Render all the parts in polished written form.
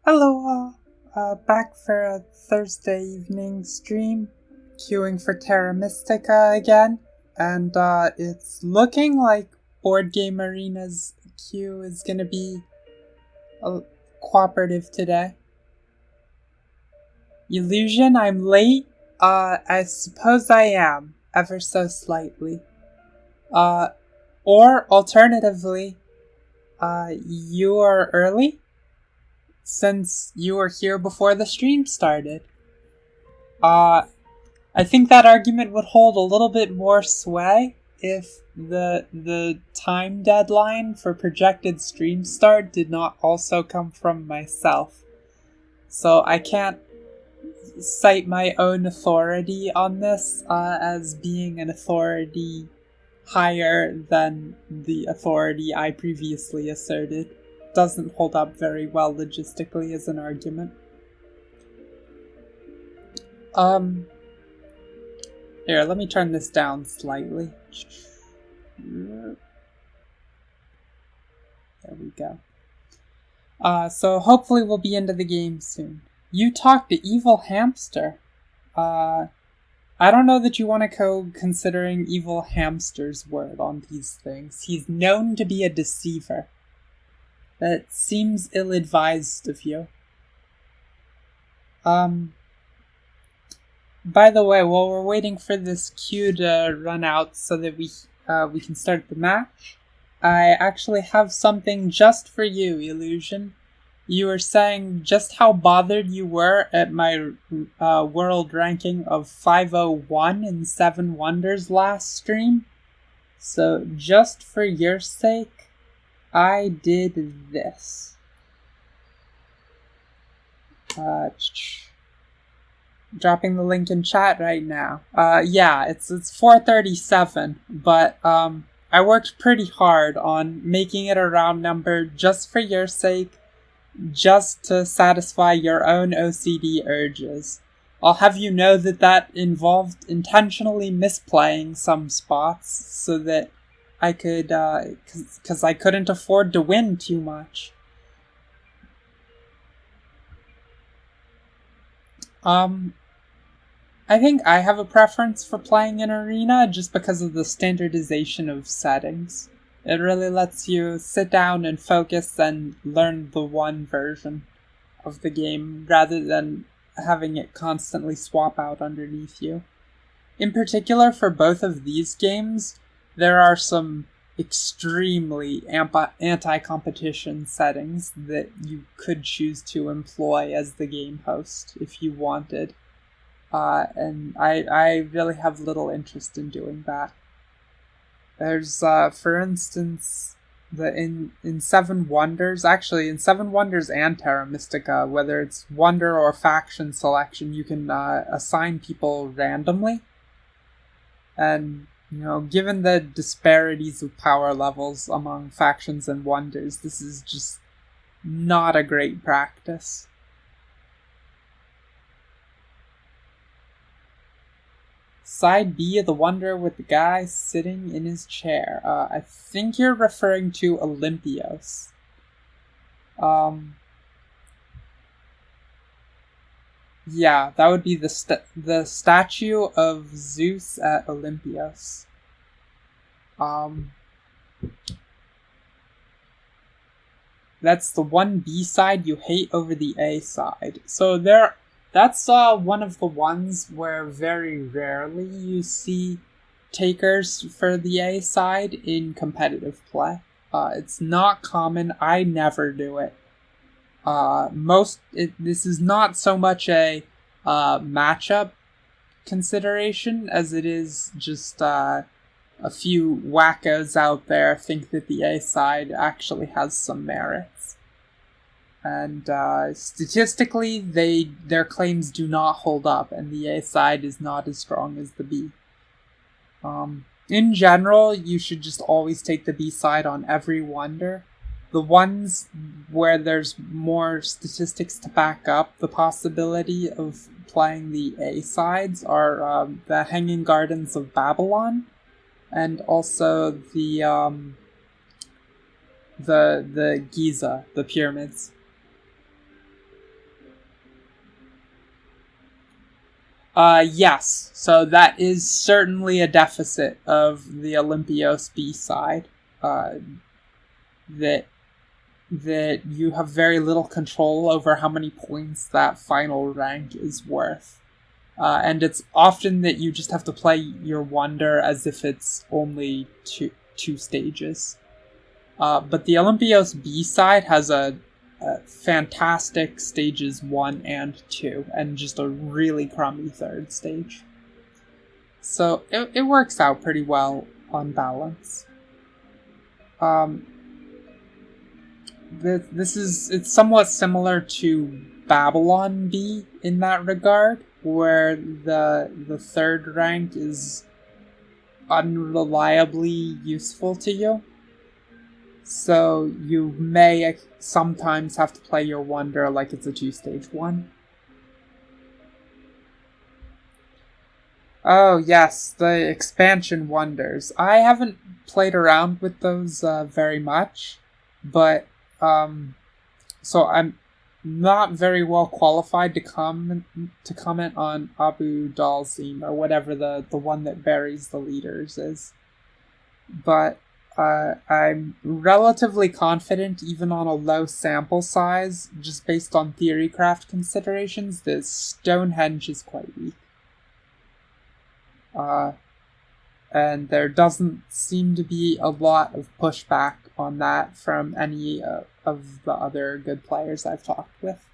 Hello, back for a Thursday evening stream, queuing for Terra Mystica again, and it's looking like Board Game Arena's queue is gonna be cooperative today. Illusion, I'm late? I suppose I am, ever so slightly. Or alternatively, you are early? Since you were here before the stream started. I think that argument would hold a little bit more sway if the time deadline for projected stream start did not also come from myself. So I can't cite my own authority on this as being an authority higher than the authority I previously asserted. Doesn't hold up very well logistically as an argument. Here, let me turn this down slightly. There we go. So hopefully we'll be into the game soon. You talked to Evil Hamster. I don't know that you want to go considering Evil Hamster's word on these things. He's known to be a deceiver. That seems ill-advised of you. By the way, while we're waiting for this queue to run out so that we can start the match, I actually have something just for you, Illusion. You were saying just how bothered you were at my world ranking of 501 in 7 Wonders last stream. So just for your sake, I did this. Dropping the link in chat right now. Yeah, it's 437, but I worked pretty hard on making it a round number just for your sake, just to satisfy your own OCD urges. I'll have you know that involved intentionally misplaying some spots so that I could, cause I couldn't afford to win too much. I think I have a preference for playing in Arena just because of the standardization of settings. It really lets you sit down and focus and learn the one version of the game rather than having it constantly swap out underneath you. In particular, for both of these games, there are some extremely anti-competition settings that you could choose to employ as the game host if you wanted. And I really have little interest in doing that. There's, for instance, in 7 Wonders, actually in 7 Wonders and Terra Mystica, whether it's Wonder or Faction selection, you can assign people randomly. And, given the disparities of power levels among factions and Wonders, this is just not a great practice. Side B of the Wonder with the guy sitting in his chair. I think you're referring to Olympios. Yeah, that would be the statue of Zeus at Olympios. That's the one B side you hate over the A side. So that's one of the ones where very rarely you see takers for the A side in competitive play. It's not common. I never do it. This is not so much a matchup consideration as it is just a few wackos out there think that the A side actually has some merits. And statistically, their claims do not hold up, and the A side is not as strong as the B. In general, you should just always take the B side on every Wonder. The ones where there's more statistics to back up the possibility of playing the A sides are the Hanging Gardens of Babylon, and also the Giza, the pyramids. Yes. So that is certainly a deficit of the Olympios B side. That you have very little control over how many points that final rank is worth. And it's often that you just have to play your wonder as if it's only two stages. But the Olympios B side has a fantastic stages 1 and 2, and just a really crummy third stage. So it works out pretty well on balance. It's somewhat similar to Babylon B in that regard, where the third rank is unreliably useful to you. So you may sometimes have to play your wonder like it's a 2-stage one. Oh yes, the expansion wonders. I haven't played around with those very much, but so I'm not very well qualified to comment on Abu Dalzim, or whatever the one that buries the leaders is. But I'm relatively confident, even on a low sample size, just based on theorycraft considerations, that Stonehenge is quite weak. And there doesn't seem to be a lot of pushback on that from any of the other good players I've talked with.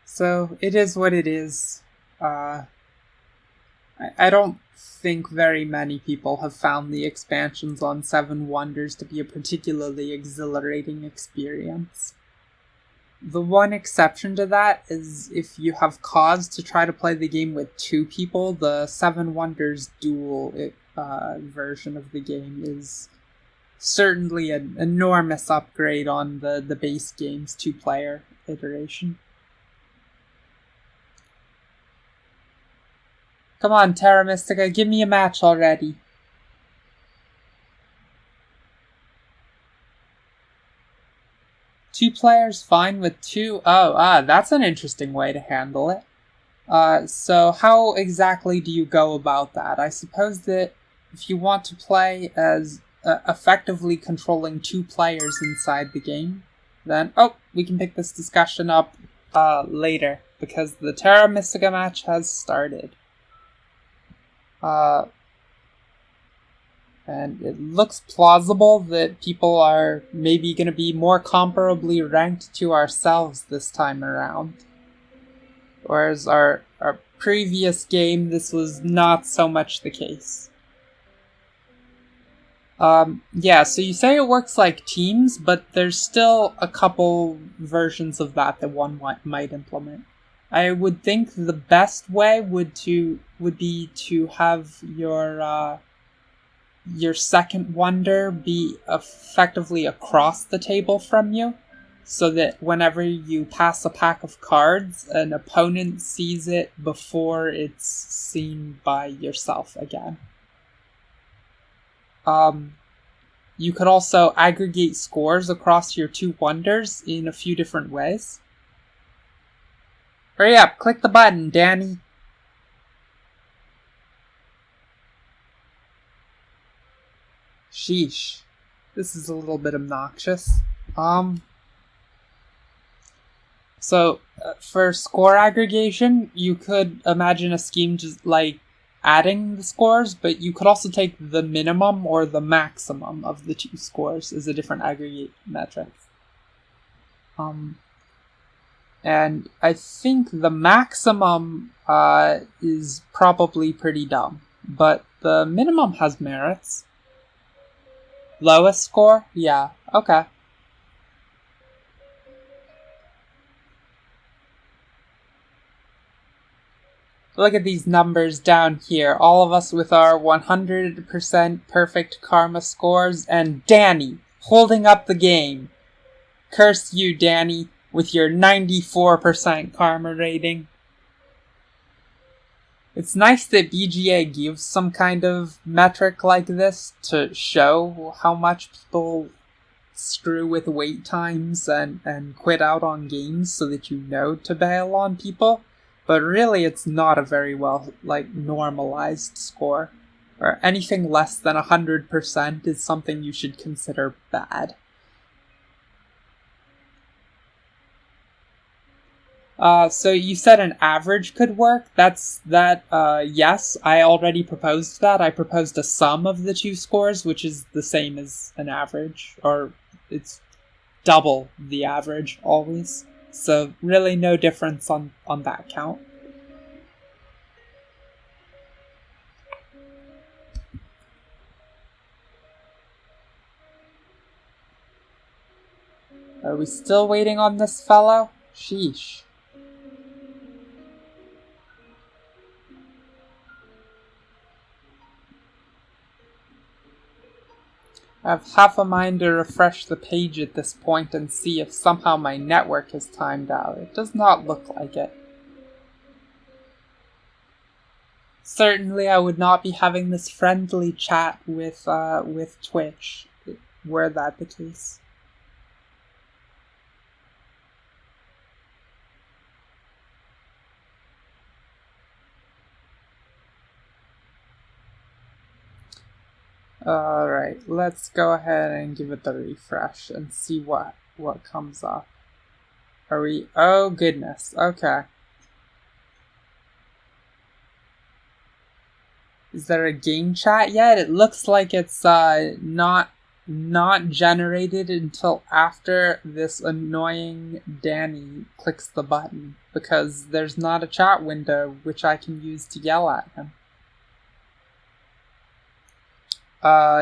So it is what it is. I don't think very many people have found the expansions on Seven Wonders to be a particularly exhilarating experience. The one exception to that is if you have cause to try to play the game with 2 people, the Seven Wonders dual version of the game is certainly an enormous upgrade on the base game's 2-player iteration. Come on, Terra Mystica, give me a match already. Two players fine with 2? That's an interesting way to handle it. So how exactly do you go about that? I suppose that if you want to play as effectively controlling 2 players inside the game, then, we can pick this discussion up later, because the Terra Mystica match has started. And it looks plausible that people are maybe going to be more comparably ranked to ourselves this time around. Whereas our previous game, this was not so much the case. So you say it works like teams, but there's still a couple versions of that one might implement. I would think the best way would be to have your second wonder be effectively across the table from you, so that whenever you pass a pack of cards, an opponent sees it before it's seen by yourself again. You could also aggregate scores across your 2 wonders in a few different ways. Hurry up, click the button, Danny. Sheesh. This is a little bit obnoxious. So, for score aggregation, you could imagine a scheme just like adding the scores, but you could also take the minimum or the maximum of the 2 scores as a different aggregate metric. And I think the maximum is probably pretty dumb, but the minimum has merits. Lowest score? Yeah, okay. Look at these numbers down here. All of us with our 100% perfect karma scores, and Danny holding up the game. Curse you, Danny, with your 94% karma rating. It's nice that BGA gives some kind of metric like this to show how much people screw with wait times and quit out on games so that you know to bail on people, but really it's not a very well, normalized score. Or anything less than 100% is something you should consider bad. So you said an average could work? Yes, I already proposed that. I proposed a sum of the two scores, which is the same as an average, or it's double the average, always. So really no difference on that count. Are we still waiting on this fellow? Sheesh. I have half a mind to refresh the page at this point and see if somehow my network has timed out. It does not look like it. Certainly I would not be having this friendly chat with Twitch, were that the case. Alright, let's go ahead and give it the refresh and see what comes up. Are we... Oh goodness, okay. Is there a game chat yet? It looks like it's not generated until after this annoying Danny clicks the button, because there's not a chat window which I can use to yell at him.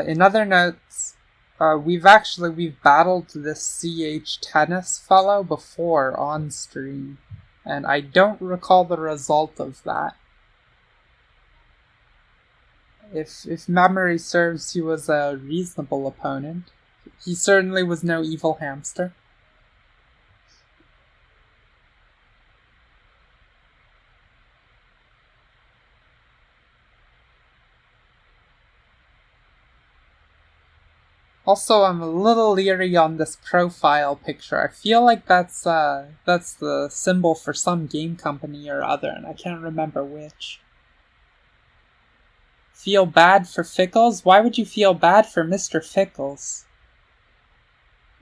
In other notes, we've battled this CH Tennis fellow before on stream, and I don't recall the result of that. If memory serves, he was a reasonable opponent. He certainly was no evil hamster. Also, I'm a little leery on this profile picture. I feel like that's the symbol for some game company or other, and I can't remember which. Feel bad for Fickles? Why would you feel bad for Mr. Fickles?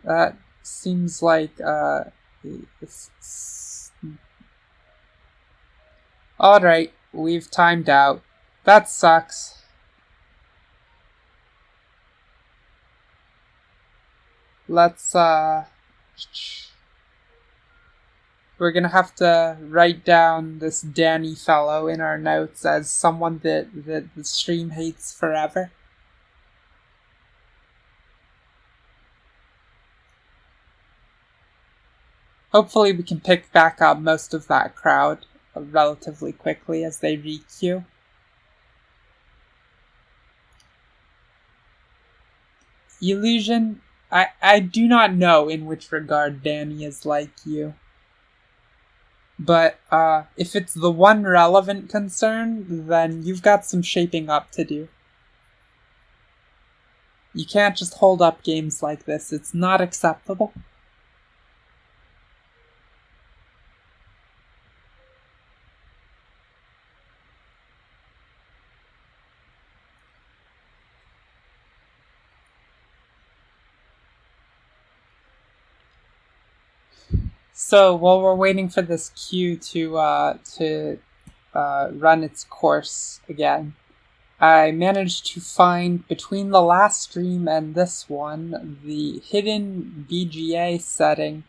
That seems like, Alright, we've timed out. That sucks. Let's, we're gonna have to write down this Danny fellow in our notes as someone that the stream hates forever. Hopefully we can pick back up most of that crowd relatively quickly as they re-queue. Illusion, I do not know in which regard Danny is like you. But if it's the one relevant concern, then you've got some shaping up to do. You can't just hold up games like this. It's not acceptable. So while we're waiting for this queue to run its course again, I managed to find between the last stream and this one the hidden VGA setting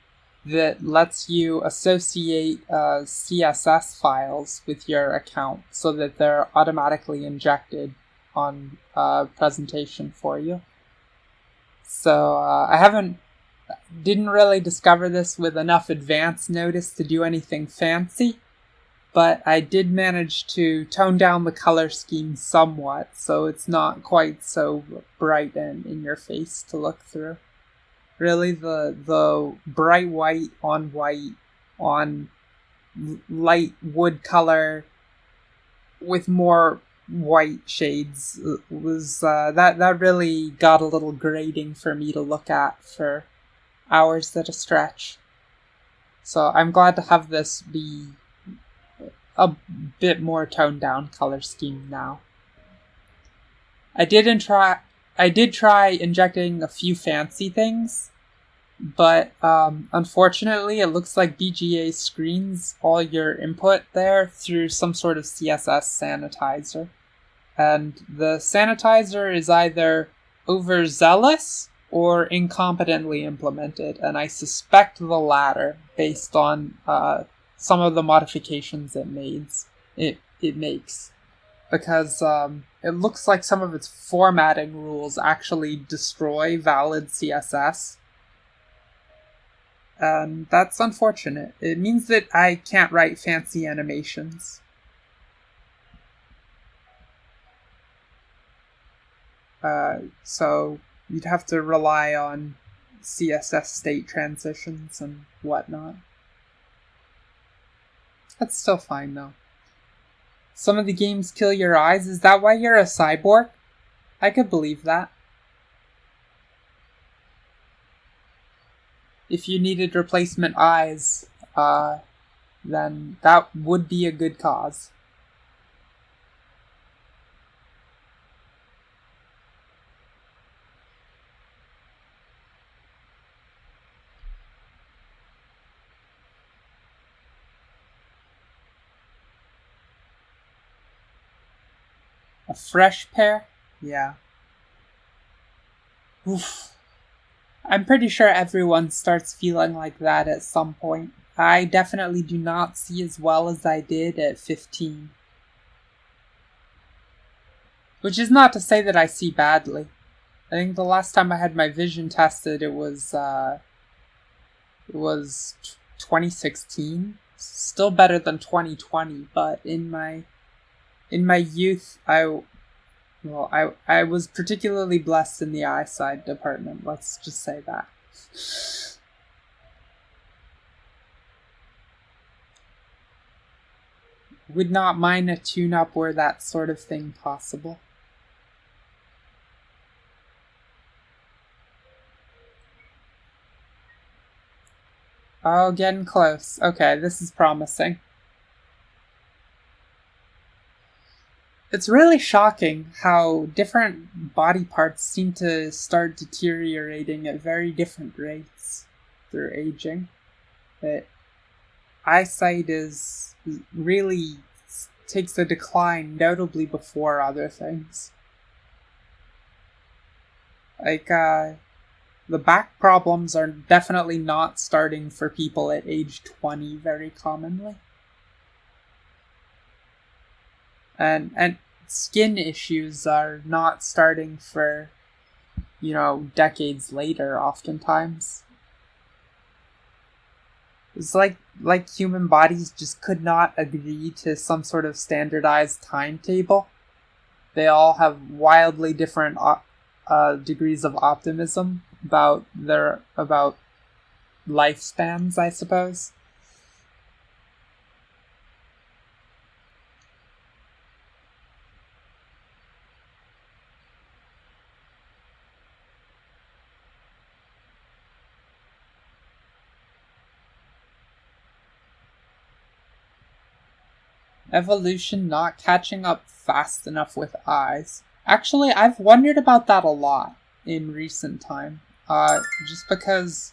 that lets you associate CSS files with your account so that they're automatically injected on presentation for you. So I didn't really discover this with enough advance notice to do anything fancy, but I did manage to tone down the color scheme somewhat, so it's not quite so bright and in your face to look through. Really, the bright white on light wood color with more white shades was that really got a little grating for me to look at for hours at a stretch. So I'm glad to have this be a bit more toned down color scheme now. I did try injecting a few fancy things, but unfortunately it looks like BGA screens all your input there through some sort of CSS sanitizer. And the sanitizer is either overzealous or incompetently implemented, and I suspect the latter based on some of the modifications it makes. Because it looks like some of its formatting rules actually destroy valid CSS. And that's unfortunate. It means that I can't write fancy animations. So you'd have to rely on CSS state transitions and whatnot. That's still fine though. Some of the games kill your eyes. Is that why you're a cyborg? I could believe that. If you needed replacement eyes, then that would be a good cause. A fresh pair? Yeah. Oof. I'm pretty sure everyone starts feeling like that at some point. I definitely do not see as well as I did at 15. Which is not to say that I see badly. I think the last time I had my vision tested, it was 2016. Still better than 2020, but in my youth, I was particularly blessed in the eyesight department, let's just say that. Would not mind a tune-up were that sort of thing possible. Oh, getting close. Okay, this is promising. It's really shocking how different body parts seem to start deteriorating at very different rates through aging. That eyesight really takes a decline notably before other things. Like, the back problems are definitely not starting for people at age 20 very commonly. And skin issues are not starting for, decades later oftentimes. It's like human bodies just could not agree to some sort of standardized timetable. They all have wildly different degrees of optimism about lifespans, I suppose. Evolution not catching up fast enough with eyes. Actually, I've wondered about that a lot in recent time. Just because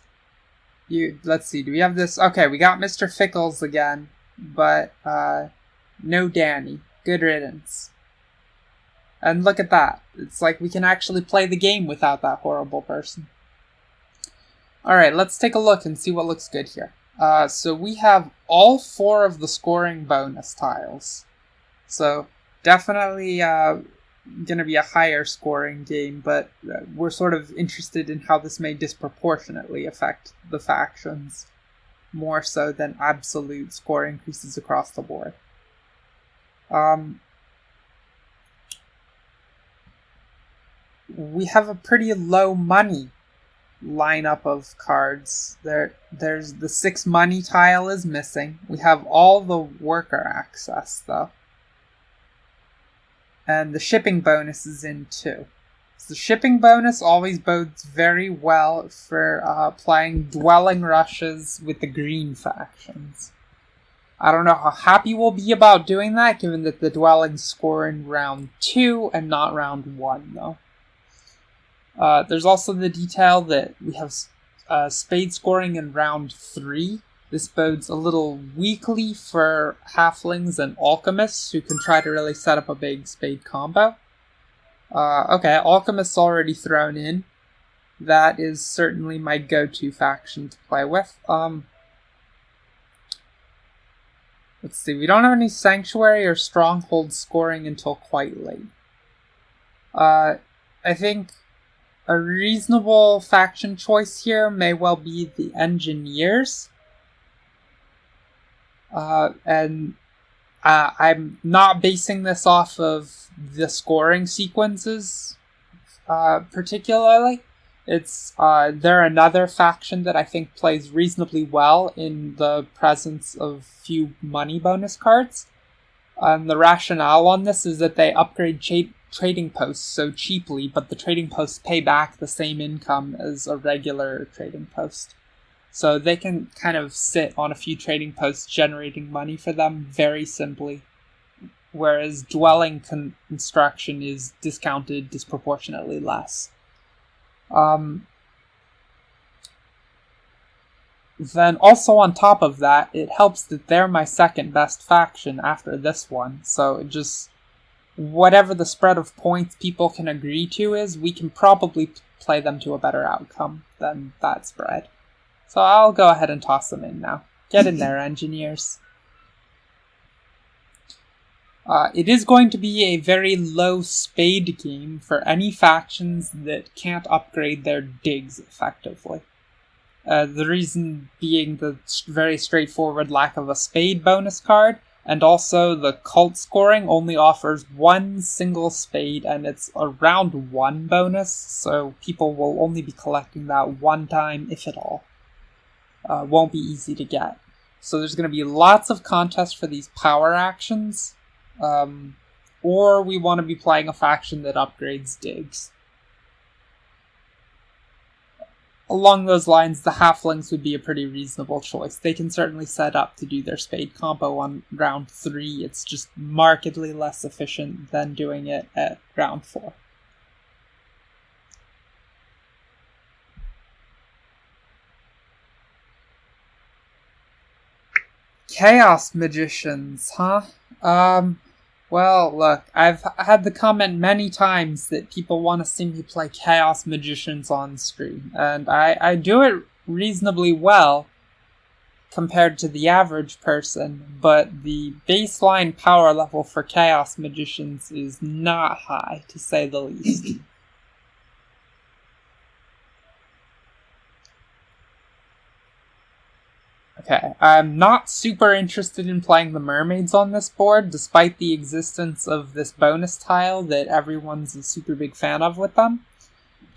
let's see, do we have this? Okay, we got Mr. Fickles again, but no Danny. Good riddance. And look at that. It's like we can actually play the game without that horrible person. Alright, let's take a look and see what looks good here. So we have all 4 of the scoring bonus tiles. So definitely gonna be a higher scoring game, but we're sort of interested in how this may disproportionately affect the factions, more so than absolute score increases across the board. We have a pretty low money lineup of cards. There's the 6 money tile is missing. We have all the worker access though. and the shipping bonus is in too. So the shipping bonus always bodes very well for playing dwelling rushes with the green factions. I don't know how happy we'll be about doing that, given that the dwellings score in round 2 and not round 1, though. There's also the detail that we have spade scoring in round 3. This bodes a little weakly for halflings and alchemists, who can try to really set up a big spade combo. Okay, alchemists already thrown in. That is certainly my go-to faction to play with. Let's see, we don't have any Sanctuary or Stronghold scoring until quite late. I think a reasonable faction choice here may well be the Engineers. I'm not basing this off of the scoring sequences, particularly. They're another faction that I think plays reasonably well in the presence of few money bonus cards. The rationale on this is that they upgrade trading posts so cheaply, but the trading posts pay back the same income as a regular trading post. So they can kind of sit on a few trading posts generating money for them very simply, whereas dwelling construction is discounted disproportionately less. Then also on top of that, it helps that they're my second best faction after this one, so just whatever the spread of points people can agree to is, we can probably play them to a better outcome than that spread. So I'll go ahead and toss them in now. Get in there, Engineers. It is going to be a very low spade game for any factions that can't upgrade their digs effectively. The reason being the very straightforward lack of a spade bonus card, and also the cult scoring only offers one single spade, and it's a round 1 bonus, so people will only be collecting that one time, if at all. Won't be easy to get. So there's going to be lots of contests for these power actions, or we want to be playing a faction that upgrades digs. Along those lines, the halflings would be a pretty reasonable choice. They can certainly set up to do their spade combo on round 3. It's just markedly less efficient than doing it at round 4. Chaos Magicians, huh? Well, look, I've had the comment many times that people want to see me play Chaos Magicians on stream, and I do it reasonably well compared to the average person, but the baseline power level for Chaos Magicians is not high, to say the least. Okay, I'm not super interested in playing the mermaids on this board, despite the existence of this bonus tile that everyone's a super big fan of with them,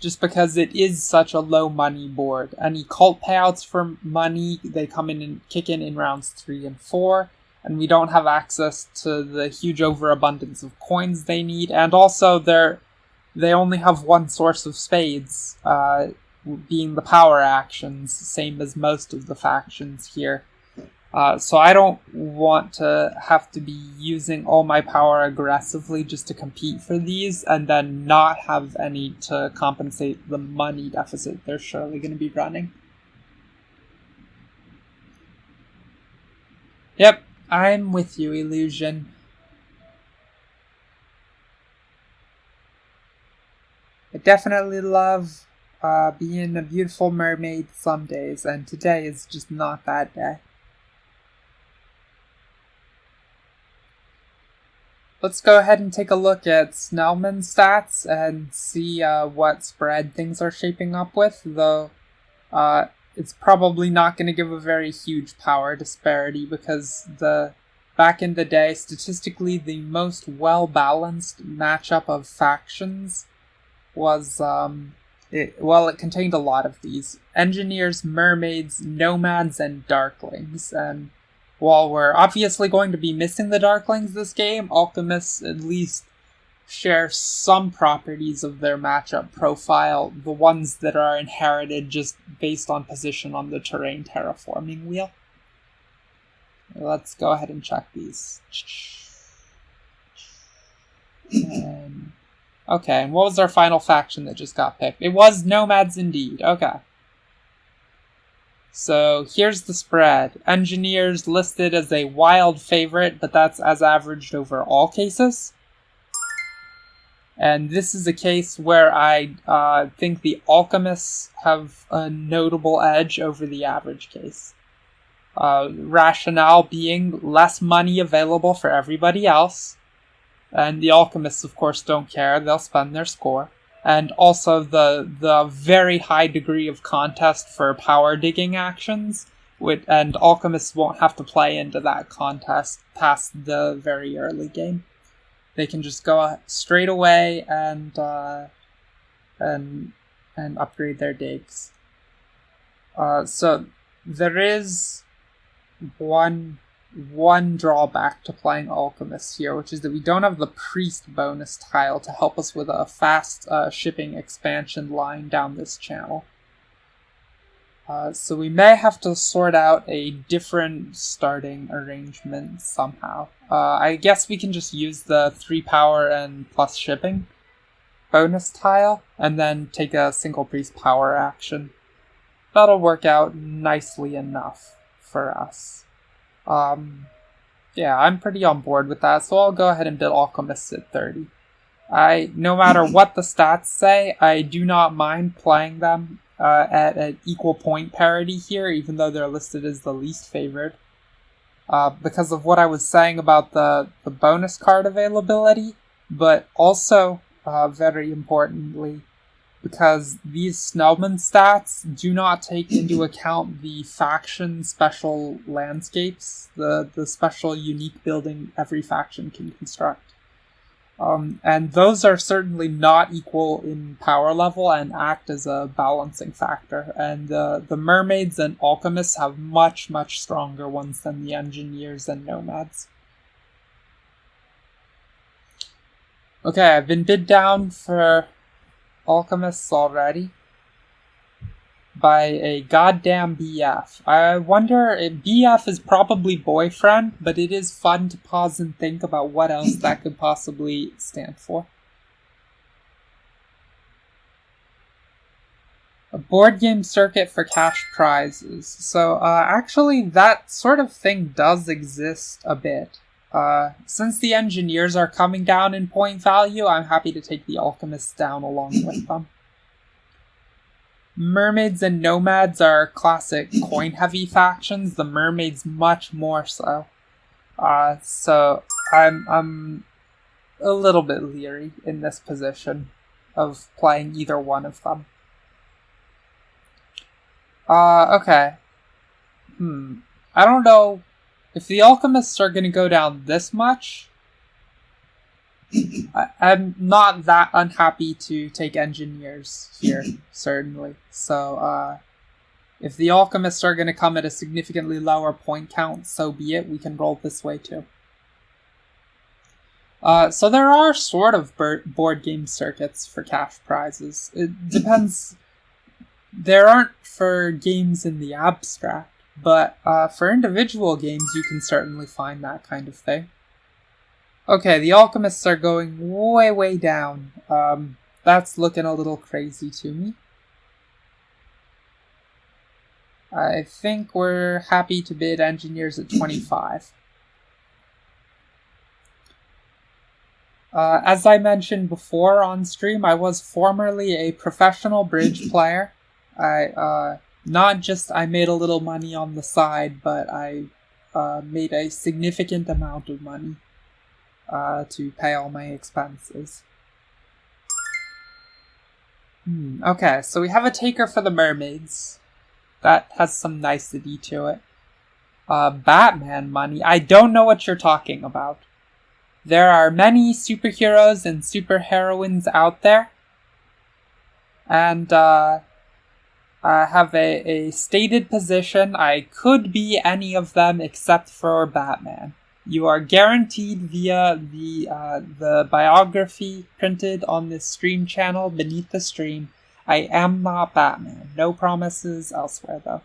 just because it is such a low money board. Any cult payouts for money, they come in and kick in rounds 3 and 4, and we don't have access to the huge overabundance of coins they need, and also they only have one source of spades, being the power actions, same as most of the factions here. So I don't want to have to be using all my power aggressively just to compete for these, and then not have any to compensate the money deficit they're surely going to be running. Yep, I'm with you, Illusion. I definitely love being a beautiful mermaid some days, and today is just not that day. Let's go ahead and take a look at Snellman's stats and see what spread things are shaping up with, though it's probably not going to give a very huge power disparity, because back in the day, statistically, the most well-balanced matchup of factions was it contained a lot of these. Engineers, mermaids, nomads, and darklings. And while we're obviously going to be missing the darklings this game, alchemists at least share some properties of their matchup profile, the ones that are inherited just based on position on the terrain terraforming wheel. Let's go ahead and check these. Okay, and what was our final faction that just got picked? It was Nomads indeed. Okay. So here's the spread. Engineers listed as a wild favorite, but that's as averaged over all cases. And this is a case where I think the Alchemists have a notable edge over the average case. Rationale being less money available for everybody else. And the Alchemists, of course, don't care. They'll spend their score. And also the very high degree of contest for power digging actions. And Alchemists won't have to play into that contest past the very early game. They can just go straight away and upgrade their digs. So there is one drawback to playing Alchemists here, which is that we don't have the Priest bonus tile to help us with a fast shipping expansion line down this channel. So we may have to sort out a different starting arrangement somehow. I guess we can just use the 3 power and plus shipping bonus tile, and then take a single priest power action. That'll work out nicely enough for us. Yeah, I'm pretty on board with that, so I'll go ahead and build Alchemists at 30. No matter what the stats say, I do not mind playing them at an equal point parity here, even though they're listed as the least favored. Because of what I was saying about the bonus card availability, but also, very importantly, because these Snellman stats do not take into account the faction special landscapes, the special unique building every faction can construct. And those are certainly not equal in power level and act as a balancing factor. And the Mermaids and Alchemists have much, much stronger ones than the Engineers and Nomads. Okay, I've been bid down for Alchemists already by a goddamn BF. I wonder if BF is probably boyfriend, but it is fun to pause and think about what else that could possibly stand for. A board game circuit for cash prizes. So actually that sort of thing does exist a bit. Since the Engineers are coming down in point value, I'm happy to take the Alchemists down along with them. Mermaids and Nomads are classic coin-heavy factions, the Mermaids much more so. So I'm a little bit leery in this position of playing either one of them. Okay. I don't know if the Alchemists are going to go down this much. I'm not that unhappy to take Engineers here, certainly. So, if the Alchemists are going to come at a significantly lower point count, so be it. We can roll this way too. So there are sort of board game circuits for cash prizes. It depends. There aren't for games in the abstract, but for individual games you can certainly find that kind of thing. Okay, the Alchemists are going way, way down. That's looking a little crazy to me. I think we're happy to bid Engineers at 25. As I mentioned before on stream, I was formerly a professional bridge player. I made a little money on the side, but I made a significant amount of money to pay all my expenses. Okay, so we have a taker for the Mermaids. That has some nicety to it. Batman money. I don't know what you're talking about. There are many superheroes and superheroines out there. And I have a stated position. I could be any of them except for Batman. You are guaranteed via the biography printed on this stream channel beneath the stream. I am not Batman. No promises elsewhere, though.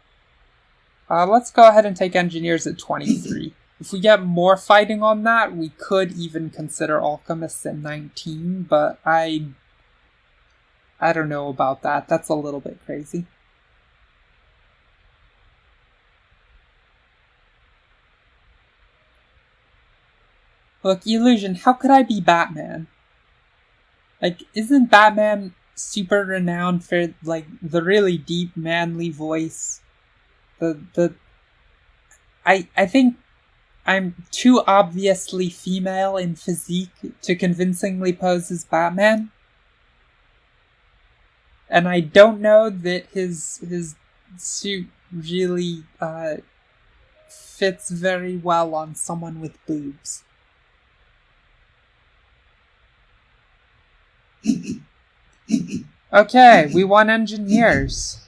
Let's go ahead and take engineers at 23. If we get more fighting on that, we could even consider alchemists at 19, but I don't know about that. That's a little bit crazy. Look, Illusion, how could I be Batman? Like, isn't Batman super renowned for, like, the really deep, manly voice? I think I'm too obviously female in physique to convincingly pose as Batman. And I don't know that his suit really fits very well on someone with boobs. Okay, we won engineers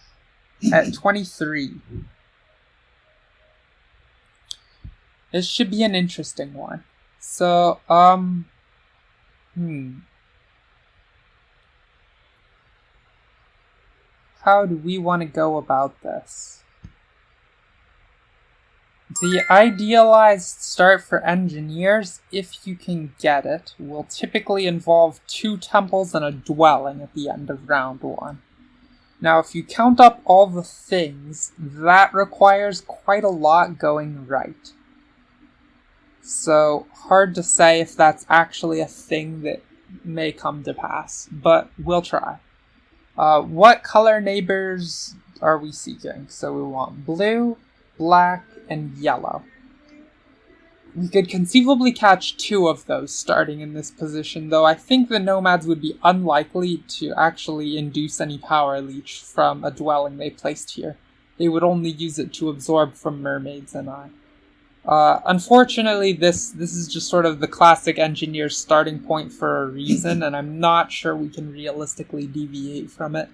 at 23. This should be an interesting one. So, how do we want to go about this? The idealized start for engineers, if you can get it, will typically involve 2 temples and a dwelling at the end of round 1. Now, if you count up all the things, that requires quite a lot going right. So, hard to say if that's actually a thing that may come to pass, but we'll try. What color neighbors are we seeking? So we want blue, black, and yellow. We could conceivably catch 2 of those starting in this position, though I think the nomads would be unlikely to actually induce any power leech from a dwelling they placed here. They would only use it to absorb from mermaids and I. Unfortunately, this is just sort of the classic engineer's starting point for a reason, and I'm not sure we can realistically deviate from it.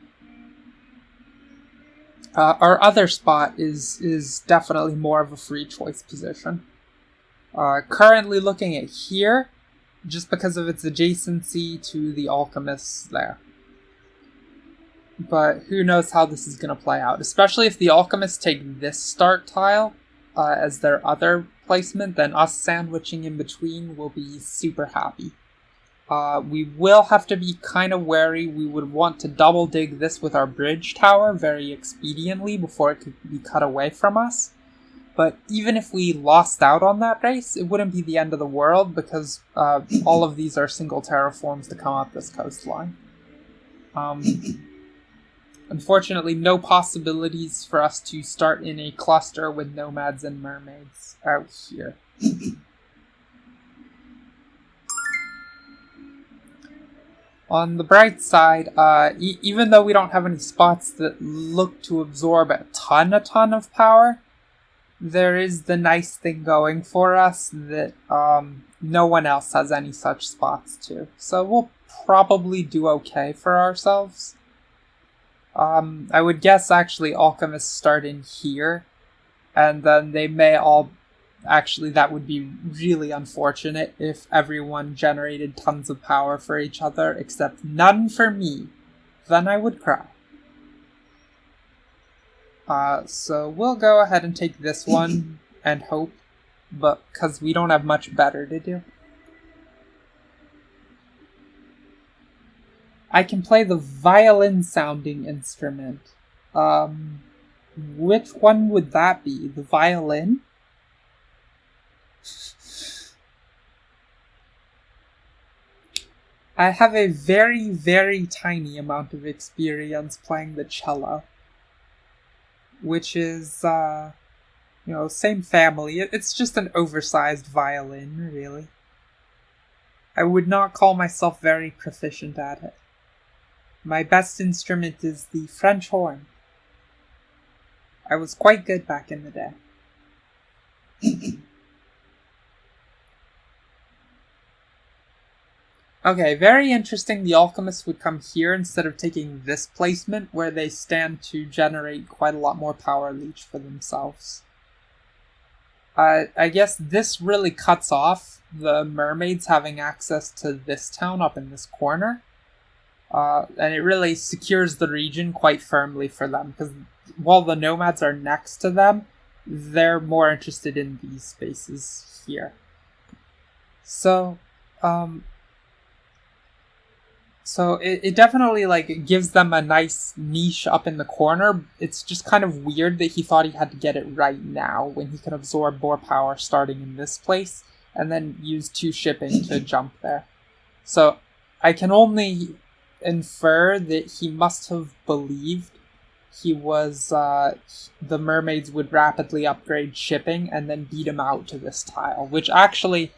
Our other spot is definitely more of a free choice position. Currently looking at here, just because of its adjacency to the alchemists there. But who knows how this is going to play out, especially if the alchemists take this start tile as their other placement, then us sandwiching in between will be super happy. We will have to be kind of wary. We would want to double dig this with our bridge tower very expediently before it could be cut away from us. But even if we lost out on that race, it wouldn't be the end of the world because all of these are single terraforms to come up this coastline. Unfortunately, no possibilities for us to start in a cluster with nomads and mermaids out here. On the bright side, even though we don't have any spots that look to absorb a ton of power, there is the nice thing going for us that no one else has any such spots to. So we'll probably do okay for ourselves. I would guess actually alchemists start in here, and then they may all... Actually, that would be really unfortunate if everyone generated tons of power for each other, except none for me. Then I would cry. So we'll go ahead and take this one and hope, but because we don't have much better to do. I can play the violin-sounding instrument. Which one would that be? The violin? I have a very, very tiny amount of experience playing the cello, which is, same family. It's just an oversized violin, really. I would not call myself very proficient at it. My best instrument is the French horn. I was quite good back in the day. Okay, very interesting. The alchemists would come here instead of taking this placement where they stand to generate quite a lot more power leech for themselves. I guess this really cuts off the mermaids having access to this town up in this corner. And it really secures the region quite firmly for them, because while the nomads are next to them, they're more interested in these spaces here. So it definitely like gives them a nice niche up in the corner. It's just kind of weird that he thought he had to get it right now when he could absorb more power starting in this place and then use 2 shipping to jump there. So I can only infer that he must have believed he was the mermaids would rapidly upgrade shipping and then beat him out to this tile, which actually,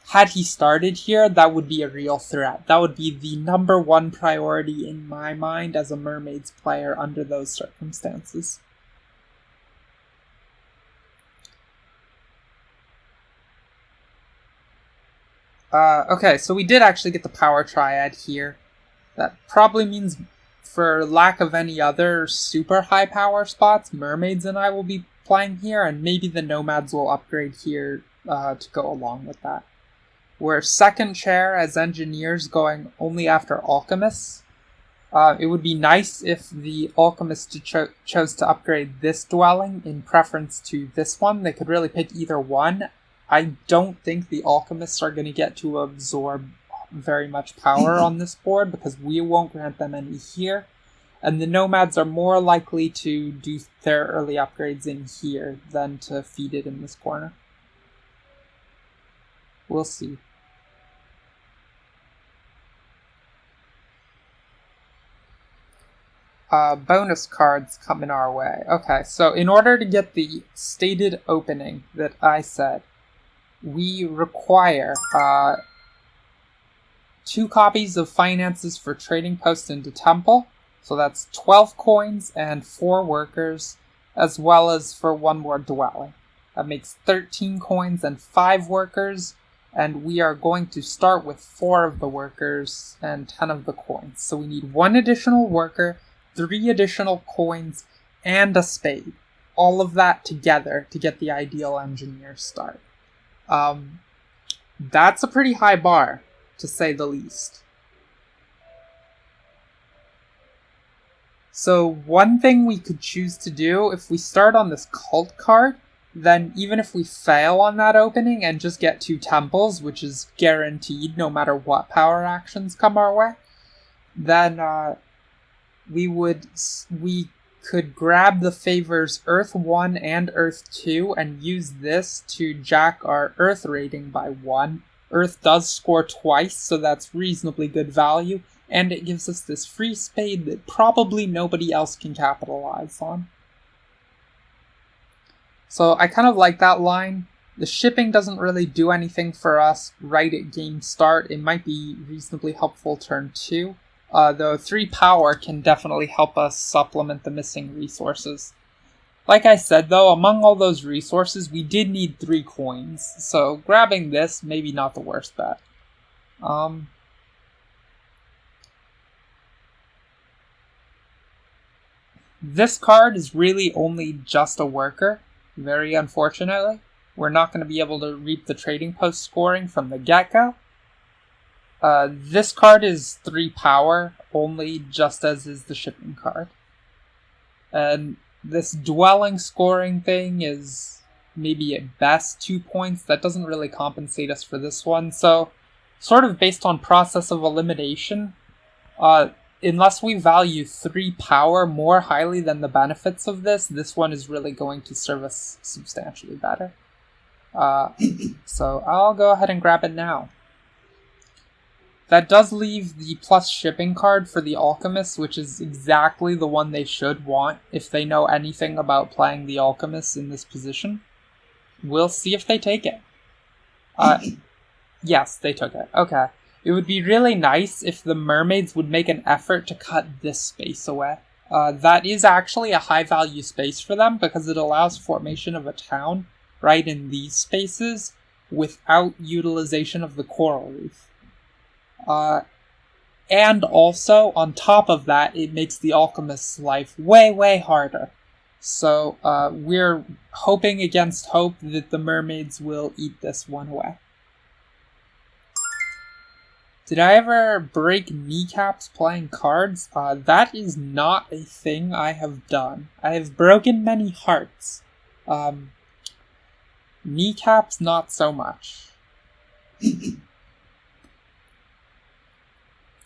had he started here, that would be a real threat. That would be the number 1 priority in my mind as a mermaids player under those circumstances. Okay, so we did actually get the power triad here. That probably means, for lack of any other super high power spots, mermaids and I will be playing here, and maybe the nomads will upgrade here to go along with that. We're second chair as engineers, going only after alchemists. It would be nice if the alchemist chose to upgrade this dwelling in preference to this one. They could really pick either one. I don't think the alchemists are going to get to absorb very much power on this board, because we won't grant them any here, and the nomads are more likely to do their early upgrades in here than to feed it in this corner. We'll see. Bonus cards coming our way. Okay, so in order to get the stated opening that I said, we require 2 copies of finances for trading post into temple, so that's 12 coins and 4 workers, as well as for 1 more dwelling. That makes 13 coins and 5 workers, and we are going to start with 4 of the workers and 10 of the coins. So we need 1 additional worker, 3 additional coins, and a spade. All of that together to get the ideal engineer start. That's a pretty high bar, to say the least. So one thing we could choose to do, if we start on this cult card, then even if we fail on that opening and just get 2 temples, which is guaranteed no matter what power actions come our way, then we could grab the favors Earth 1 and Earth 2 and use this to jack our Earth rating by 1. Earth does score twice, so that's reasonably good value, and it gives us this free spade that probably nobody else can capitalize on. So I kind of like that line. The shipping doesn't really do anything for us right at game start. It might be reasonably helpful turn 2, though 3 power can definitely help us supplement the missing resources. Like I said though, among all those resources, we did need 3 coins, so grabbing this, maybe not the worst bet. This card is really only just a worker, very unfortunately. We're not going to be able to reap the trading post scoring from the get-go. This card is 3 power, only, just as is the shipping card. And this dwelling scoring thing is maybe at best 2 points. That doesn't really compensate us for this one. So, sort of based on process of elimination, unless we value 3 power more highly than the benefits of this one is really going to serve us substantially better. So I'll go ahead and grab it now. That does leave the plus shipping card for the Alchemist, which is exactly the one they should want if they know anything about playing the Alchemist in this position. We'll see if they take it. Yes, they took it. Okay. It would be really nice if the mermaids would make an effort to cut this space away. That is actually a high value space for them because it allows formation of a town right in these spaces without utilization of the coral reef. And also, on top of that, it makes the alchemist's life way, way harder. So we're hoping against hope that the mermaids will eat this one away. Did I ever break kneecaps playing cards? That is not a thing I have done. I have broken many hearts. Kneecaps, not so much.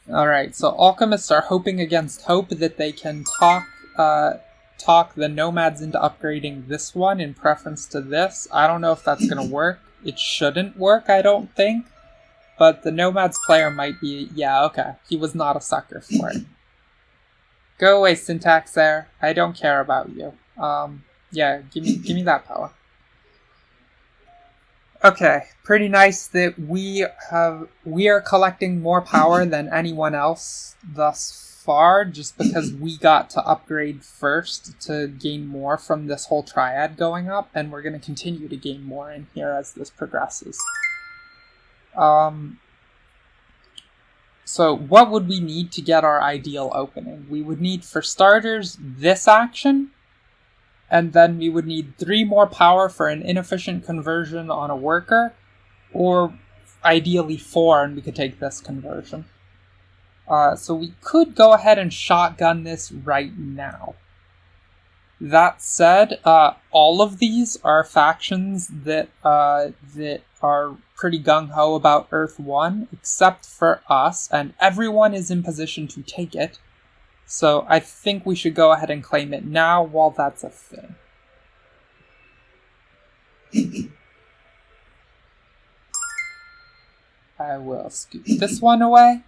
Alright, so alchemists are hoping against hope that they can talk the nomads into upgrading this one in preference to this. I don't know if that's gonna work. It shouldn't work, I don't think. But the nomads player might be... Yeah, okay. He was not a sucker for it. Go away, Syntax there. I don't care about you. Yeah, give me that power. Okay, pretty nice that we are collecting more power than anyone else thus far, just because we got to upgrade first to gain more from this whole triad going up, and we're going to continue to gain more in here as this progresses. So what would we need to get our ideal opening? We would need, for starters, this action, and then we would need 3 more power for an inefficient conversion on a worker, or ideally 4, and we could take this conversion. So we could go ahead and shotgun this right now. That said, all of these are factions that are pretty gung-ho about Earth 1, except for us, and everyone is in position to take it. So I think we should go ahead and claim it now while that's a thing. I will scoop this one away.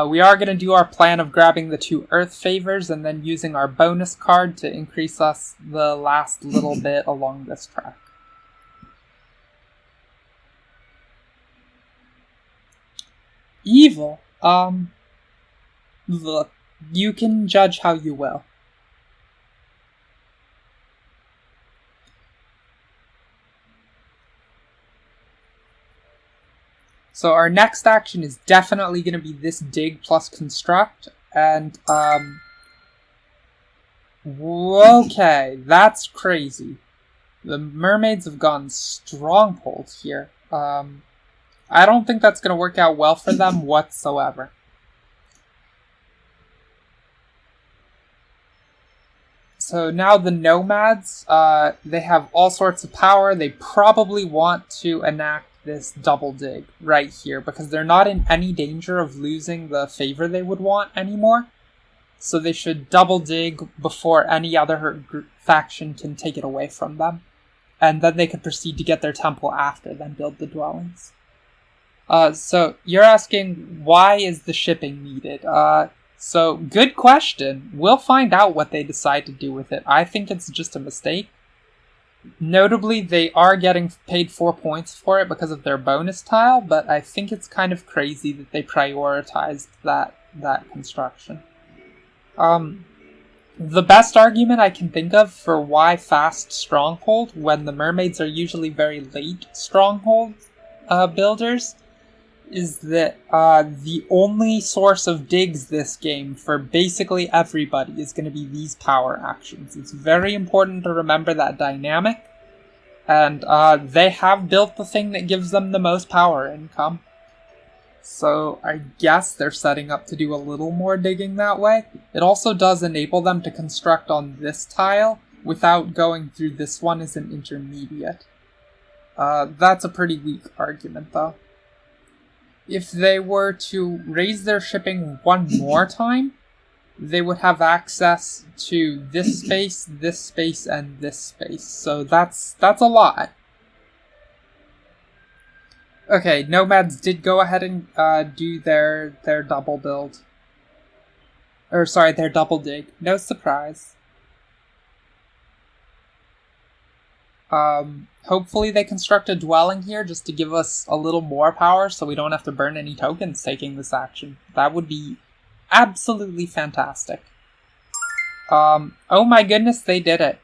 We are going to do our plan of grabbing the 2 Earth favors and then using our bonus card to increase us the last little bit along this track. Evil? Look, you can judge how you will. So our next action is definitely going to be this dig plus construct, and, okay, that's crazy. The mermaids have gone stronghold here. I don't think that's going to work out well for them whatsoever. So now the nomads, they have all sorts of power. They probably want to enact this double dig right here because they're not in any danger of losing the favor they would want anymore. So they should double dig before any other faction can take it away from them. And then they could proceed to get their temple after, then build the dwellings. So you're asking, why is the shipping needed? So good question. We'll find out what they decide to do with it. I think it's just a mistake. Notably, they are getting paid 4 points for it because of their bonus tile, but I think it's kind of crazy that they prioritized that construction. The best argument I can think of for why fast stronghold when the mermaids are usually very late stronghold builders is that the only source of digs this game for basically everybody is going to be these power actions. It's very important to remember that dynamic, and they have built the thing that gives them the most power income. So I guess they're setting up to do a little more digging that way. It also does enable them to construct on this tile without going through this one as an intermediate. That's a pretty weak argument, though. If they were to raise their shipping one more time, they would have access to this space, and this space. So that's a lot. Okay, nomads did go ahead and do their double build. Or sorry, their double dig. No surprise. Hopefully they construct a dwelling here just to give us a little more power so we don't have to burn any tokens taking this action. That would be absolutely fantastic. Oh my goodness, they did it.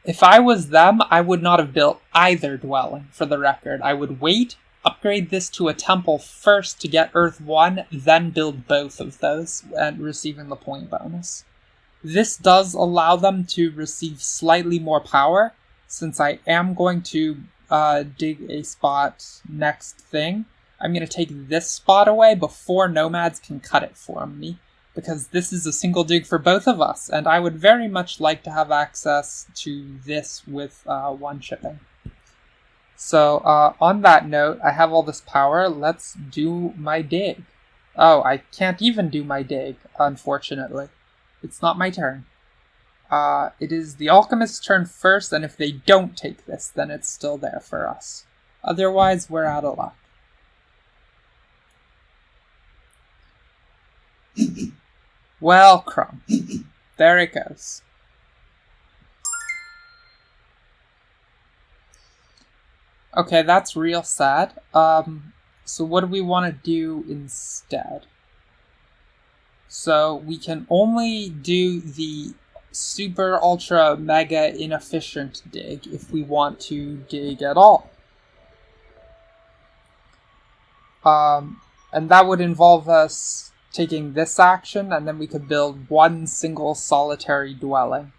If I was them, I would not have built either dwelling, for the record. I would wait, upgrade this to a temple first to get Earth 1, then build both of those, and receiving the point bonus. This does allow them to receive slightly more power, since I am going to dig a spot next thing. I'm going to take this spot away before nomads can cut it for me, because this is a single dig for both of us, and I would very much like to have access to this with one shipping. So on that note, I have all this power. Let's do my dig. Oh, I can't even do my dig, unfortunately. It's not my turn. It is the alchemist's turn first, and if they don't take this, then it's still there for us. Otherwise, we're out of luck. Well, crumb. There it goes. Okay, that's real sad. So what do we want to do instead? So we can only do the super ultra mega inefficient dig if we want to dig at all. And that would involve us taking this action, and then we could build one single solitary dwelling.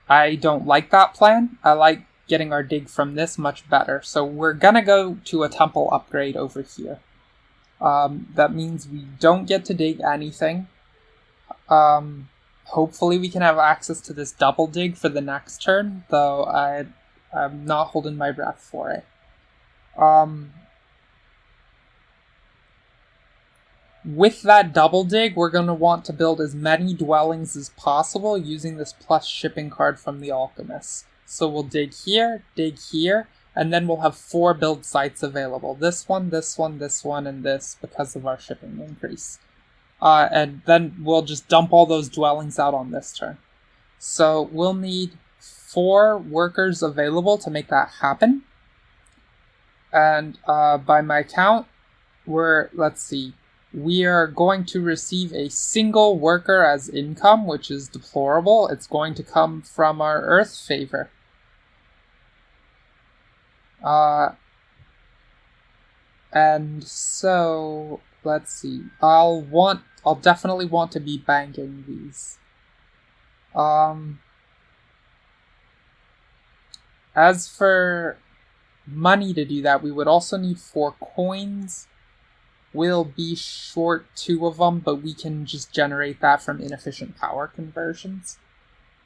I don't like that plan. I like getting our dig from this much better. So we're gonna go to a temple upgrade over here. That means we don't get to dig anything. Hopefully we can have access to this double dig for the next turn, though I'm not holding my breath for it. With that double dig, we're going to want to build as many dwellings as possible using this plus shipping card from the alchemist. So we'll dig here, and then we'll have 4 build sites available. This one, this one, this one, and this because of our shipping increase. And then we'll just dump all those dwellings out on this turn. So we'll need 4 workers available to make that happen. And by my count, we are going to receive a single worker as income, which is deplorable. It's going to come from our Earth favor. And so, let's see. I'll definitely want to be banking these. As for money to do that, we would also need 4 coins. We'll be short 2 of them, but we can just generate that from inefficient power conversions.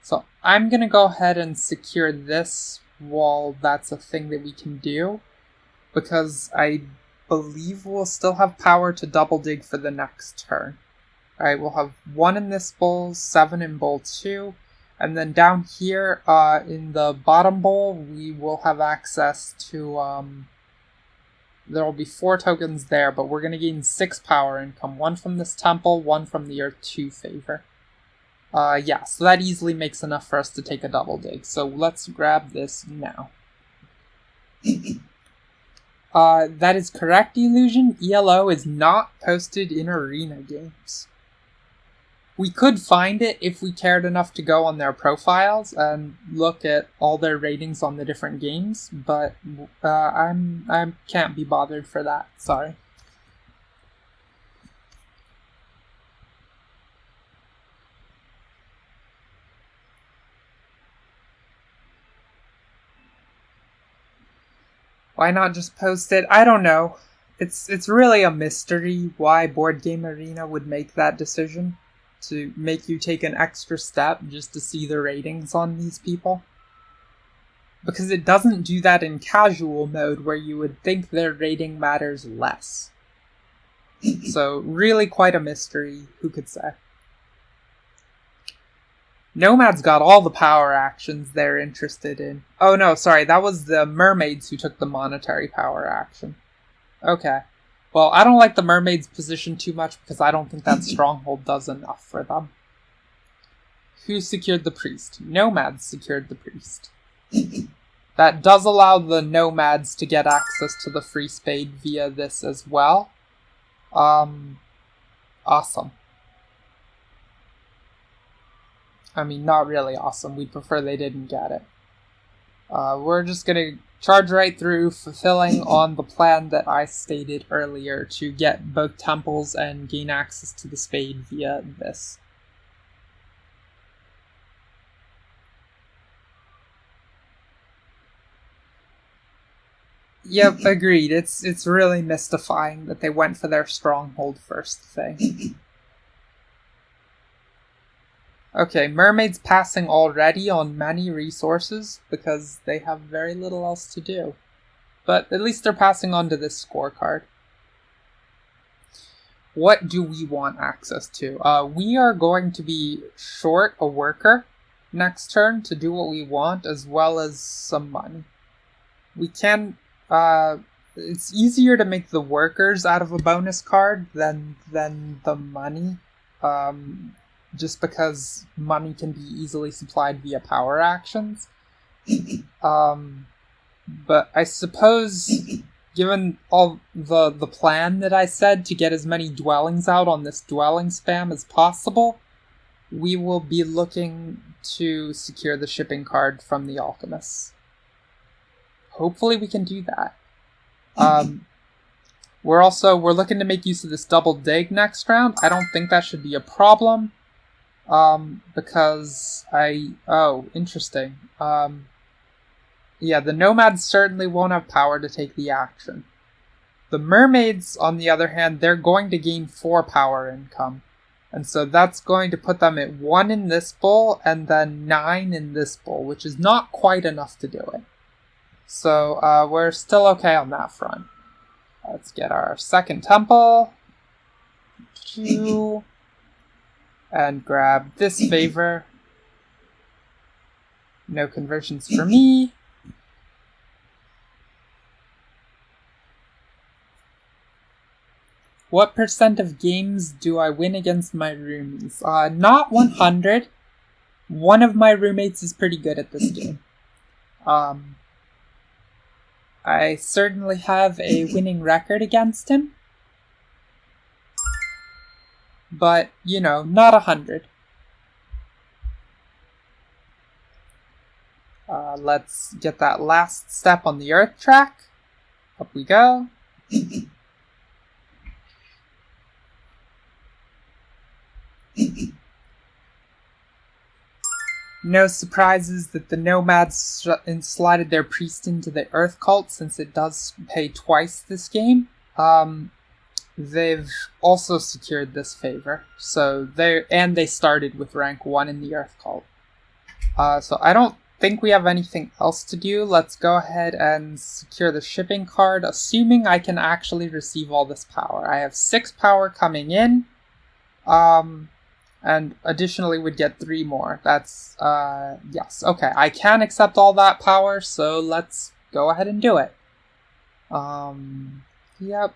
So I'm going to go ahead and secure this while that's a thing that we can do, because I believe we'll still have power to double dig for the next turn. Alright, we'll have 1 in this bowl, 7 in bowl 2, and then down here in the bottom bowl, we will have access to... there will be 4 tokens there, but we're going to gain 6 power income. 1 from this temple, 1 from the Earth 2 favor. Yeah, so that easily makes enough for us to take a double dig. So let's grab this now. That is correct, Illusion. ELO is not posted in arena games. We could find it if we cared enough to go on their profiles and look at all their ratings on the different games, but I can't be bothered for that. Sorry. Why not just post it? I don't know. It's really a mystery why Board Game Arena would make that decision, to make you take an extra step just to see the ratings on these people. Because it doesn't do that in casual mode where you would think their rating matters less. So really quite a mystery, who could say. Nomad's got all the power actions they're interested in. Oh no, sorry, that was the mermaids who took the monetary power action. Okay. Well, I don't like the mermaid's position too much because I don't think that stronghold does enough for them. Who secured the priest? Nomads secured the priest. That does allow the nomads to get access to the free spade via this as well. Awesome. I mean, not really awesome. We'd prefer they didn't get it. We're just gonna charge right through, fulfilling on the plan that I stated earlier to get both temples and gain access to the spade via this. Yep, agreed. It's really mystifying that they went for their stronghold first thing. Okay, mermaids passing already on many resources because they have very little else to do. But at least they're passing on to this scorecard. What do we want access to? We are going to be short a worker next turn to do what we want, as well as some money. We can... it's easier to make the workers out of a bonus card than the money. Just because money can be easily supplied via power actions. But I suppose, given all the plan that I said to get as many dwellings out on this dwelling spam as possible, we will be looking to secure the shipping card from the alchemists. Hopefully we can do that. We're looking to make use of this double dig next round. I don't think that should be a problem. Because interesting. Yeah, the nomads certainly won't have power to take the action. The mermaids, on the other hand, they're going to gain 4 power income. And so that's going to put them at 1 in this bowl and then 9 in this bowl, which is not quite enough to do it. So we're still okay on that front. Let's get our second temple. 2. And grab this favor. No conversions for me. What percent of games do I win against my roomies? Not 100. One of my roommates is pretty good at this game. I certainly have a winning record against him. But, not 100. Let's get that last step on the earth track. Up we go. No surprises that the nomads slotted their priest into the earth cult, since it does pay twice this game. They've also secured this favor, so they started with rank 1 in the earth cult. So I don't think we have anything else to do. Let's go ahead and secure the shipping card, assuming I can actually receive all this power. I have 6 power coming in, and additionally would get 3 more. That's, yes, okay. I can accept all that power, so let's go ahead and do it. Yep.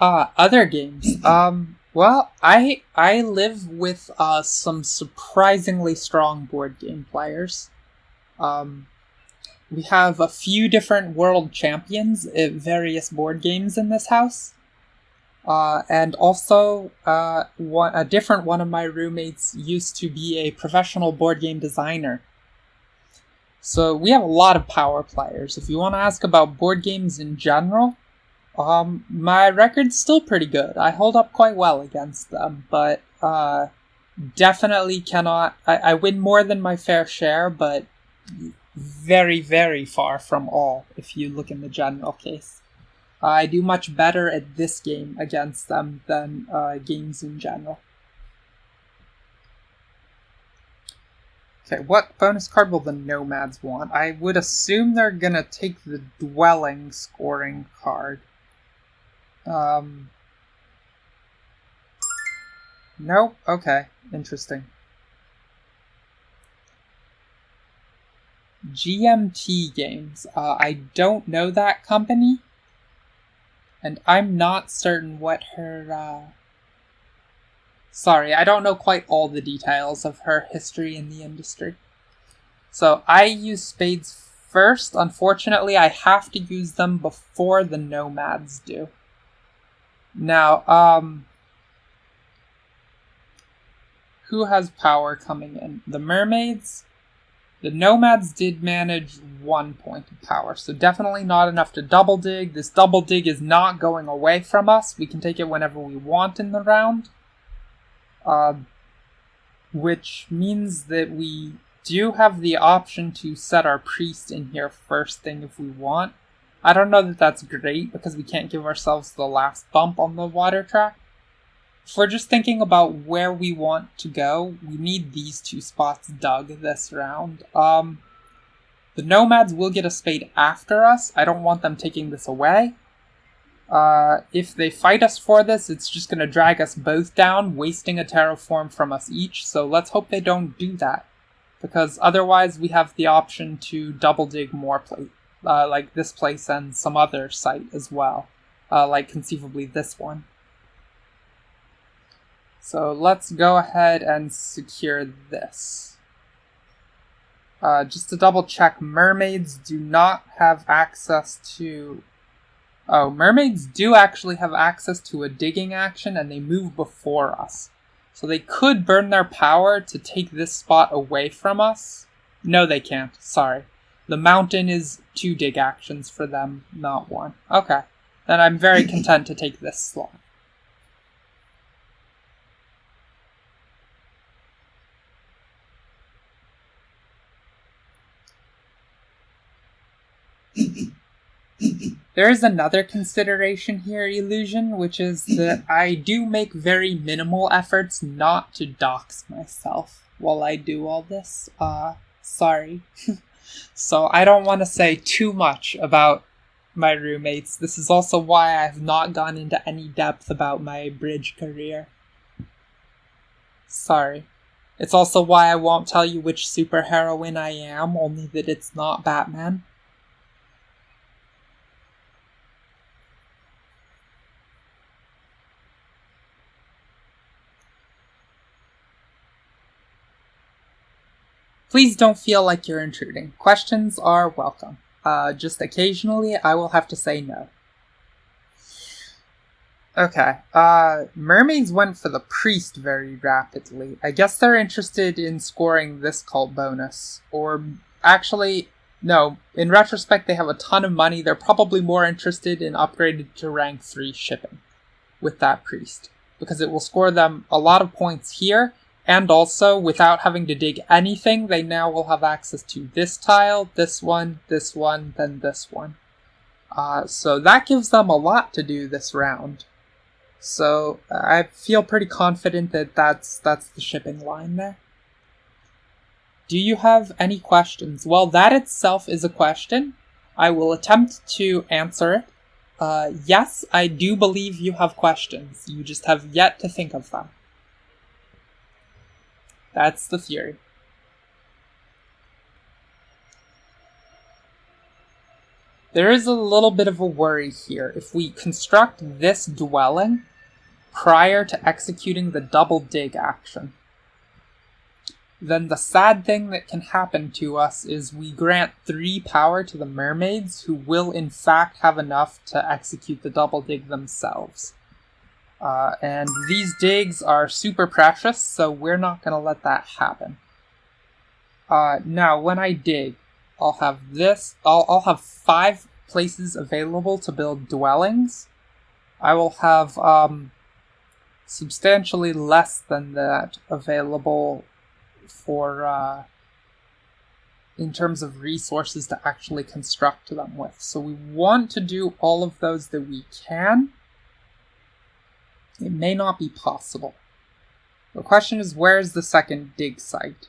Other games. Well, I live with some surprisingly strong board game players. We have a few different world champions at various board games in this house. And also, a different one of my roommates used to be a professional board game designer. So we have a lot of power players. If you want to ask about board games in general, my record's still pretty good. I hold up quite well against them, but definitely cannot... I win more than my fair share, but very, very far from all, if you look in the general case. I do much better at this game against them than games in general. Okay, what bonus card will the nomads want? I would assume they're gonna take the dwelling scoring card. Nope, okay, interesting. GMT Games. I don't know that company. And I'm not certain what her, Sorry, I don't know quite all the details of her history in the industry. So I use spades first. Unfortunately, I have to use them before the nomads do. Now, who has power coming in? The mermaids? The nomads did manage 1 point of power, so definitely not enough to double dig. This double dig is not going away from us. We can take it whenever we want in the round. Which means that we do have the option to set our priest in here first thing if we want. I don't know that that's great because we can't give ourselves the last bump on the water track. If we're just thinking about where we want to go, we need these 2 spots dug this round. The nomads will get a spade after us. I don't want them taking this away. If they fight us for this, it's just going to drag us both down, wasting a terraform from us each, so let's hope they don't do that. Because otherwise we have the option to double dig more like this place and some other site as well. Like conceivably this one. So let's go ahead and secure this. Just to double check, mermaids do not have access to... Oh, mermaids do actually have access to a digging action, and they move before us. So they could burn their power to take this spot away from us. No, they can't. Sorry. The mountain is 2 dig actions for them, not 1. Okay. Then I'm very content to take this slot. There is another consideration here, Illusion, which is that I do make very minimal efforts not to dox myself while I do all this. Sorry. So I don't want to say too much about my roommates. This is also why I've not gone into any depth about my bridge career. Sorry. It's also why I won't tell you which superheroine I am, only that it's not Batman. Please don't feel like you're intruding. Questions are welcome. Just occasionally, I will have to say no. Okay, mermaids went for the priest very rapidly. I guess they're interested in scoring this cult bonus. Or, actually, no. In retrospect, they have a ton of money. They're probably more interested in upgraded to rank 3 shipping with that priest. Because it will score them a lot of points here. And also, without having to dig anything, they now will have access to this tile, this one, then this one. So that gives them a lot to do this round. So I feel pretty confident that that's the shipping line there. Do you have any questions? Well, that itself is a question. I will attempt to answer it. Yes, I do believe you have questions. You just have yet to think of them. That's the theory. There is a little bit of a worry here. If we construct this dwelling prior to executing the double dig action, then the sad thing that can happen to us is we grant 3 power to the mermaids, who will in fact have enough to execute the double dig themselves. And these digs are super precious, so we're not going to let that happen. Now, when I dig, I'll have this. I'll have 5 places available to build dwellings. I will have substantially less than that available for in terms of resources to actually construct them with. So we want to do all of those that we can. It may not be possible. The question is, where is the second dig site?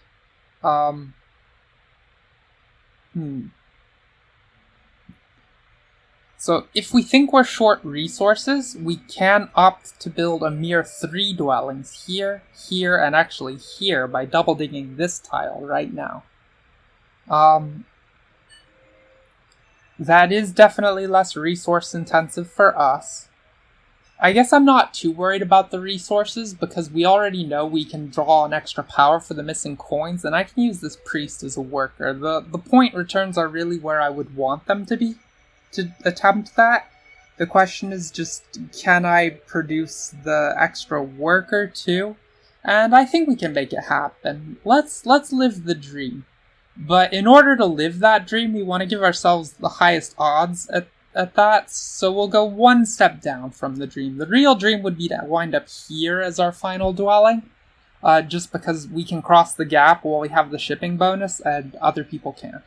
So if we think we're short resources, we can opt to build a mere 3 dwellings here, here, and actually here by double digging this tile right now. That is definitely less resource intensive for us. I guess I'm not too worried about the resources because we already know we can draw an extra power for the missing coins, and I can use this priest as a worker. The point returns are really where I would want them to be to attempt that. The question is just, can I produce the extra worker too? And I think we can make it happen. Let's live the dream. But in order to live that dream, we want to give ourselves the highest odds at that, so we'll go one step down from the dream. The real dream would be to wind up here as our final dwelling, just because we can cross the gap while we have the shipping bonus and other people can't.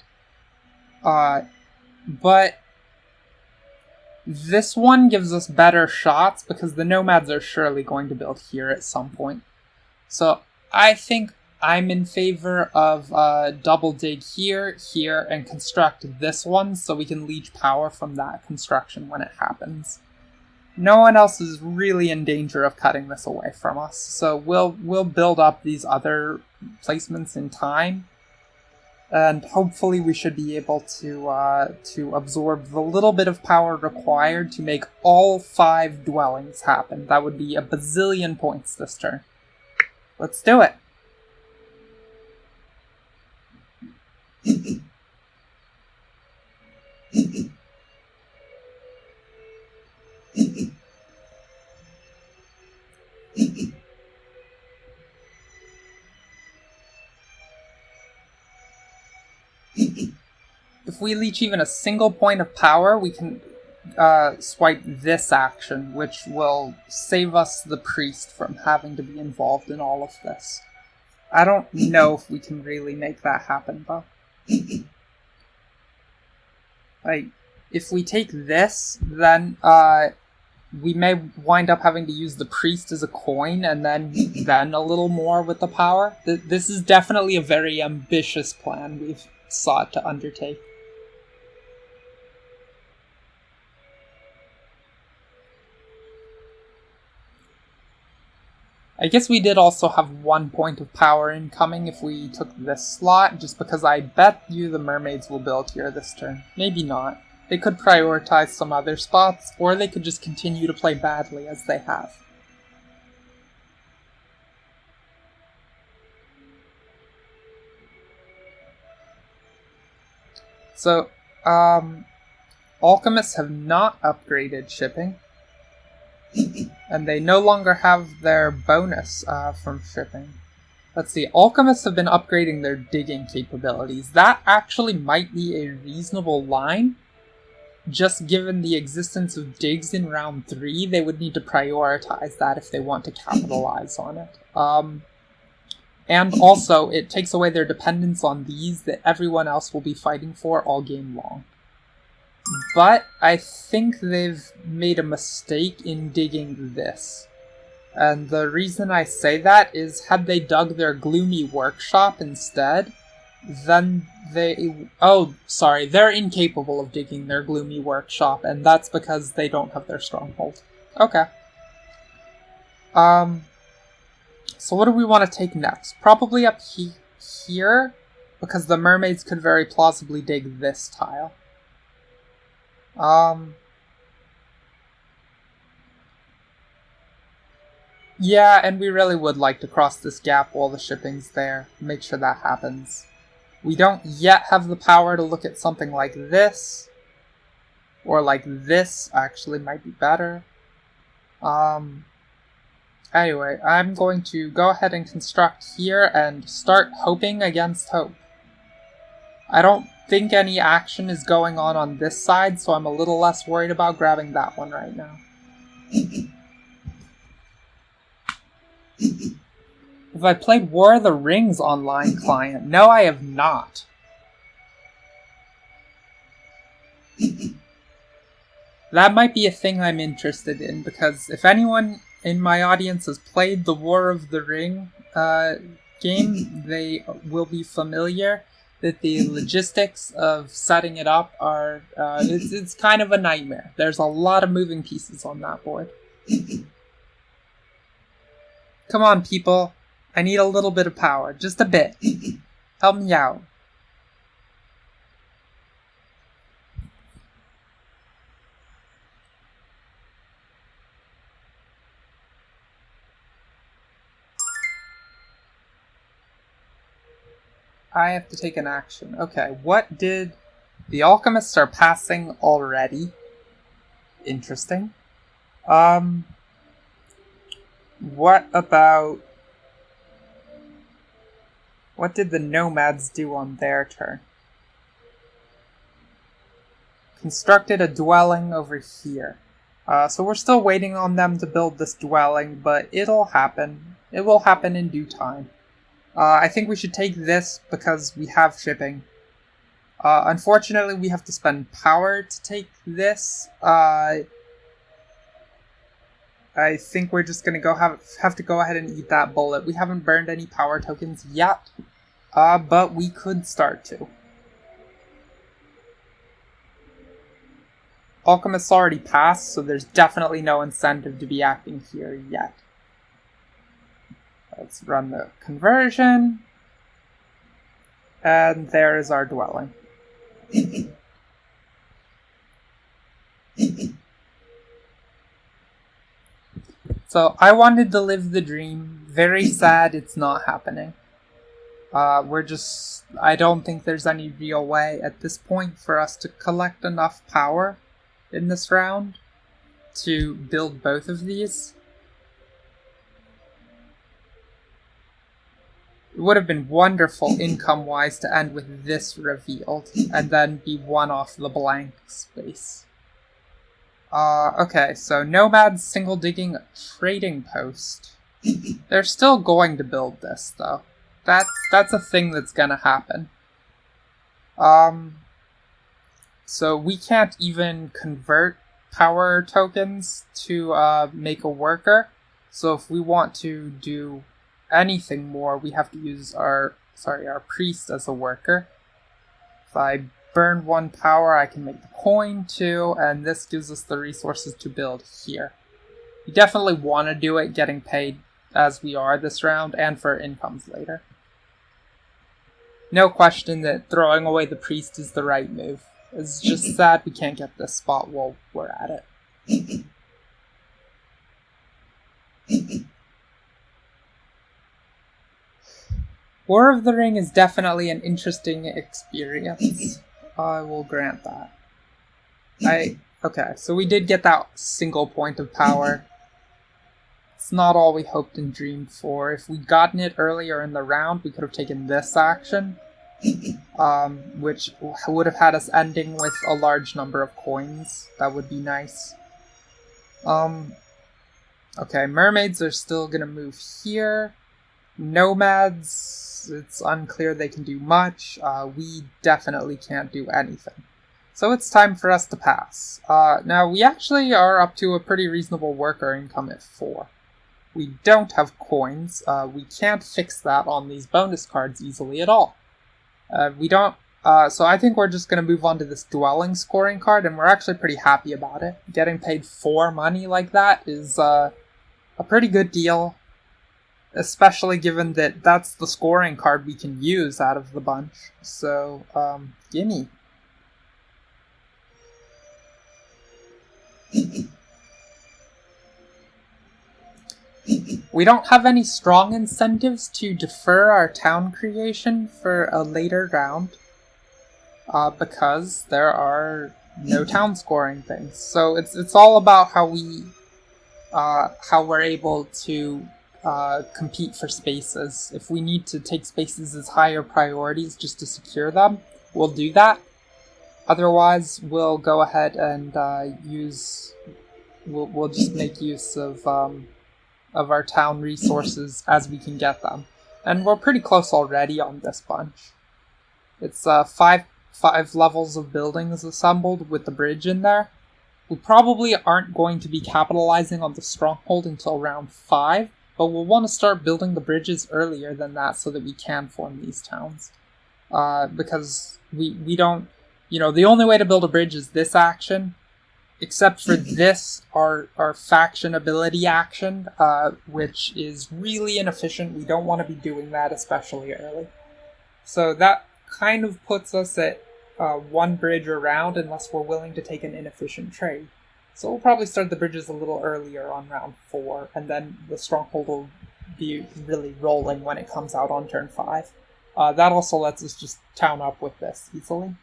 But this one gives us better shots because the nomads are surely going to build here at some point. So I think I'm in favor of double dig here, and construct this one so we can leech power from that construction when it happens. No one else is really in danger of cutting this away from us, so we'll build up these other placements in time, and hopefully we should be able to absorb the little bit of power required to make all 5 dwellings happen. That would be a bazillion points this turn. Let's do it! If we leech even a single point of power, we can swipe this action, which will save us the priest from having to be involved in all of this. I don't know if we can really make that happen, though. Like, if we take this, then we may wind up having to use the priest as a coin, and then a little more with the power. This is definitely a very ambitious plan we've sought to undertake. I guess we did also have 1 point of power incoming if we took this slot, just because I bet you the mermaids will build here this turn. Maybe not. They could prioritize some other spots, or they could just continue to play badly as they have. So, alchemists have not upgraded shipping. And they no longer have their bonus from shipping. Let's see, alchemists have been upgrading their digging capabilities. That actually might be a reasonable line. Just given the existence of digs in round 3, they would need to prioritize that if they want to capitalize on it. And also, it takes away their dependence on these that everyone else will be fighting for all game long. But I think they've made a mistake in digging this. And the reason I say that is, had they dug their gloomy workshop instead, then they... Oh, sorry, they're incapable of digging their gloomy workshop, and that's because they don't have their stronghold. Okay. So what do we want to take next? Probably up here, because the mermaids could very plausibly dig this tile. Yeah, and we really would like to cross this gap while the shipping's there. Make sure that happens. We don't yet have the power to look at something like this. Or like this, actually, might be better. Anyway, I'm going to go ahead and construct here and start hoping against hope. I don't think any action is going on this side, so I'm a little less worried about grabbing that one right now. Have I played War of the Rings online client? No, I have not. That might be a thing I'm interested in, because if anyone in my audience has played the War of the Ring game, they will be familiar that the logistics of setting it up are, it's kind of a nightmare. There's a lot of moving pieces on that board. Come on, people. I need a little bit of power. Just a bit. Help me out. I have to take an action. Okay, what did... The alchemists are passing already. Interesting. What about... What did the nomads do on their turn? Constructed a dwelling over here. So we're still waiting on them to build this dwelling, but it'll happen. It will happen in due time. I think we should take this because we have shipping. Unfortunately, we have to spend power to take this. I think we're just gonna have to go ahead and eat that bullet. We haven't burned any power tokens yet, but we could start to. Alchemists already passed, so there's definitely no incentive to be acting here yet. Let's run the conversion. And there is our dwelling. So I wanted to live the dream. Very sad it's not happening. I don't think there's any real way at this point for us to collect enough power in this round to build both of these. It would have been wonderful income-wise to end with this revealed, and then be one off the blank space. Okay, so Nomad's single digging a trading post. They're still going to build this, though. That's a thing that's gonna happen. So we can't even convert power tokens to make a worker. So if we want to do anything more, we have to use our priest as a worker. If I burn 1 power, I can make the coin too, and this gives us the resources to build here. You definitely want to do it getting paid as we are this round, and for incomes later. No question that throwing away the priest is the right move. It's just sad we can't get this spot while we're at it. War of the Ring is definitely an interesting experience. I will grant that. Okay, so we did get that single point of power. It's not all we hoped and dreamed for. If we'd gotten it earlier in the round, we could have taken this action, which would have had us ending with a large number of coins. That would be nice. Okay, mermaids are still gonna move here. Nomads, it's unclear they can do much. We definitely can't do anything. So it's time for us to pass. Now, we actually are up to a pretty reasonable worker income at 4. We don't have coins. We can't fix that on these bonus cards easily at all. So I think we're just going to move on to this dwelling scoring card, and we're actually pretty happy about it. Getting paid 4 money like that is a pretty good deal, especially given that that's the scoring card we can use out of the bunch. So, gimme. We don't have any strong incentives to defer our town creation for a later round, because there are no town scoring things. So it's all about how we're able to compete for spaces. If we need to take spaces as higher priorities just to secure them, we'll do that. Otherwise, we'll go ahead and we'll just make use of our town resources as we can get them. And we're pretty close already on this bunch. It's 5 levels of buildings assembled with the bridge in there. We probably aren't going to be capitalizing on the stronghold until round 5, but we'll want to start building the bridges earlier than that so that we can form these towns. Because we don't, the only way to build a bridge is this action, except for this, our faction ability action, which is really inefficient. We don't want to be doing that, especially early. So that kind of puts us at 1 bridge around, unless we're willing to take an inefficient trade. So we'll probably start the bridges a little earlier on round 4, and then the stronghold will be really rolling when it comes out on turn 5. That also lets us just town up with this easily.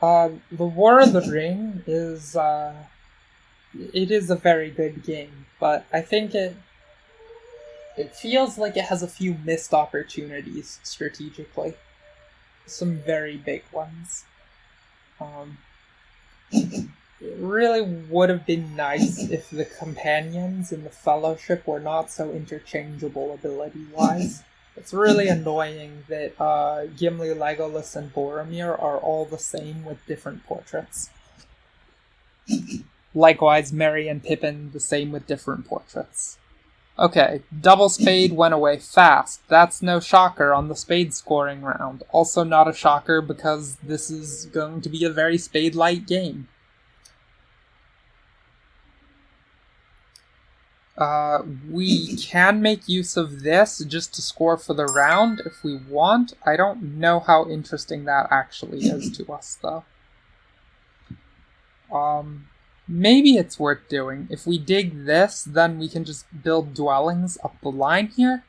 The War of the Ring is, it is a very good game, but I think it It feels like it has a few missed opportunities strategically. Some very big ones. It really would have been nice if the companions in the Fellowship were not so interchangeable ability-wise. It's really annoying that Gimli, Legolas, and Boromir are all the same with different portraits. Likewise, Merry and Pippin the same with different portraits. Okay, double spade went away fast. That's no shocker on the spade scoring round. Also not a shocker because this is going to be a very spade-light game. We can make use of this just to score for the round if we want. I don't know how interesting that actually is to us, though. Maybe it's worth doing. If we dig this, then we can just build dwellings up the line here.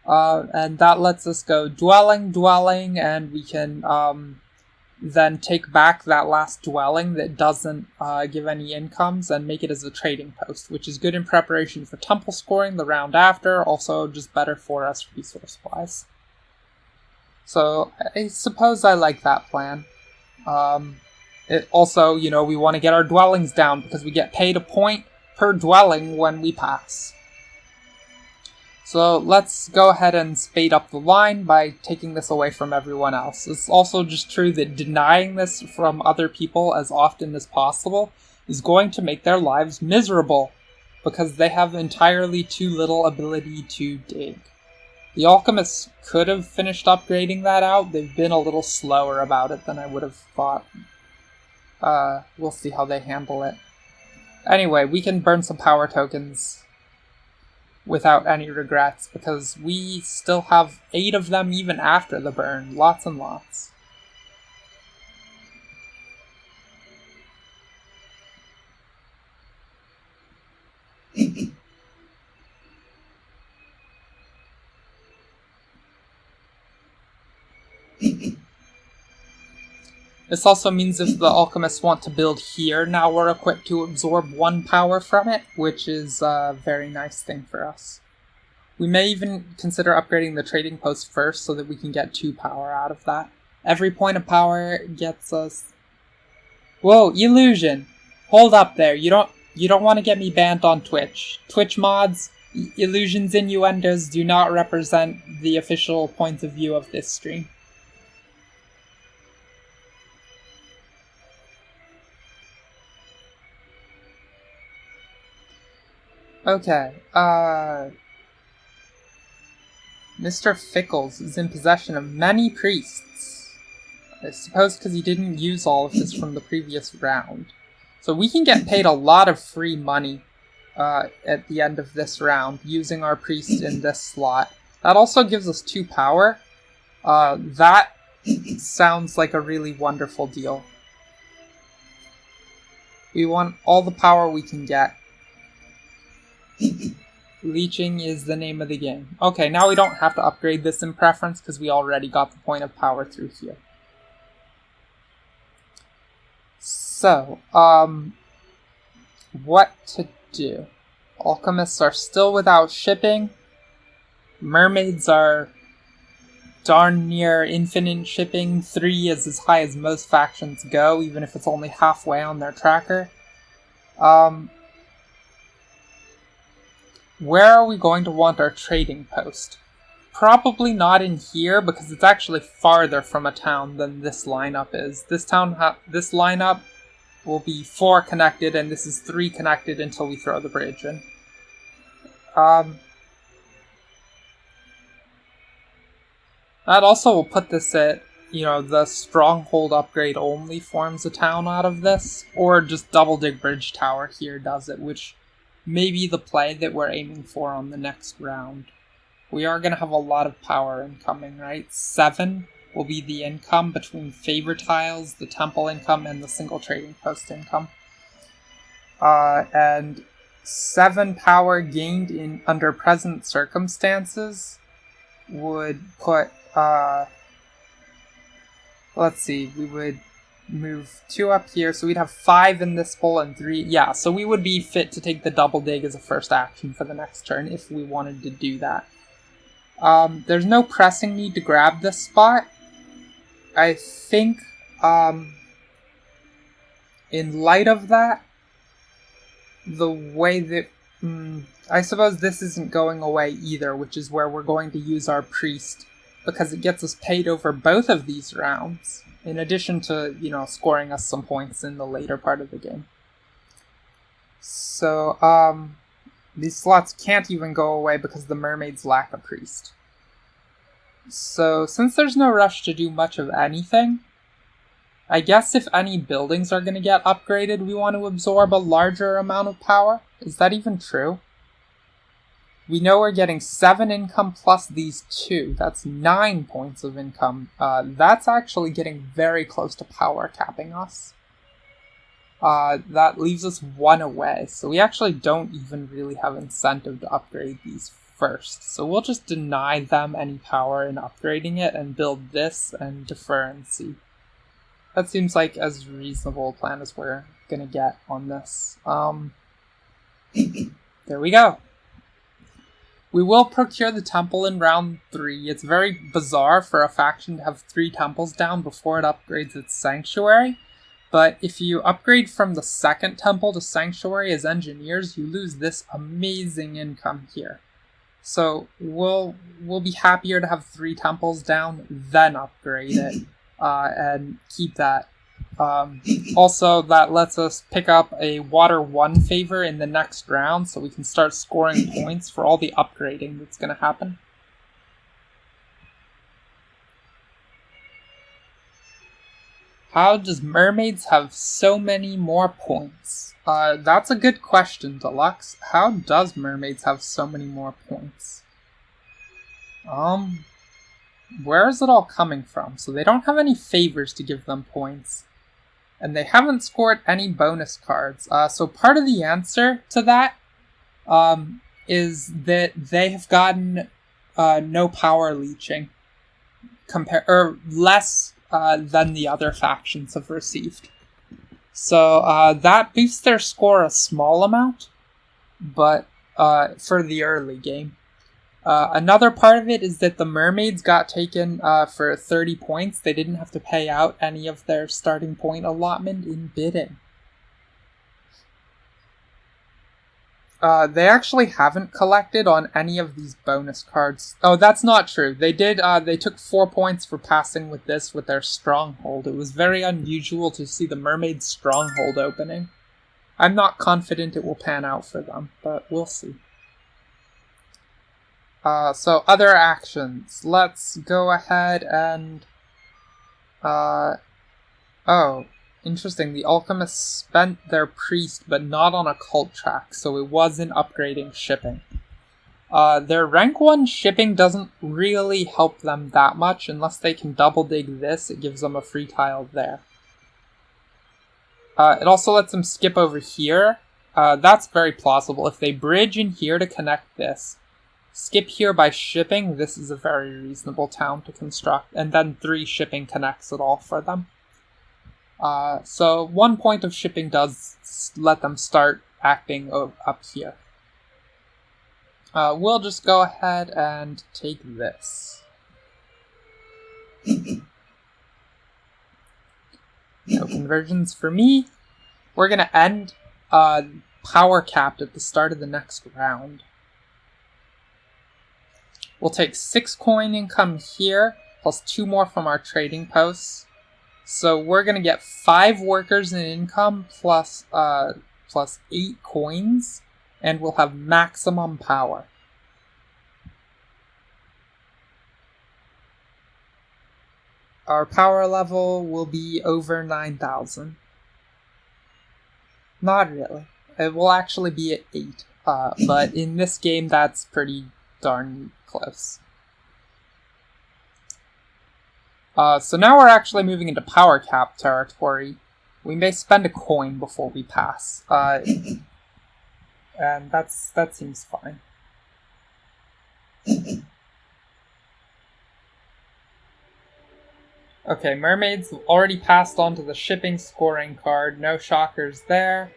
And that lets us go dwelling, and we can then take back that last dwelling that doesn't give any incomes and make it as a trading post, which is good in preparation for temple scoring the round after, also just better for us resource-wise. So I suppose I like that plan. It also, we want to get our dwellings down because we get paid a point per dwelling when we pass. So let's go ahead and spade up the line by taking this away from everyone else. It's also just true that denying this from other people as often as possible is going to make their lives miserable because they have entirely too little ability to dig. The alchemists could have finished upgrading that out. They've been a little slower about it than I would have thought. We'll see how they handle it. Anyway, we can burn some power tokens without any regrets, because we still have 8 of them even after the burn. Lots and lots. This also means if the alchemists want to build here, now we're equipped to absorb 1 power from it, which is a very nice thing for us. We may even consider upgrading the trading post first so that we can get 2 power out of that. Every point of power gets us... Whoa, illusion! Hold up there, you don't want to get me banned on Twitch. Twitch mods, illusions, innuendos do not represent the official point of view of this stream. Okay, Mr. Fickles is in possession of many priests. I suppose because he didn't use all of his from the previous round. So we can get paid a lot of free money at the end of this round using our priest in this slot. That also gives us 2 power. That sounds like a really wonderful deal. We want all the power we can get. Leeching is the name of the game. Okay, now we don't have to upgrade this in preference because we already got the point of power through here. So, what to do? Alchemists are still without shipping. Mermaids are darn near infinite shipping. 3 is as high as most factions go, even if it's only halfway on their tracker. Where are we going to want our trading post? Probably not in here, because it's actually farther from a town than this lineup is. This lineup will be 4 connected, and this is 3 connected until we throw the bridge in. That also will put this at, the stronghold upgrade only forms a town out of this, or just double dig bridge tower here does it, which may be the play that we're aiming for on the next round. We are going to have a lot of power incoming, right? 7 will be the income between favor tiles, the temple income, and the single trading post income. And 7 power gained under present circumstances would put, let's see, we would move 2 up here, so we'd have 5 in this bowl and 3. Yeah, so we would be fit to take the double dig as a first action for the next turn if we wanted to do that. There's no pressing need to grab this spot. I think, in light of that, the way that... I suppose this isn't going away either, which is where we're going to use our priest, because it gets us paid over both of these rounds, in addition to, scoring us some points in the later part of the game. So, these slots can't even go away because the mermaids lack a priest. So, since there's no rush to do much of anything, I guess if any buildings are going to get upgraded, we want to absorb a larger amount of power. Is that even true? We know we're getting 7 income plus these 2. That's 9 points of income. That's actually getting very close to power capping us. That leaves us 1 away, so we actually don't even really have incentive to upgrade these first. So we'll just deny them any power in upgrading it and build this and defer and see. That seems like as reasonable a plan as we're gonna get on this. There we go. We will procure the temple in round 3. It's very bizarre for a faction to have 3 temples down before it upgrades its sanctuary. But if you upgrade from the second temple to sanctuary as engineers, you lose this amazing income here. So we'll be happier to have 3 temples down, then upgrade it, and keep that. Also, that lets us pick up a Water 1 favor in the next round, so we can start scoring points for all the upgrading that's going to happen. How does Mermaids have so many more points? That's a good question, Deluxe. How does Mermaids have so many more points? Where is it all coming from? So they don't have any favors to give them points. And they haven't scored any bonus cards. So part of the answer to that is that they have gotten no power leeching, or less than the other factions have received. So that boosts their score a small amount, but for the early game. Another part of it is that the mermaids got taken for 30 points. They didn't have to pay out any of their starting point allotment in bidding. They actually haven't collected on any of these bonus cards. Oh, that's not true. They did. They took 4 points for passing with this with their stronghold. It was very unusual to see the mermaid stronghold opening. I'm not confident it will pan out for them, but we'll see. So other actions. Let's go ahead and... oh, interesting. The alchemists spent their priest, but not on a cult track, so it wasn't upgrading shipping. Their rank 1 shipping doesn't really help them that much. Unless they can double dig this, it gives them a free tile there. It also lets them skip over here. That's very plausible. If they bridge in here to connect this, skip here by shipping, this is a very reasonable town to construct, and then 3 shipping connects it all for them. So 1 point of shipping does let them start acting up here. We'll just go ahead and take this. No conversions for me. We're going to end power capped at the start of the next round. We'll take 6 coin income here, plus 2 more from our trading posts. So we're going to get 5 workers in income, plus 8 coins, and we'll have maximum power. Our power level will be over 9,000. Not really. It will actually be at 8, but in this game that's pretty darn close. So now we're actually moving into power cap territory. We may spend a coin before we pass. And that seems fine. Okay, mermaids already passed on to the shipping scoring card. No shockers there.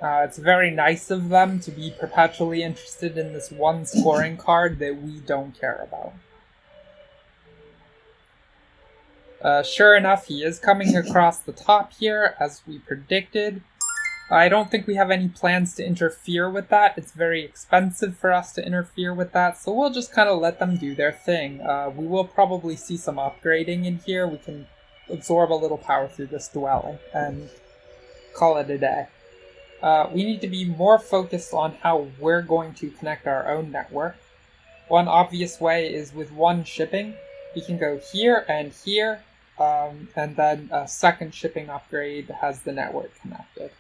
It's very nice of them to be perpetually interested in this one scoring card that we don't care about. Sure enough, he is coming across the top here, as we predicted. I don't think we have any plans to interfere with that. It's very expensive for us to interfere with that, so we'll just kind of let them do their thing. We will probably see some upgrading in here. We can absorb a little power through this dwelling and call it a day. We need to be more focused on how we're going to connect our own network. One obvious way is with one shipping. We can go here, and then a second shipping upgrade has the network connected.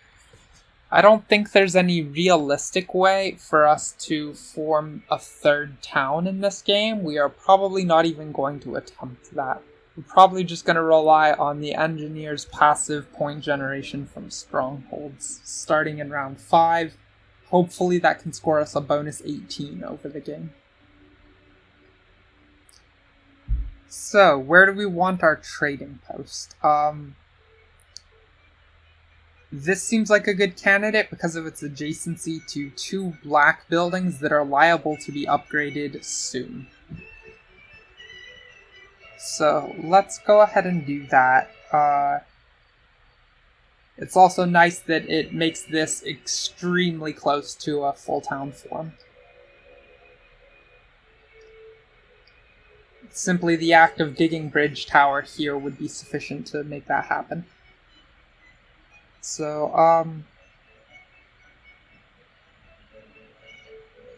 I don't think there's any realistic way for us to form a third town in this game. We are probably not even going to attempt that. We're probably just going to rely on the engineer's passive point generation from strongholds, starting in round 5. Hopefully that can score us a bonus 18 over the game. So, where do we want our trading post? This seems like a good candidate because of its adjacency to 2 black buildings that are liable to be upgraded soon. So let's go ahead and do that. It's also nice that it makes this extremely close to a full town form. Simply the act of digging bridge tower here would be sufficient to make that happen. So,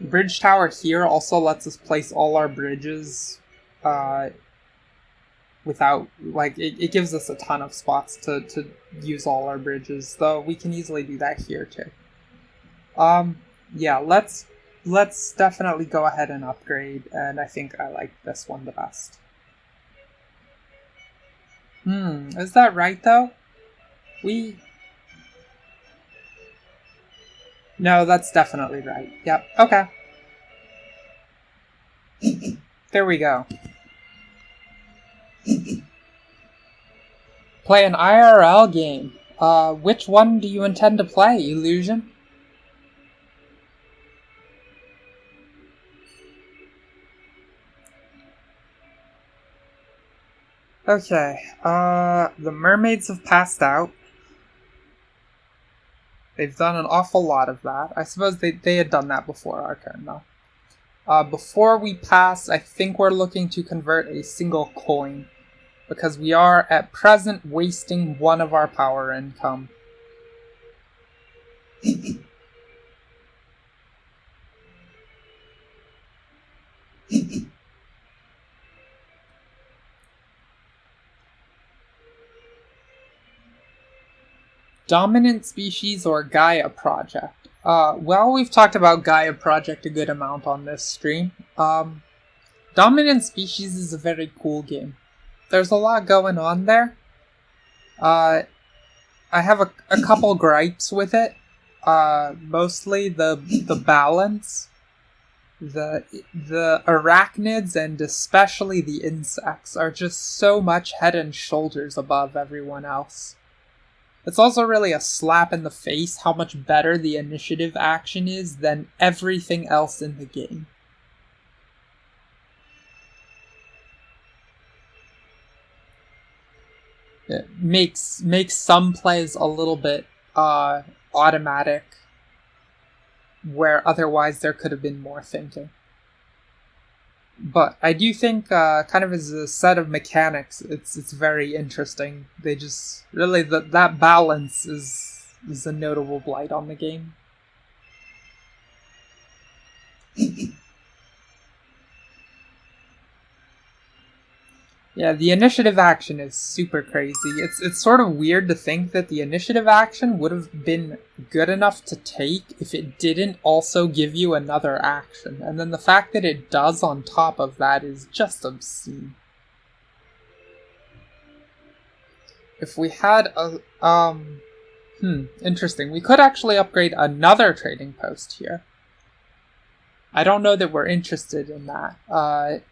bridge tower here also lets us place all our bridges, without, like, it gives us a ton of spots to use all our bridges, though we can easily do that here too. Yeah, let's definitely go ahead and upgrade, and I think I like this one the best. Is that right though? No, that's definitely right. Yep, okay. There we go. Play an IRL game. Which one do you intend to play, Illusion? Okay, the mermaids have passed out. They've done an awful lot of that. I suppose they had done that before our turn, though. Before we pass, I think we're looking to convert a single coin, because we are, at present, wasting one of our power income. Dominant species or Gaia Project? Well, we've talked about Gaia Project a good amount on this stream. Dominant species is a very cool game. There's a lot going on there. I have a couple gripes with it. Mostly the balance. The arachnids and especially the insects are just so much head and shoulders above everyone else. It's also really a slap in the face how much better the initiative action is than everything else in the game. It makes some plays a little bit automatic, where otherwise there could have been more thinking. But I do think, kind of as a set of mechanics, it's very interesting. They just really that balance is a notable blight on the game. Yeah, the initiative action is super crazy. It's sort of weird to think that the initiative action would have been good enough to take if it didn't also give you another action. And then the fact that it does on top of that is just obscene. If we had a... interesting. We could actually upgrade another trading post here. I don't know that we're interested in that.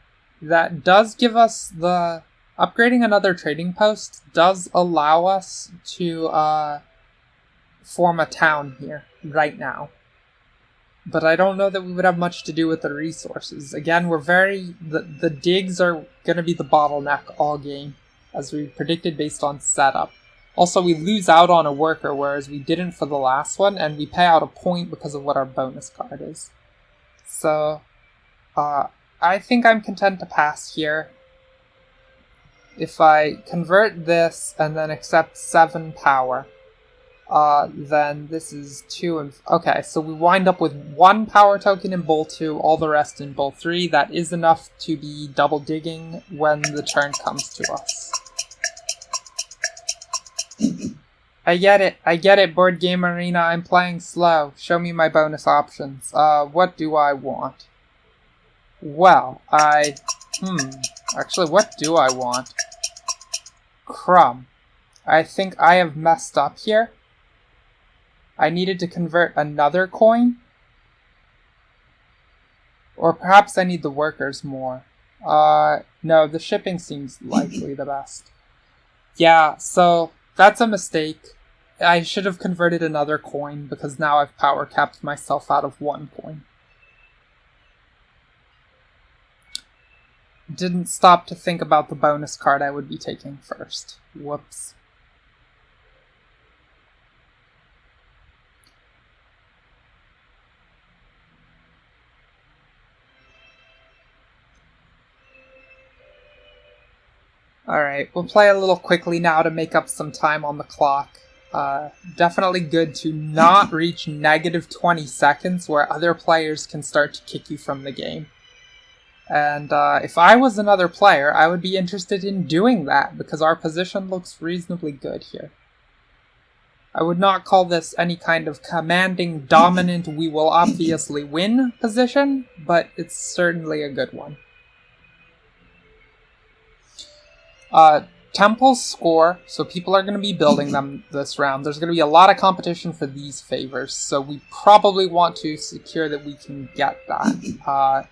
That does give us the Upgrading another trading post does allow us to form a town here right now. But I don't know that we would have much to do with the resources. Again, the digs are going to be the bottleneck all game, as we predicted based on setup. Also, we lose out on a worker, whereas we didn't for the last one, and we pay out a point because of what our bonus card is. So, I think I'm content to pass here. If I convert this and then accept 7 power, then this is 2 and... Okay, so we wind up with 1 power token in bowl 2, all the rest in bowl 3. That is enough to be double digging when the turn comes to us. I get it, Board Game Arena, I'm playing slow. Show me my bonus options. What do I want? Well, actually, what do I want? Crumb. I think I have messed up here. I needed to convert another coin? Or perhaps I need the workers more. No, the shipping seems likely the best. Yeah, so that's a mistake. I should have converted another coin because now I've power capped myself out of 1 coin. Didn't stop to think about the bonus card I would be taking first. Whoops. Alright, we'll play a little quickly now to make up some time on the clock. Definitely good to not reach negative 20 seconds where other players can start to kick you from the game. And if I was another player, I would be interested in doing that because our position looks reasonably good here. I would not call this any kind of commanding, dominant, we will obviously win position, but it's certainly a good one. Temples score, so people are going to be building them this round. There's going to be a lot of competition for these favors, so we probably want to secure that we can get that.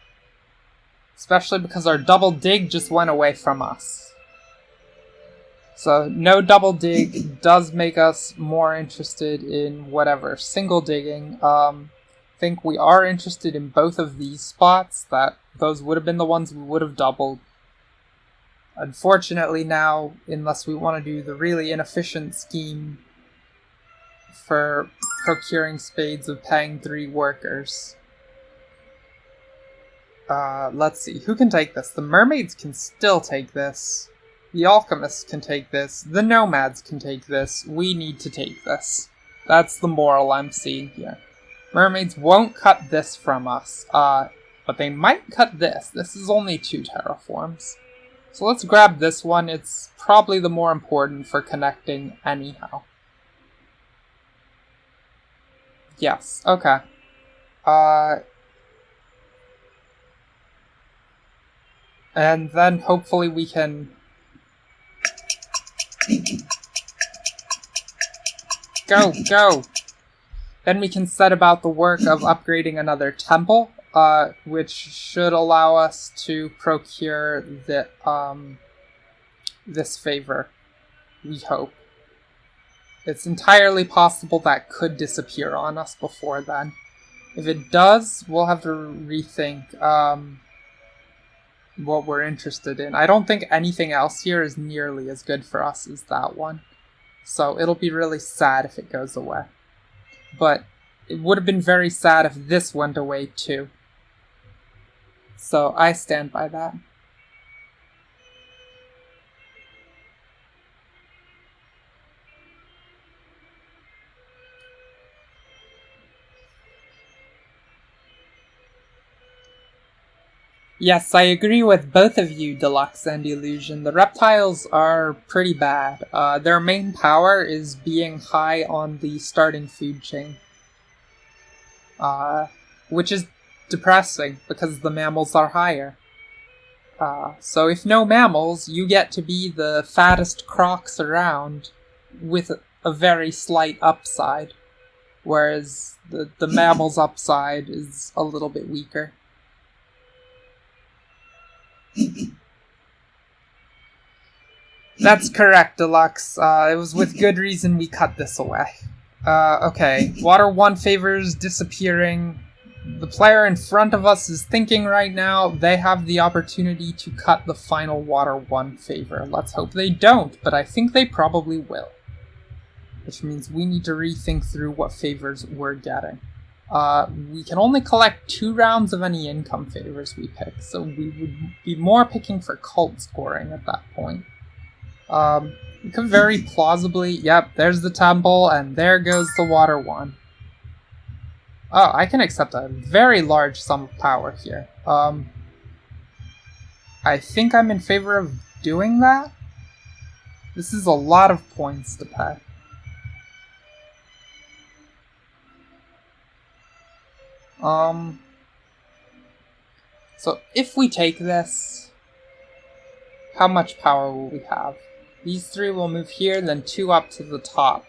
Especially because our double dig just went away from us. So no double dig does make us more interested in whatever, single digging. I think we are interested in both of these spots. Those would have been the ones we would have doubled. Unfortunately now, unless we want to do the really inefficient scheme for procuring spades of paying 3 workers. Let's see, who can take this? The mermaids can still take this. The alchemists can take this. The nomads can take this. We need to take this. That's the moral I'm seeing here. Mermaids won't cut this from us, but they might cut this. This is only 2 terraforms. So let's grab this one. It's probably the more important for connecting anyhow. Yes, okay. And then hopefully we can... Go! Then we can set about the work of upgrading another temple. Which should allow us to procure this favor, we hope. It's entirely possible that could disappear on us before then. If it does, we'll have to rethink what we're interested in. I don't think anything else here is nearly as good for us as that one. So it'll be really sad if it goes away. But it would have been very sad if this went away too. So I stand by that. Yes, I agree with both of you, Deluxe and Illusion. The reptiles are pretty bad. Their main power is being high on the starting food chain. Which is depressing, because the mammals are higher. So if no mammals, you get to be the fattest crocs around with a very slight upside, whereas the mammals' upside is a little bit weaker. That's correct, Deluxe. It was with good reason we cut this away. Okay. Water 1 favors disappearing. The player in front of us is thinking right now they have the opportunity to cut the final Water 1 favor. Let's hope they don't, but I think they probably will. Which means we need to rethink through what favors we're getting. We can only collect 2 rounds of any income favors we pick, so we would be more picking for cult scoring at that point. We could very plausibly, yep, there's the temple, and there goes the Water 1. Oh, I can accept a very large sum of power here. I think I'm in favor of doing that. This is a lot of points to pay. So if we take this, how much power will we have? These 3 will move here, then 2 up to the top.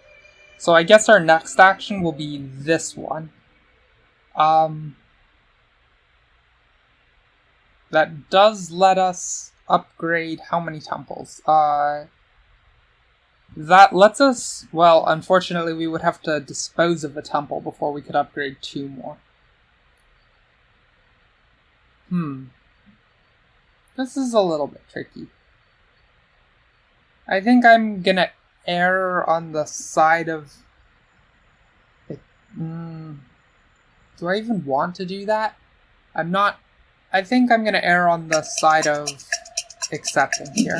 So I guess our next action will be this one. That does let us upgrade how many temples? That lets us, well, unfortunately we would have to dispose of a temple before we could upgrade 2 more. This is a little bit tricky. I think I'm gonna err on the side of... do I even want to do that? I'm not... I think I'm gonna err on the side of accepting here.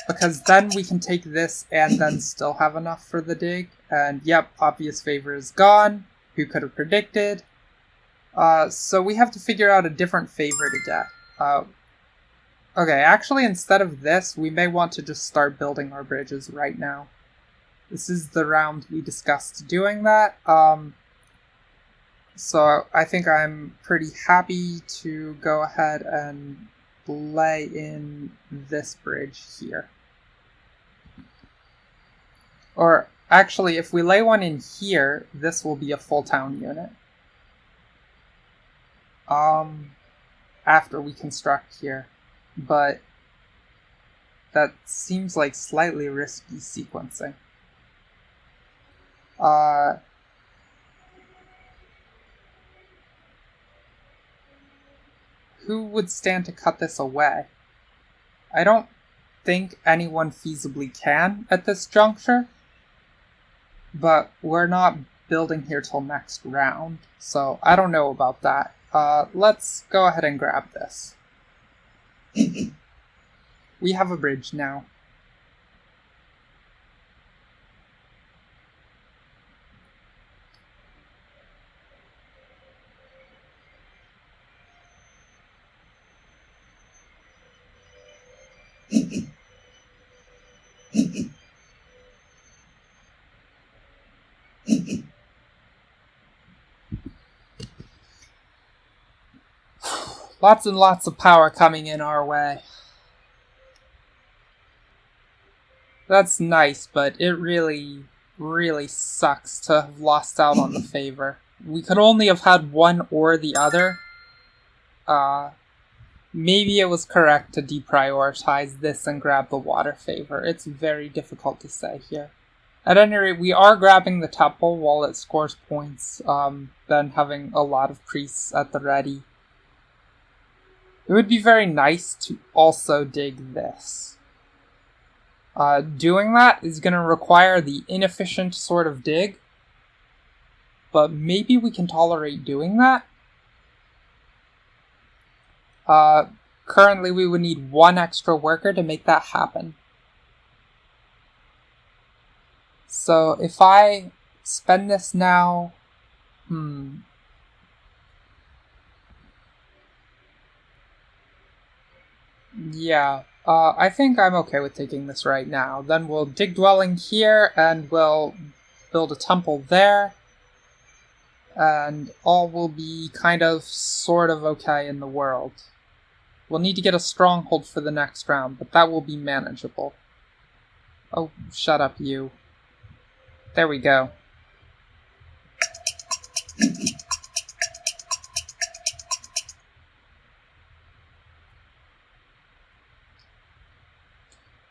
Because then we can take this and then still have enough for the dig. And yep, obvious favor is gone. Who could have predicted? So we have to figure out a different favor to get. Okay, actually instead of this, we may want to just start building our bridges right now. This is the round we discussed doing that. So I think I'm pretty happy to go ahead and lay in this bridge here. Or actually, if we lay one in here, this will be a full town unit. After we construct here. But that seems like slightly risky sequencing. Who would stand to cut this away? I don't think anyone feasibly can at this juncture, but we're not building here till next round, so I don't know about that. Let's go ahead and grab this. We have a bridge now. Lots and lots of power coming in our way. That's nice, but it really, really sucks to have lost out on the favor. We could only have had one or the other. Maybe it was correct to deprioritize this and grab the water favor. It's very difficult to say here. At any rate, we are grabbing the temple while it scores points, then having a lot of priests at the ready. It would be very nice to also dig this. Doing that is going to require the inefficient sort of dig, but maybe we can tolerate doing that. Currently we would need one extra worker to make that happen. So if I spend this now, yeah, I think I'm okay with taking this right now. Then we'll dig dwelling here, and we'll build a temple there. And all will be kind of, sort of okay in the world. We'll need to get a stronghold for the next round, but that will be manageable. Oh, shut up, you. There we go.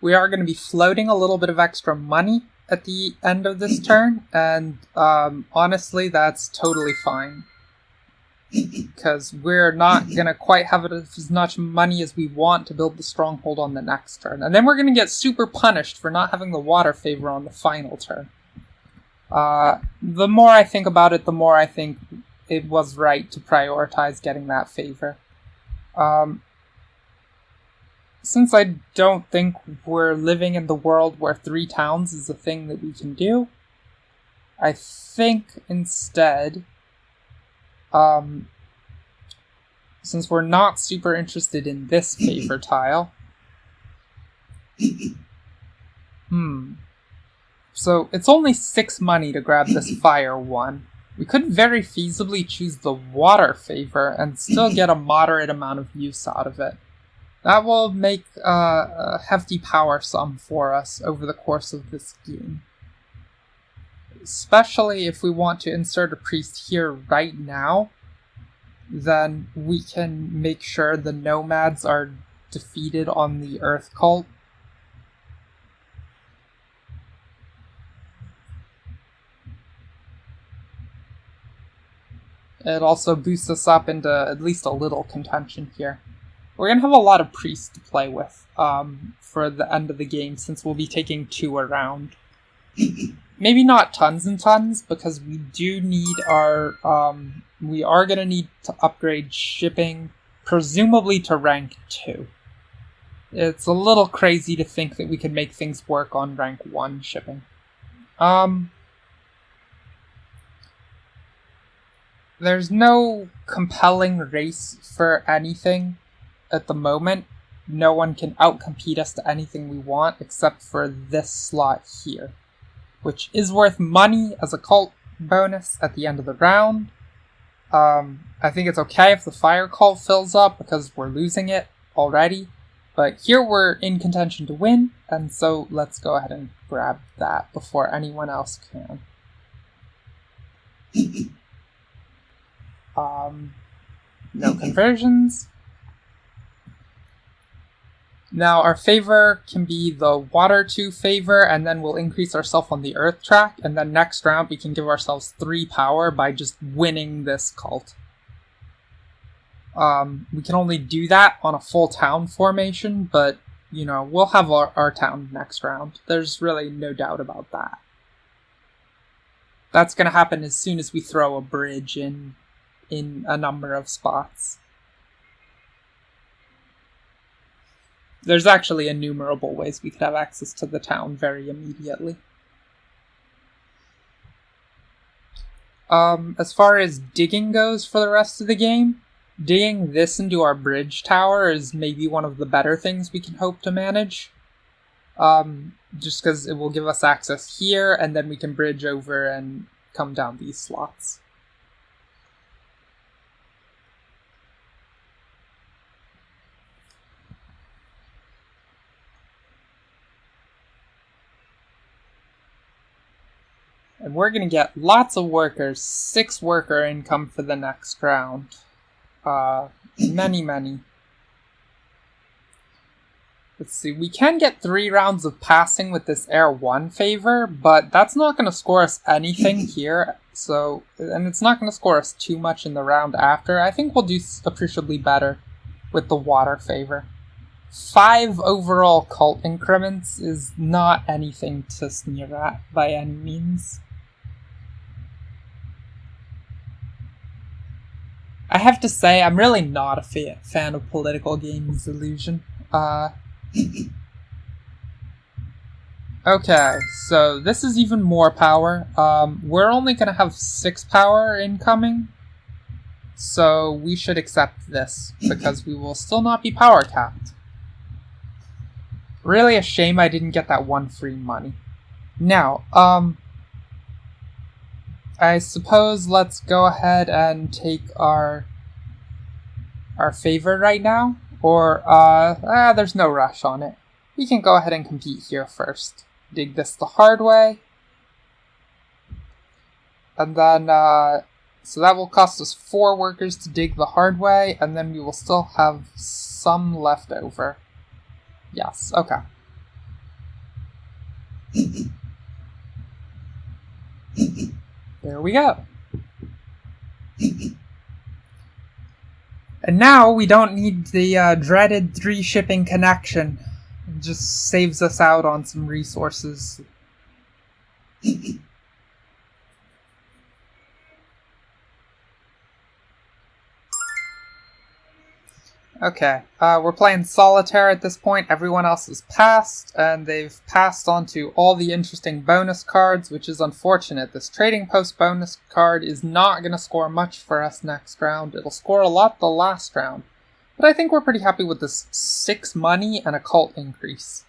we are going to be floating a little bit of extra money at the end of this turn, and honestly, that's totally fine. Because we're not going to quite have as much money as we want to build the stronghold on the next turn. And then we're going to get super punished for not having the water favor on the final turn. The more I think about it, the more I think it was right to prioritize getting that favor. Since I don't think we're living in the world where 3 towns is a thing that we can do, I think instead, since we're not super interested in this favor tile, so it's only 6 money to grab this fire one. We could very feasibly choose the water favor and still get a moderate amount of use out of it. That will make a hefty power sum for us over the course of this game. Especially if we want to insert a priest here right now, then we can make sure the nomads are defeated on the Earth Cult. It also boosts us up into at least a little contention here. We're going to have a lot of priests to play with for the end of the game, since we'll be taking 2 around. Maybe not tons and tons, because we do need our... we are going to need to upgrade shipping, presumably to rank 2. It's a little crazy to think that we could make things work on rank 1 shipping. There's no compelling race for anything at the moment. No one can outcompete us to anything we want except for this slot here, which is worth money as a cult bonus at the end of the round. I think it's okay if the fire cult fills up because we're losing it already, but here we're in contention to win, and so let's go ahead and grab that before anyone else can. No conversions. Now our favor can be the water 2 favor, and then we'll increase ourselves on the earth track, and then next round we can give ourselves 3 power by just winning this cult. We can only do that on a full town formation, but, you know, we'll have our town next round. There's really no doubt about that. That's going to happen as soon as we throw a bridge in a number of spots. There's actually innumerable ways we could have access to the town very immediately. As far as digging goes for the rest of the game, digging this into our bridge tower is maybe one of the better things we can hope to manage. Just because it will give us access here, and then we can bridge over and come down these slots. And we're going to get lots of workers, 6 worker income for the next round. Many. Let's see, we can get 3 rounds of passing with this Air 1 favor, but that's not going to score us anything here, and it's not going to score us too much in the round after. I think we'll do appreciably better with the water favor. 5 overall cult increments is not anything to sneer at by any means. I have to say, I'm really not a fan of political games, Illusion. Okay, so this is even more power. We're only going to have 6 power incoming, so we should accept this, because we will still not be power capped. Really a shame I didn't get that 1 free money. Now, I suppose let's go ahead and take our favor right now, or, there's no rush on it. We can go ahead and compete here first. Dig this the hard way. And then, so that will cost us 4 workers to dig the hard way, and then we will still have some left over. Yes, okay. There we go. And now we don't need the dreaded 3 shipping connection. It just saves us out on some resources. Okay, we're playing solitaire at this point. Everyone else has passed, and they've passed on to all the interesting bonus cards, which is unfortunate. This trading post bonus card is not going to score much for us next round. It'll score a lot the last round. But I think we're pretty happy with this 6 money and a cult increase.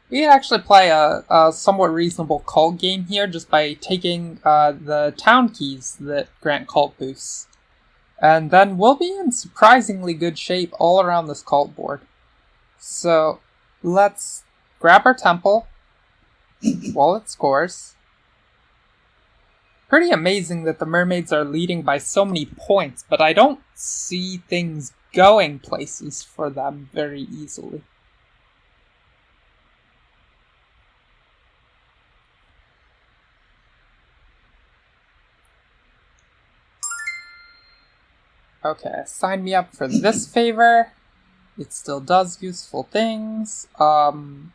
We can actually play a somewhat reasonable cult game here just by taking the town keys that grant cult boosts. And then we'll be in surprisingly good shape all around this cult board. So let's grab our temple while it scores. Pretty amazing that the mermaids are leading by so many points, but I don't see things going places for them very easily. Okay, sign me up for this favor. It still does useful things. No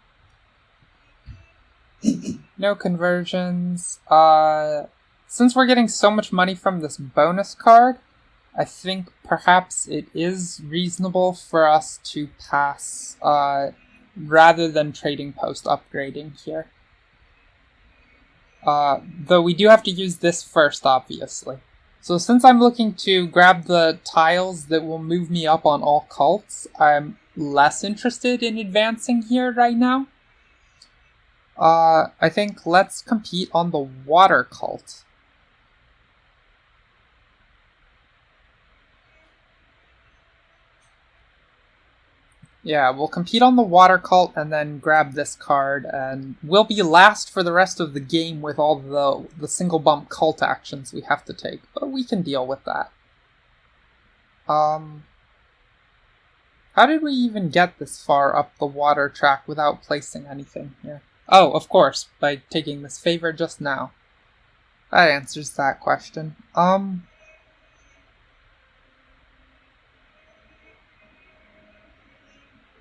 conversions. Since we're getting so much money from this bonus card, I think perhaps it is reasonable for us to pass, rather than trading post upgrading here. Though we do have to use this first, obviously. So since I'm looking to grab the tiles that will move me up on all cults, I'm less interested in advancing here right now. I think let's compete on the water cult. Yeah, we'll compete on the water cult and then grab this card, and we'll be last for the rest of the game with all the single bump cult actions we have to take, but we can deal with that. How did we even get this far up the water track without placing anything here? Oh, of course, by taking this favor just now. That answers that question.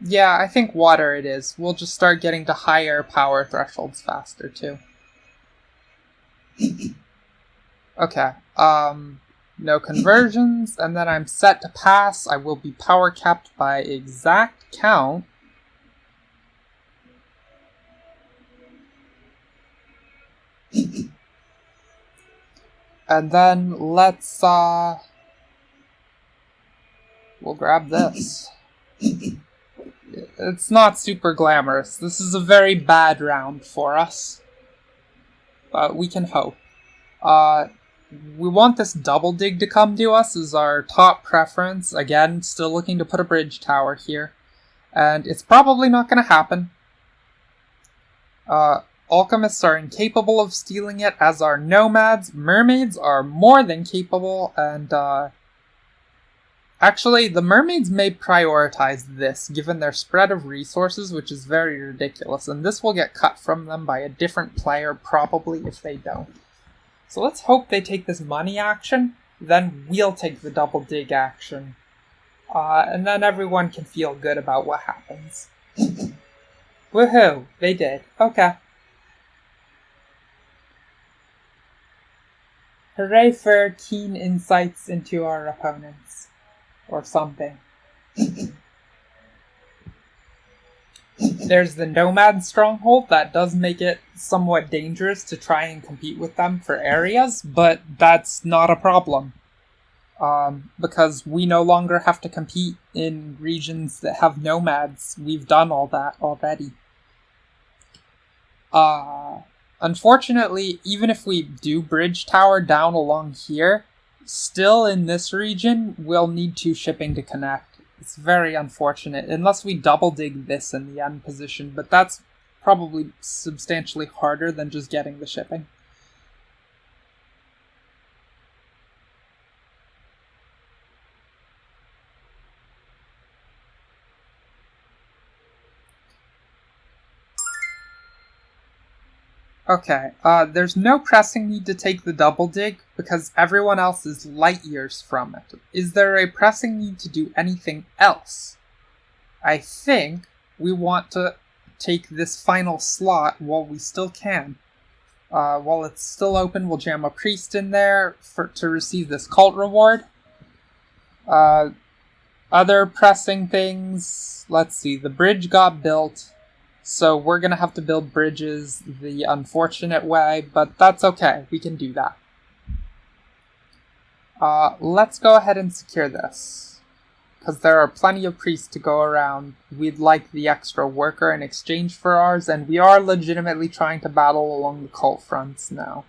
Yeah, I think water it is. We'll just start getting to higher power thresholds faster, too. Okay, no conversions, and then I'm set to pass. I will be power capped by exact count. And then let's, we'll grab this. It's not super glamorous. This is a very bad round for us. But we can hope. We want this double dig to come to us as our top preference. Again, still looking to put a bridge tower here. And it's probably not going to happen. Alchemists are incapable of stealing it, as are nomads. Mermaids are more than capable, and actually, the mermaids may prioritize this, given their spread of resources, which is very ridiculous, and this will get cut from them by a different player, probably, if they don't. So let's hope they take this money action, then we'll take the double dig action. And then everyone can feel good about what happens. Woohoo! They did. Okay. Hooray for keen insights into our opponents. Or something. There's the Nomad Stronghold. That does make it somewhat dangerous to try and compete with them for areas, but that's not a problem. Because we no longer have to compete in regions that have nomads. We've done all that already. Unfortunately, even if we do bridge tower down along here, still in this region, we'll need 2 shipping to connect. It's very unfortunate, unless we double dig this in the end position, but that's probably substantially harder than just getting the shipping. Okay, there's no pressing need to take the double dig because everyone else is light years from it. Is there a pressing need to do anything else? I think we want to take this final slot while we still can. While it's still open, we'll jam a priest in there to receive this cult reward. Other pressing things, let's see, the bridge got built, so we're gonna have to build bridges the unfortunate way, but that's okay, we can do that. Let's go ahead and secure this, because there are plenty of priests to go around. We'd like the extra worker in exchange for ours, and we are legitimately trying to battle along the cult fronts now.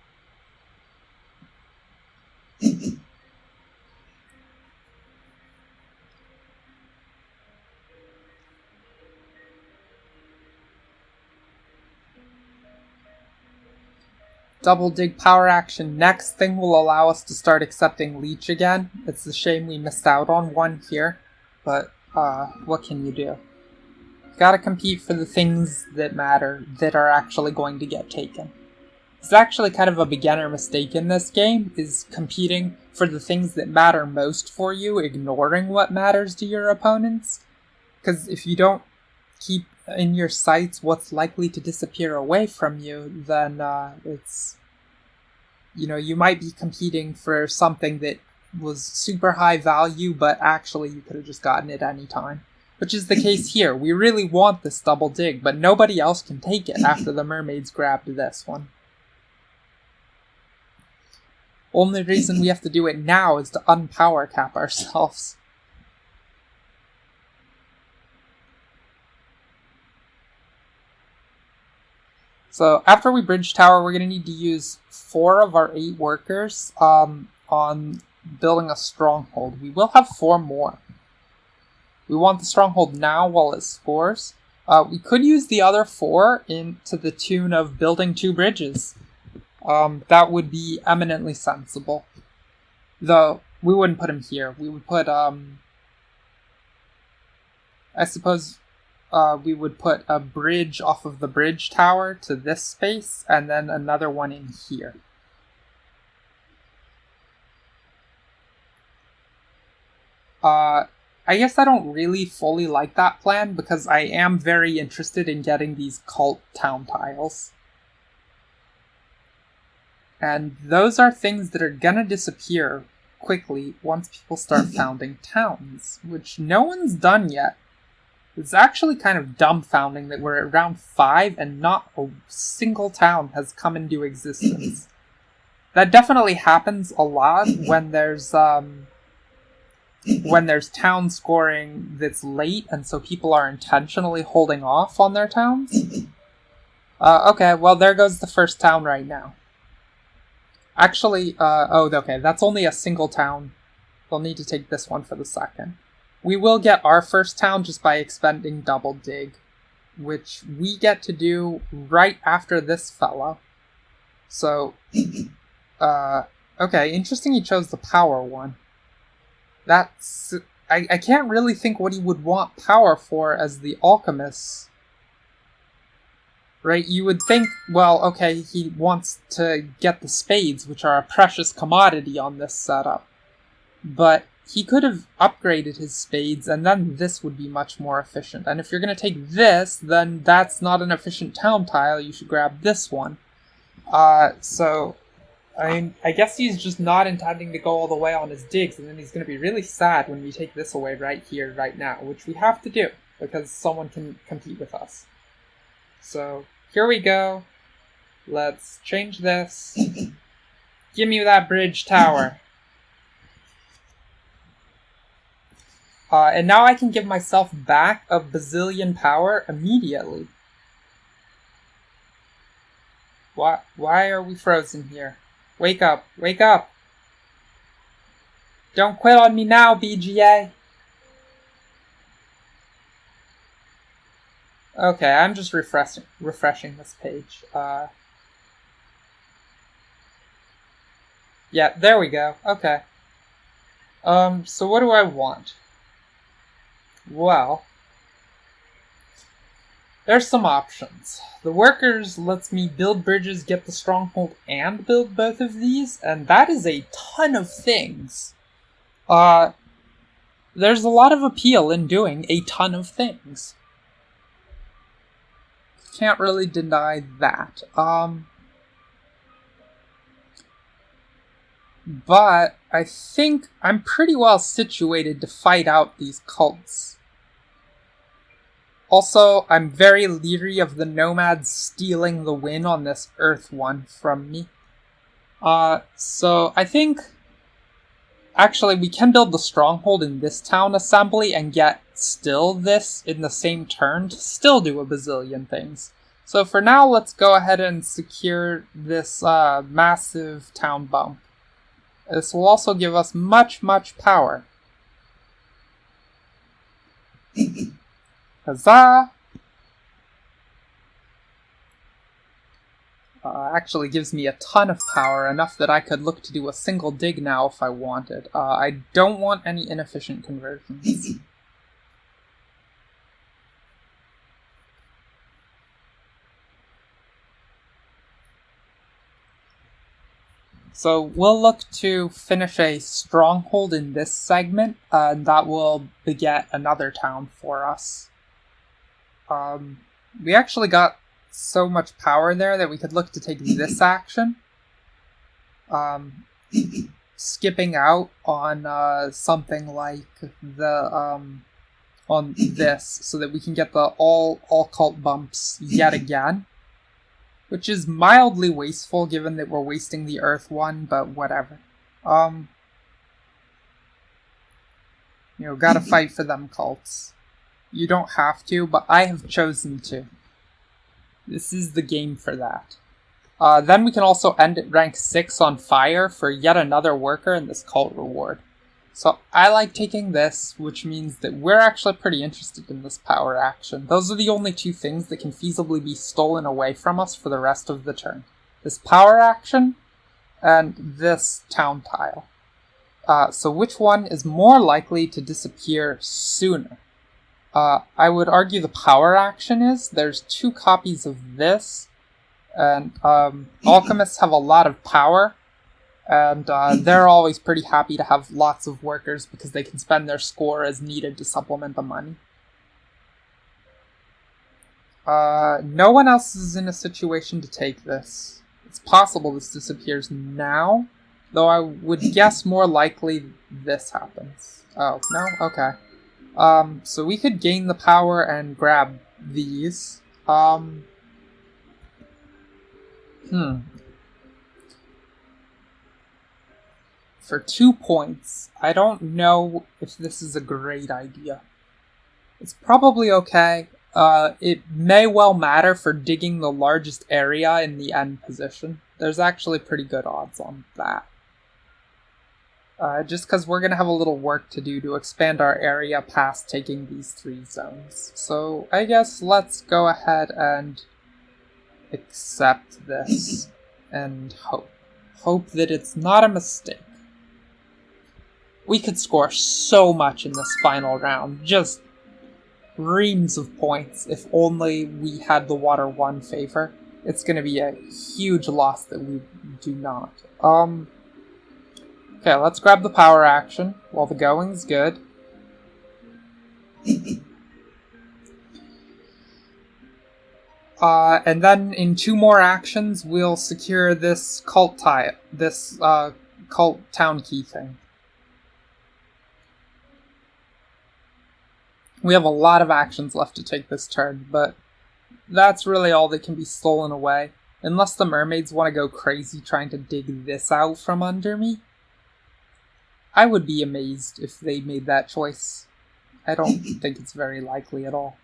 Double dig power action next thing will allow us to start accepting leech again. It's a shame we missed out on one here, but what can you do? Gotta compete for the things that matter, that are actually going to get taken. It's actually kind of a beginner mistake in this game, is competing for the things that matter most for you, ignoring what matters to your opponents. Because if you don't keep in your sights what's likely to disappear away from you, then it's, you might be competing for something that was super high value, but actually you could have just gotten it any time. Which is the case here. We really want this double dig, but nobody else can take it after the mermaids grabbed this one. Only reason we have to do it now is to unpower cap ourselves. So after we bridge tower, we're going to need to use 4 of our 8 workers on building a stronghold. We will have 4 more. We want the stronghold now while it scores. We could use the other 4 to the tune of building 2 bridges. That would be eminently sensible. Though, we wouldn't put them here. We would put, I suppose... we would put a bridge off of the bridge tower to this space, and then another one in here. I guess I don't really fully like that plan, because I am very interested in getting these cult town tiles. And those are things that are gonna disappear quickly once people start founding towns, which no one's done yet. It's actually kind of dumbfounding that we're at round 5 and not a single town has come into existence. That definitely happens a lot when there's town scoring that's late, and so people are intentionally holding off on their towns. Okay, well there goes the first town right now. Actually, okay, that's only a single town. They'll need to take this one for the second. We will get our first town just by expending double dig, which we get to do right after this fellow. So, okay, interesting he chose the power one. That's... I can't really think what he would want power for as the alchemist. Right, you would think, well, okay, he wants to get the spades, which are a precious commodity on this setup. But he could have upgraded his spades, and then this would be much more efficient. And if you're going to take this, then that's not an efficient town tile. You should grab this one. So, I guess he's just not intending to go all the way on his digs, and then he's going to be really sad when we take this away right here, right now, which we have to do, because someone can compete with us. So, here we go. Let's change this. Give me that bridge tower. And now I can give myself back a bazillion power immediately. Why are we frozen here? Wake up, wake up! Don't quit on me now, BGA! Okay, I'm just refreshing this page. Yeah, there we go, okay. So what do I want? Well, There's some options. The workers lets me build bridges, get the stronghold, and build both of these, and that is a ton of things. There's a lot of appeal in doing a ton of things. Can't really deny that. But I think I'm pretty well situated to fight out these cults. Also, I'm very leery of the nomads stealing the win on this Earth one from me. So I think actually we can build the stronghold in this town assembly and get still this in the same turn to still do a bazillion things. So for now, let's go ahead and secure this massive town bump. This will also give us much power. Huzzah! Actually gives me a ton of power, enough that I could look to do a single dig now if I wanted. I don't want any inefficient conversions. So we'll look to finish a stronghold in this segment, and that will beget another town for us. We actually got so much power there that we could look to take this action. Skipping out on something like the on this, so that we can get the all cult bumps yet again. Which is mildly wasteful given that we're wasting the Earth one, but whatever. Gotta fight for them cults. You don't have to, but I have chosen to. This is the game for that. Then we can also end at rank 6 on fire for yet another worker in this cult reward. So I like taking this, which means that we're actually pretty interested in this power action. Those are the only two things that can feasibly be stolen away from us for the rest of the turn. This power action, and this town tile. So which one is more likely to disappear sooner? I would argue the power action is. There's 2 copies of this, and alchemists have a lot of power. And they're always pretty happy to have lots of workers because they can spend their score as needed to supplement the money. No one else is in a situation to take this. It's possible this disappears now, though I would guess more likely this happens. Oh, no? Okay. So we could gain the power and grab these. For 2 points, I don't know if this is a great idea. It's probably okay. It may well matter for digging the largest area in the end position. There's actually pretty good odds on that. Just because we're going to have a little work to do to expand our area past taking these 3 zones. So I guess let's go ahead and accept this and hope. Hope that it's not a mistake. We could score so much in this final round, just reams of points if only we had the water 1 favor. It's going to be a huge loss that we do not. Okay, let's grab the power action while the going's good. And then in 2 more actions, we'll secure this cult this cult town key thing. We have a lot of actions left to take this turn, but that's really all that can be stolen away. Unless the mermaids want to go crazy trying to dig this out from under me. I would be amazed if they made that choice. I don't think it's very likely at all.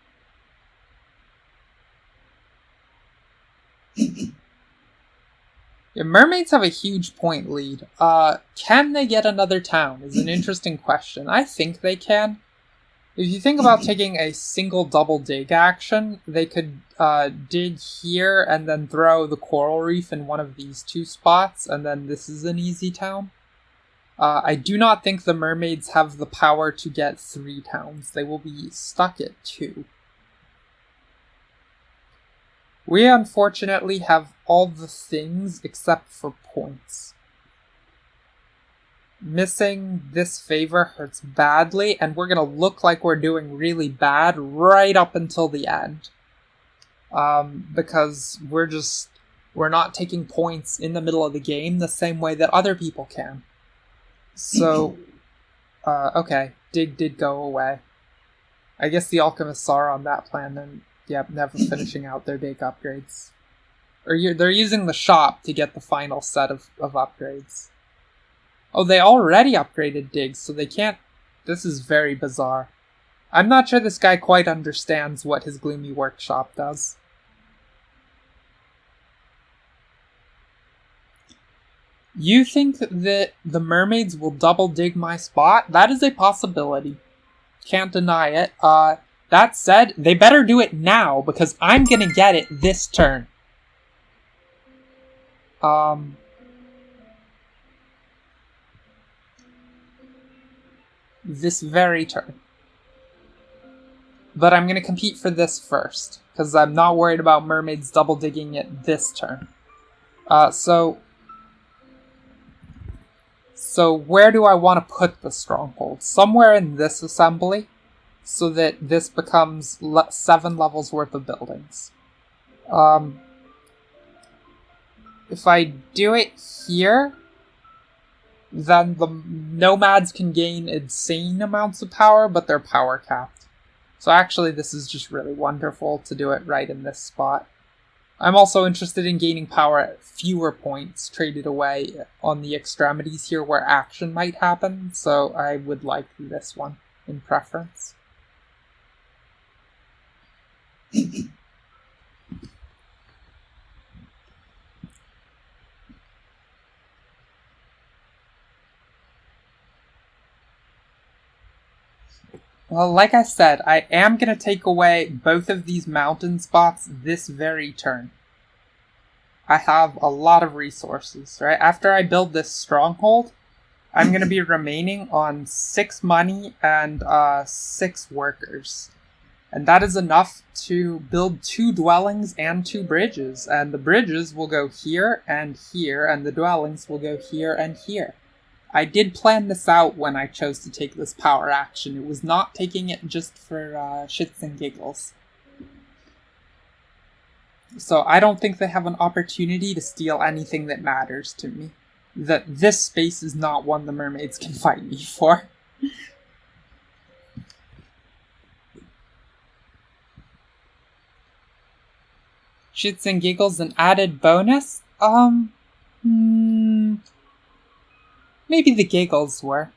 Yeah, mermaids have a huge point lead. Can they get another town is an interesting question. I think they can. If you think about taking a single double dig action, they could dig here and then throw the coral reef in one of these 2 spots, and then this is an easy town. I do not think the mermaids have the power to get 3 towns. They will be stuck at 2. We unfortunately have all the things except for points. Missing this favor hurts badly, and we're gonna look like we're doing really bad right up until the end. Because we're not taking points in the middle of the game the same way that other people can. So, okay, dig did go away. I guess the alchemists are on that plan, and yep, never finishing out their dig upgrades. Or they're using the shop to get the final set of upgrades. Oh, they already upgraded digs, so they can't... This is very bizarre. I'm not sure this guy quite understands what his gloomy workshop does. You think that the mermaids will double dig my spot? That is a possibility. Can't deny it. That said, they better do it now, because I'm gonna get it this turn. This very turn. But I'm gonna compete for this first, because I'm not worried about mermaids double digging it this turn. So where do I want to put the stronghold? Somewhere in this assembly, so that this becomes 7 levels worth of buildings. If I do it here, then the nomads can gain insane amounts of power, but they're power capped. So actually this is just really wonderful to do it right in this spot. I'm also interested in gaining power at fewer points traded away on the extremities here where action might happen, so I would like this one in preference. Well, like I said, I am going to take away both of these mountain spots this very turn. I have a lot of resources, right? After I build this stronghold, I'm going to be remaining on 6 money and 6 workers. And that is enough to build 2 dwellings and 2 bridges. And the bridges will go here, and the dwellings will go here and here. I did plan this out when I chose to take this power action. It was not taking it just for shits and giggles. So I don't think they have an opportunity to steal anything that matters to me. That this space is not one the mermaids can fight me for. Shits and giggles, an added bonus? Maybe the giggles were.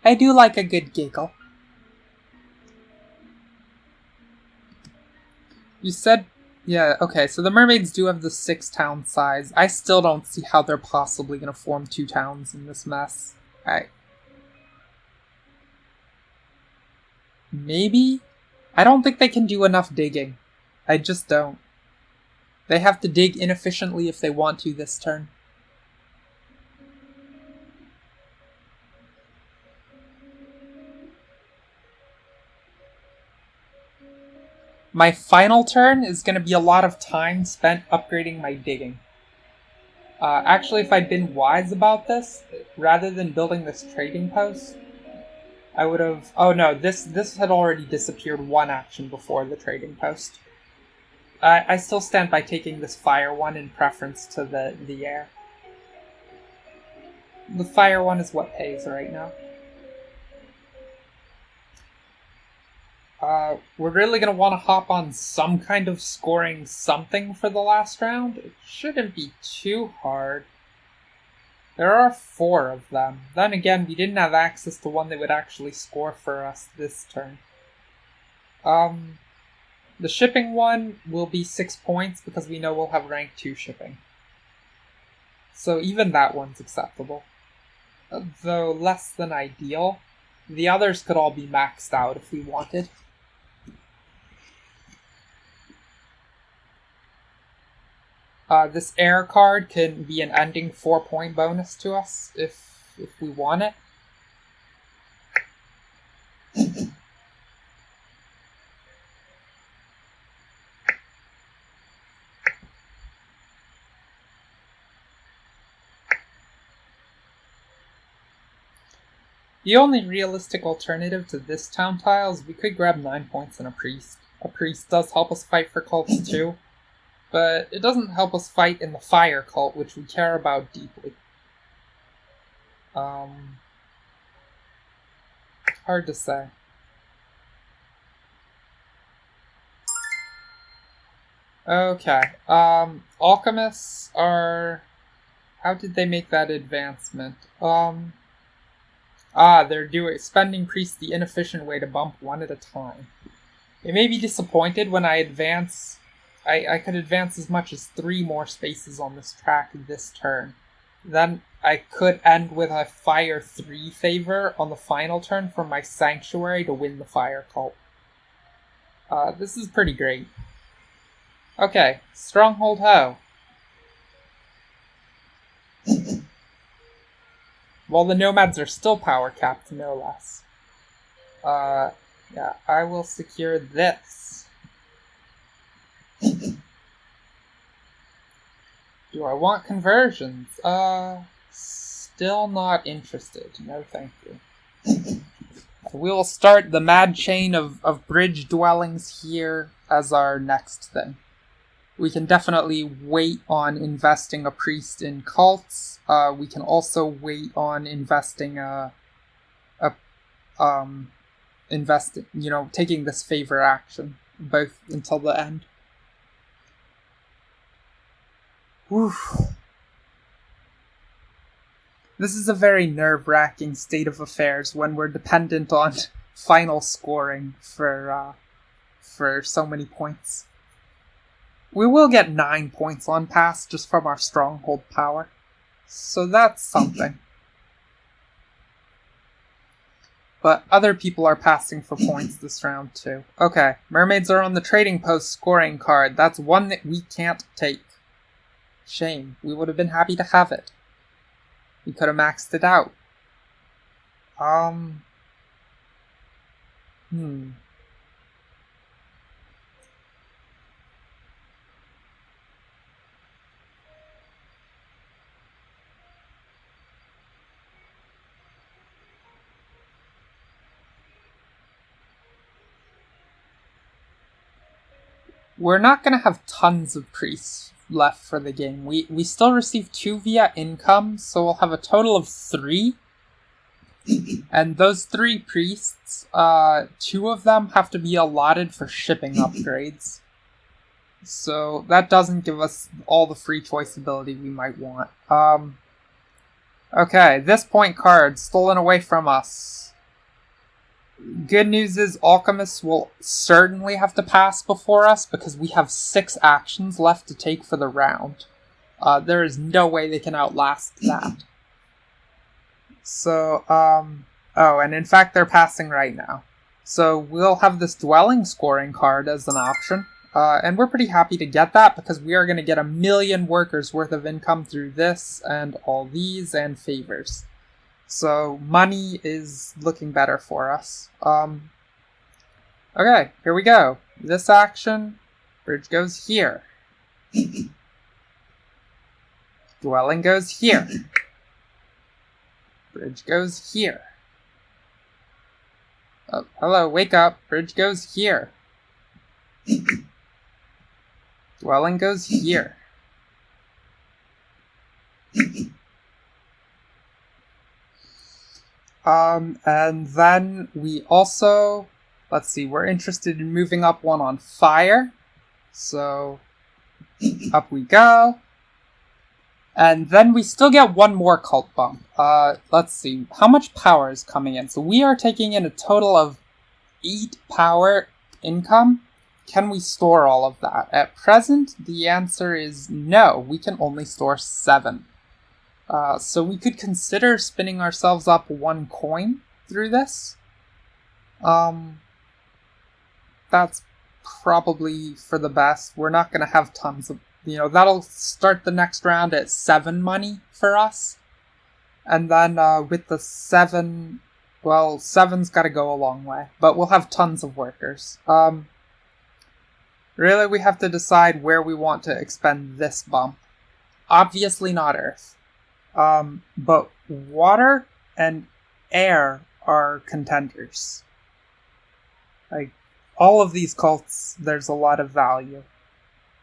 I do like a good giggle. You said... Yeah, okay, so the mermaids do have the 6-town size. I still don't see how they're possibly going to form 2 towns in this mess. Maybe? I don't think they can do enough digging. I just don't. They have to dig inefficiently if they want to this turn. My final turn is going to be a lot of time spent upgrading my digging. Actually, if I'd been wise about this, rather than building this trading post, I would have... Oh no, this had already disappeared 1 action before the trading post. I still stand by taking this fire one in preference to the air. The fire one is what pays right now. We're really going to want to hop on some kind of scoring something for the last round. It shouldn't be too hard. There are 4 of them. Then again, we didn't have access to one that would actually score for us this turn. The shipping one will be 6 points because we know we'll have rank 2 shipping. So even that one's acceptable. Though less than ideal. The others could all be maxed out if we wanted. This air card can be an ending 4-point bonus to us if we want it. The only realistic alternative to this town tile is we could grab 9 points and a priest. A priest does help us fight for cults too, but it doesn't help us fight in the fire cult, which we care about deeply. Hard to say. Okay, alchemists are... How did they make that advancement? They're spending priests the inefficient way to bump one at a time. They may be disappointed when I advance. I could advance as much as 3 more spaces on this track this turn. Then I could end with a Fire 3 favor on the final turn from my Sanctuary to win the Fire Cult. This is pretty great. Okay, Stronghold Ho. Well, the Nomads are still power capped, no less. Yeah, I will secure this. Do I want conversions? Still not interested. No, thank you. We will start the mad chain of bridge dwellings here as our next thing. We can definitely wait on investing a priest in cults. We can also wait on investing taking this favor action, both until the end. Whew. This is a very nerve-wracking state of affairs when we're dependent on final scoring for so many points. We will get 9 points on pass just from our stronghold power, so that's something. But other people are passing for points this round too. Okay, mermaids are on the trading post scoring card. That's one that we can't take. Shame. We would have been happy to have it. We could have maxed it out. We're not going to have tons of priests left for the game. We still receive 2 via income, so we'll have a total of 3. And those 3 priests, 2 of them have to be allotted for shipping upgrades. So that doesn't give us all the free choice ability we might want. Okay, this point card stolen away from us. Good news is alchemists will certainly have to pass before us because we have 6 actions left to take for the round. There is no way they can outlast that. So, and in fact they're passing right now. So we'll have this dwelling scoring card as an option. And we're pretty happy to get that because we are going to get 1 million workers worth of income through this and all these and favors. So money is looking better for us. Okay, here we go. This action, bridge goes here. Dwelling goes here. Bridge goes here. Oh, hello, wake up. Bridge goes here. Dwelling goes here. And then we also, let's see, we're interested in moving up one on fire. So, up we go. And then we still get 1 more cult bump. Let's see, how much power is coming in? So we are taking in a total of 8 power income. Can we store all of that? At present, the answer is no. We can only store 7. So we could consider spinning ourselves up 1 coin through this. That's probably for the best. We're not going to have tons of, that'll start the next round at 7 money for us. And then with the 7, well, 7's got to go a long way. But we'll have tons of workers. Really, we have to decide where we want to expend this bump. Obviously not Earth. But water and air are contenders. Like, all of these cults, there's a lot of value.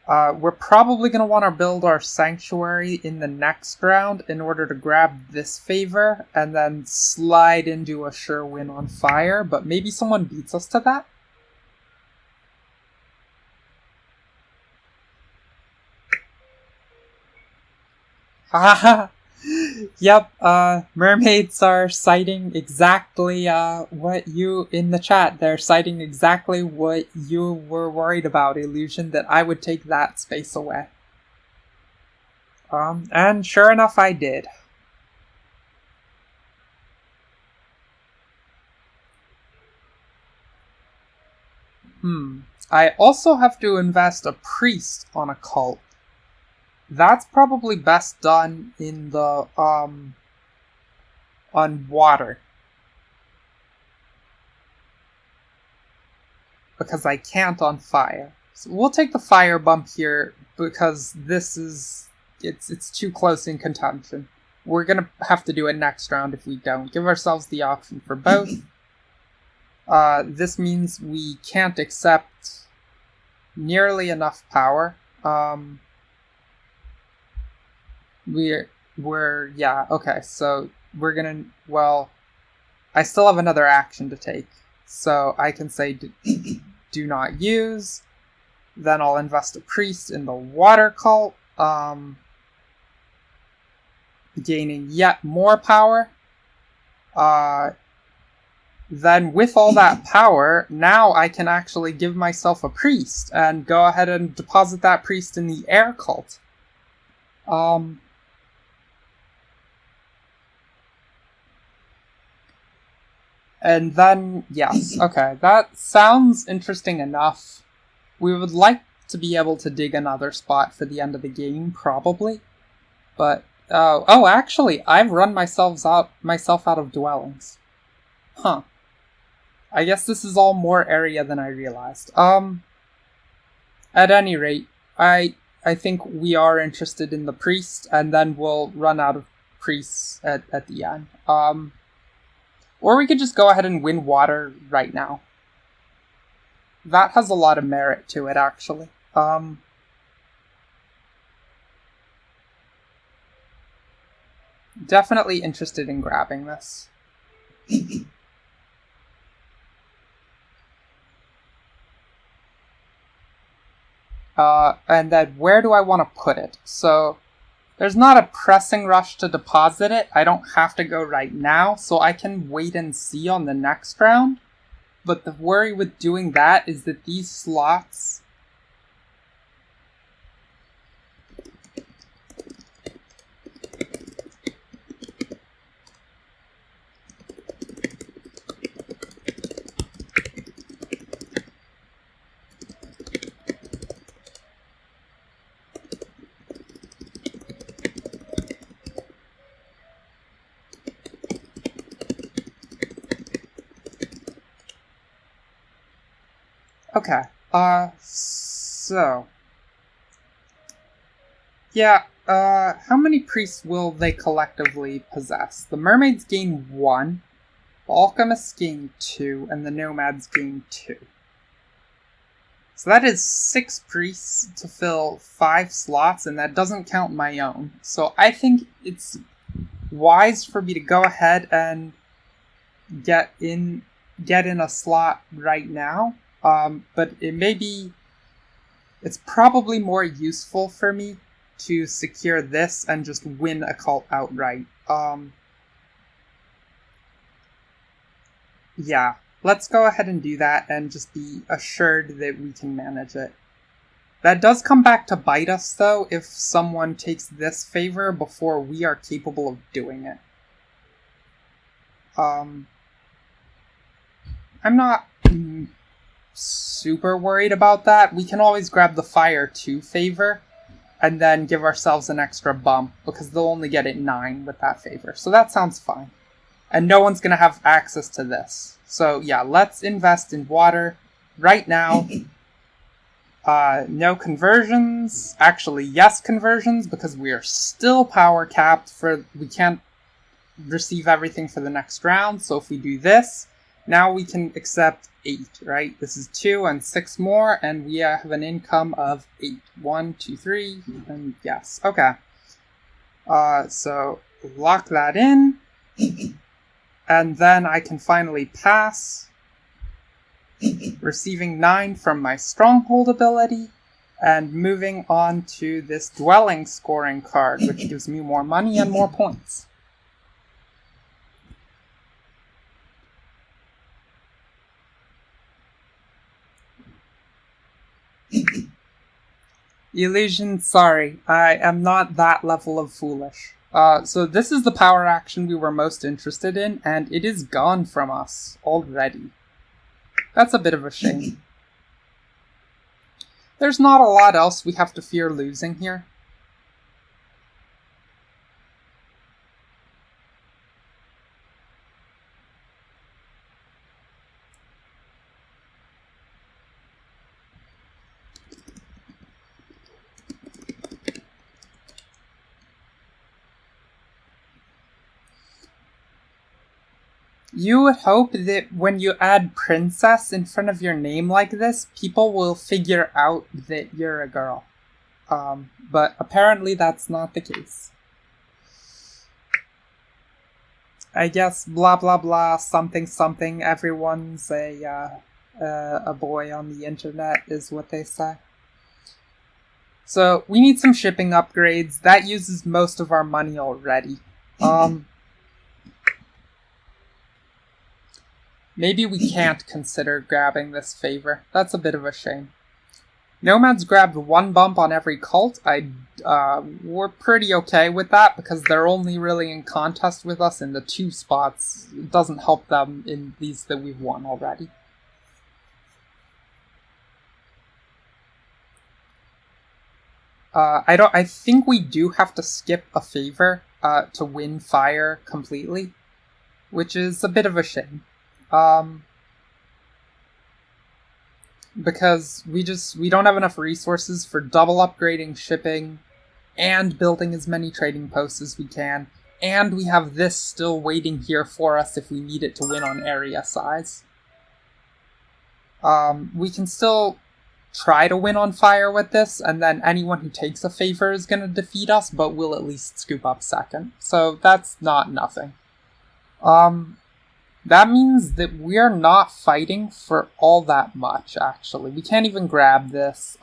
We're probably going to want to build our sanctuary in the next round in order to grab this favor and then slide into a sure win on fire, but maybe someone beats us to that? Haha! Yep, mermaids are citing exactly, what you, in the chat, they're citing exactly what you were worried about, Illusion, that I would take that space away. And sure enough, I did. I also have to invest a priest on a cult. That's probably best done in the, on water. Because I can't on fire. So we'll take the fire bump here because this is, it's too close in contention. We're gonna have to do it next round if we don't. Give ourselves the option for both. This means we can't accept nearly enough power. Yeah, okay, so we're gonna, well, I still have another action to take. So I can say do not use, then I'll invest a priest in the water cult, gaining yet more power. Then with all that power, now I can actually give myself a priest and go ahead and deposit that priest in the air cult. And then, yes, okay, that sounds interesting enough. We would like to be able to dig another spot for the end of the game, probably. But, actually, I've run myself out of dwellings. Huh. I guess this is all more area than I realized. At any rate, I think we are interested in the priest, and then we'll run out of priests at the end. Or we could just go ahead and win water right now. That has a lot of merit to it, actually. Definitely interested in grabbing this. And then where do I want to put it? So there's not a pressing rush to deposit it. I don't have to go right now, so I can wait and see on the next round. But the worry with doing that is that these slots... Okay, so... Yeah, how many priests will they collectively possess? The mermaids gain 1, the alchemists gain 2, and the nomads gain 2. So that is 6 priests to fill 5 slots, and that doesn't count my own. So I think it's wise for me to go ahead and get in a slot right now. But it's probably more useful for me to secure this and just win a cult outright. Yeah, let's go ahead and do that and just be assured that we can manage it. That does come back to bite us, though, if someone takes this favor before we are capable of doing it. I'm not super worried about that. We can always grab the Fire 2 favor and then give ourselves an extra bump because they'll only get it 9 with that favor. So that sounds fine. And no one's going to have access to this. So yeah, let's invest in water right now. No conversions. Actually, yes conversions because we are still power capped we can't receive everything for the next round. So if we do this, now we can accept 8, right? This is 2 and 6 more, and we have an income of 8. 1, 2, 3, and yes. Okay. So lock that in, and then I can finally pass, receiving 9 from my stronghold ability, and moving on to this dwelling scoring card, which gives me more money and more points. Illusion, sorry, I am not that level of foolish. So this is the power action we were most interested in, and it is gone from us already. That's a bit of a shame. There's not a lot else we have to fear losing here. You would hope that when you add princess in front of your name like this, people will figure out that you're a girl. But apparently that's not the case. I guess blah blah blah something something, everyone's a boy on the internet is what they say. So we need some shipping upgrades. That uses most of our money already. Maybe we can't consider grabbing this favor. That's a bit of a shame. Nomads grabbed 1 bump on every cult. We're pretty okay with that because they're only really in contest with us in the 2 spots. It doesn't help them in these that we've won already. I think we do have to skip a favor to win fire completely, which is a bit of a shame. Because we don't have enough resources for double upgrading shipping and building as many trading posts as we can, and we have this still waiting here for us if we need it to win on area size. We can still try to win on fire with this, and then anyone who takes a favor is going to defeat us, but we'll at least scoop up second. So that's not nothing. That means that we're not fighting for all that much, actually. We can't even grab this.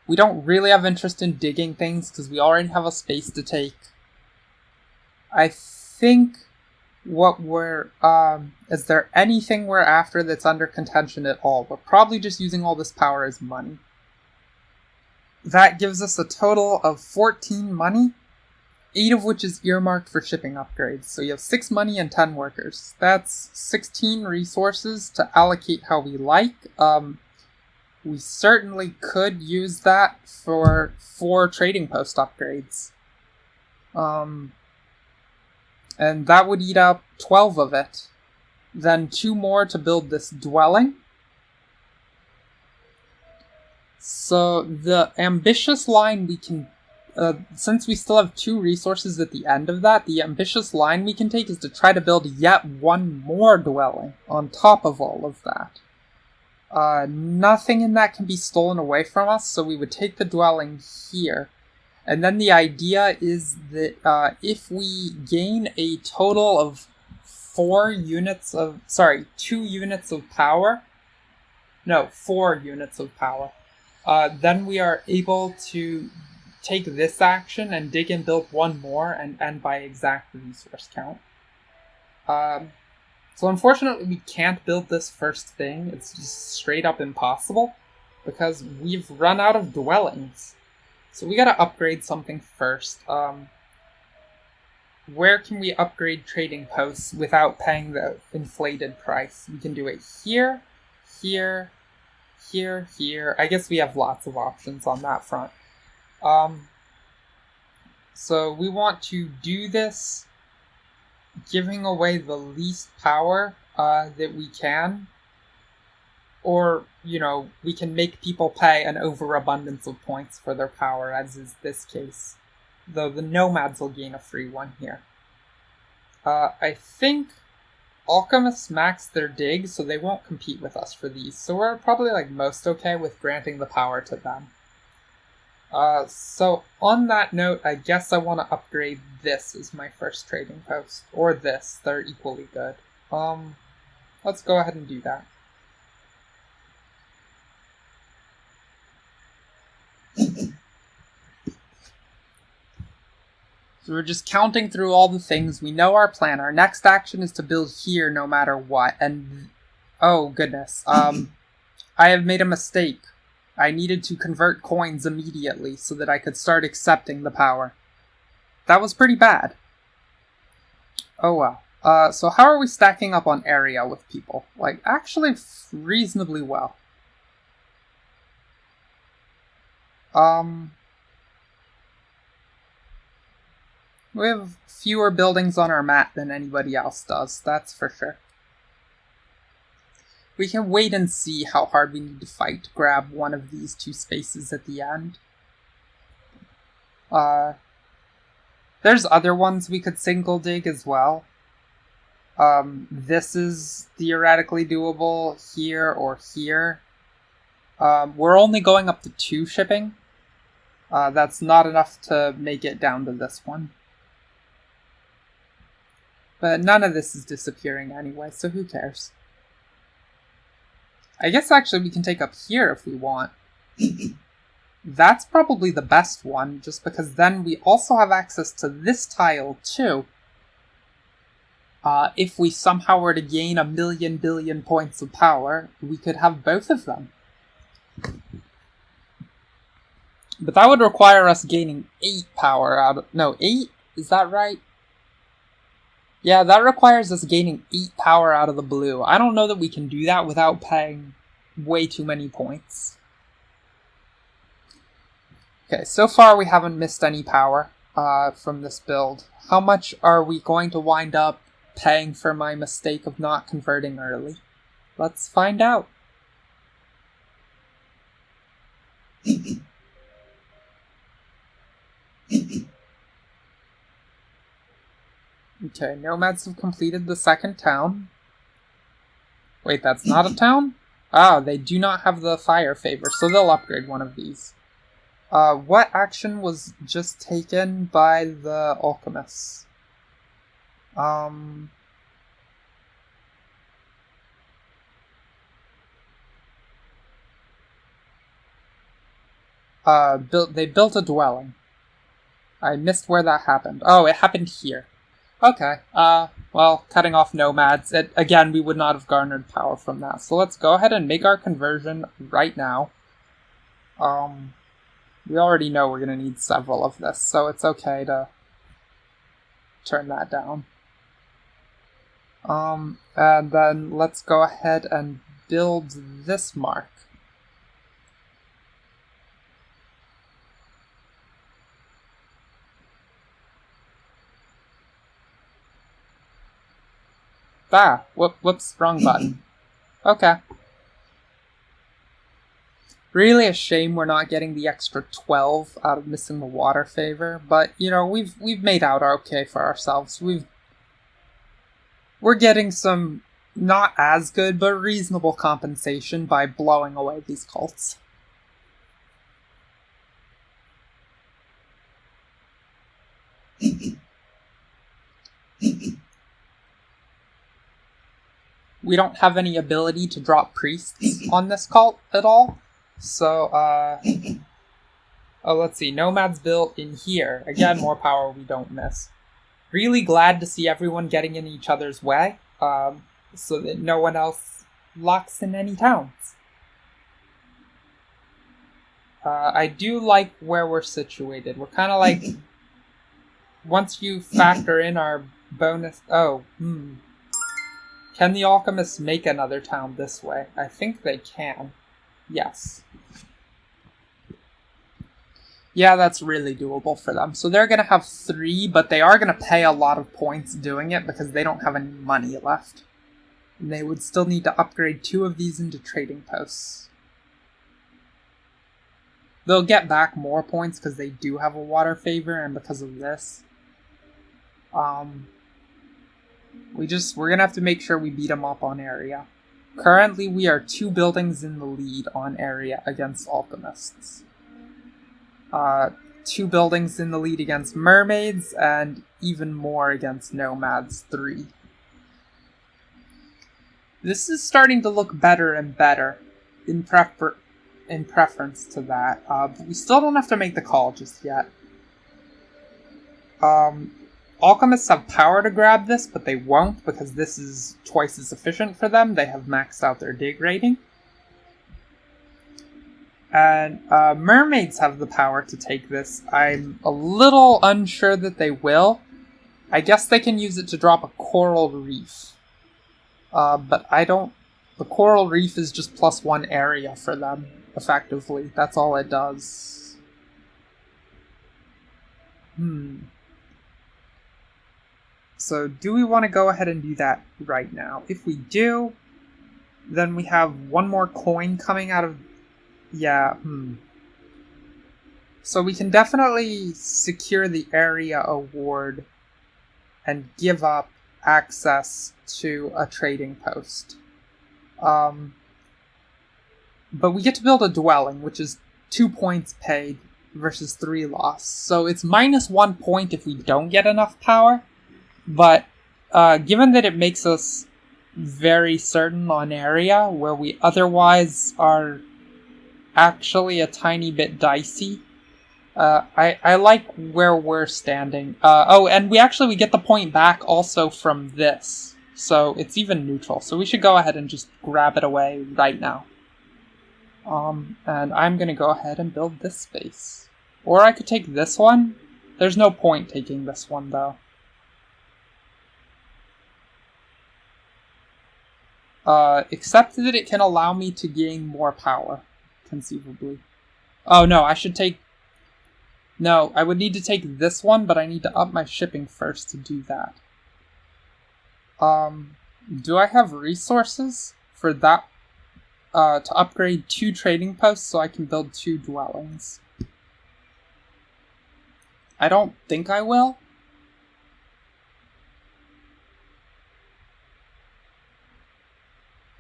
We don't really have interest in digging things because we already have a space to take. I think what we're... is there anything we're after that's under contention at all? We're probably just using all this power as money. That gives us a total of 14 money. 8 of which is earmarked for shipping upgrades. So you have 6 money and 10 workers. That's 16 resources to allocate how we like. We certainly could use that for 4 trading post upgrades. And that would eat up 12 of it. Then 2 more to build this dwelling. So the ambitious line we can... since we still have 2 resources at the end of that, the ambitious line we can take is to try to build yet 1 more dwelling on top of all of that. Nothing in that can be stolen away from us, so we would take the dwelling here. And then the idea is that if we gain a total of 2 units of power, no, 4 units of power, then we are able to take this action and dig and build 1 more and end by exact resource count. So unfortunately we can't build this first thing. It's just straight up impossible because we've run out of dwellings. So we gotta upgrade something first. Where can we upgrade trading posts without paying the inflated price? We can do it here, here, here, here. I guess we have lots of options on that front. So we want to do this giving away the least power that we can, or, we can make people pay an overabundance of points for their power, as is this case, though the nomads will gain a free one here. I think alchemists max their dig, so they won't compete with us for these. So we're probably like most okay with granting the power to them. So on that note, I guess I want to upgrade this as my first trading post. Or this, they're equally good. Let's go ahead and do that. So we're just counting through all the things. We know our plan. Our next action is to build here no matter what. And, oh goodness, I have made a mistake. I needed to convert coins immediately so that I could start accepting the power. That was pretty bad. Oh well. So how are we stacking up on area with people? Like, actually reasonably well. We have fewer buildings on our map than anybody else does, that's for sure. We can wait and see how hard we need to fight to grab one of these two spaces at the end. There's other ones we could single dig as well. This is theoretically doable here or here. We're only going up to 2 shipping. That's not enough to make it down to this one. But none of this is disappearing anyway, so who cares? I guess actually we can take up here if we want. That's probably the best one, just because then we also have access to this tile too. If we somehow were to gain 1,000,000 billion points of power, we could have both of them. But that would require us gaining 8 power out of... No, 8? Is that right? Yeah, that requires us gaining 8 power out of the blue. I don't know that we can do that without paying way too many points. Okay, so far we haven't missed any power from this build. How much are we going to wind up paying for my mistake of not converting early? Let's find out. Okay, nomads have completed the second town. Wait, that's not a town? Ah, they do not have the fire favor, so they'll upgrade one of these. What action was just taken by the alchemists? They built a dwelling. I missed where that happened. Oh, it happened here. Okay, well, cutting off nomads, again, we would not have garnered power from that. So let's go ahead and make our conversion right now. We already know we're going to need several of this, so it's okay to turn that down. And then let's go ahead and build this mark. Ah, whoops, wrong button. Okay. Really a shame we're not getting the extra 12 out of missing the water favor, but, you know, we've made out okay for ourselves. We're getting some not as good, but reasonable compensation by blowing away these cults. We don't have any ability to drop priests on this cult at all. So, oh, let's see. Nomads built in here. Again, more power we don't miss. Really glad to see everyone getting in each other's way, so that no one else locks in any towns. I do like where we're situated. We're kind of like... Once you factor in our bonus... Oh, Can the alchemists make another town this way? I think they can. Yes. Yeah, that's really doable for them. So they're going to have 3, but they are going to pay a lot of points doing it because they don't have any money left. And they would still need to upgrade 2 of these into trading posts. They'll get back more points because they do have a water favor and because of this. We're gonna have to make sure we beat them up on area. Currently, we are 2 buildings in the lead on area against alchemists. 2 buildings in the lead against mermaids, and even more against nomads, 3. This is starting to look better and better in preference to that, but we still don't have to make the call just yet. Alchemists have power to grab this, but they won't because this is twice as efficient for them. They have maxed out their dig rating. And mermaids have the power to take this. I'm a little unsure that they will. I guess they can use it to drop a coral reef. But I don't... The coral reef is just +1 area for them, effectively. That's all it does. So do we want to go ahead and do that right now? If we do, then we have 1 more coin coming out of... Yeah, So we can definitely secure the area award and give up access to a trading post. But we get to build a dwelling, which is 2 points paid versus 3 lost. So it's -1 point if we don't get enough power. But given that it makes us very certain on area, where we otherwise are actually a tiny bit dicey, I like where we're standing. And we get the point back also from this. So it's even neutral. So we should go ahead and just grab it away right now. And I'm going to go ahead and build this space. Or I could take this one. There's no point taking this one, though. Except that it can allow me to gain more power, conceivably. Oh, no, I should take... No, I would need to take this one, but I need to up my shipping first to do that. Do I have resources for that? To upgrade 2 trading posts so I can build 2 dwellings? I don't think I will.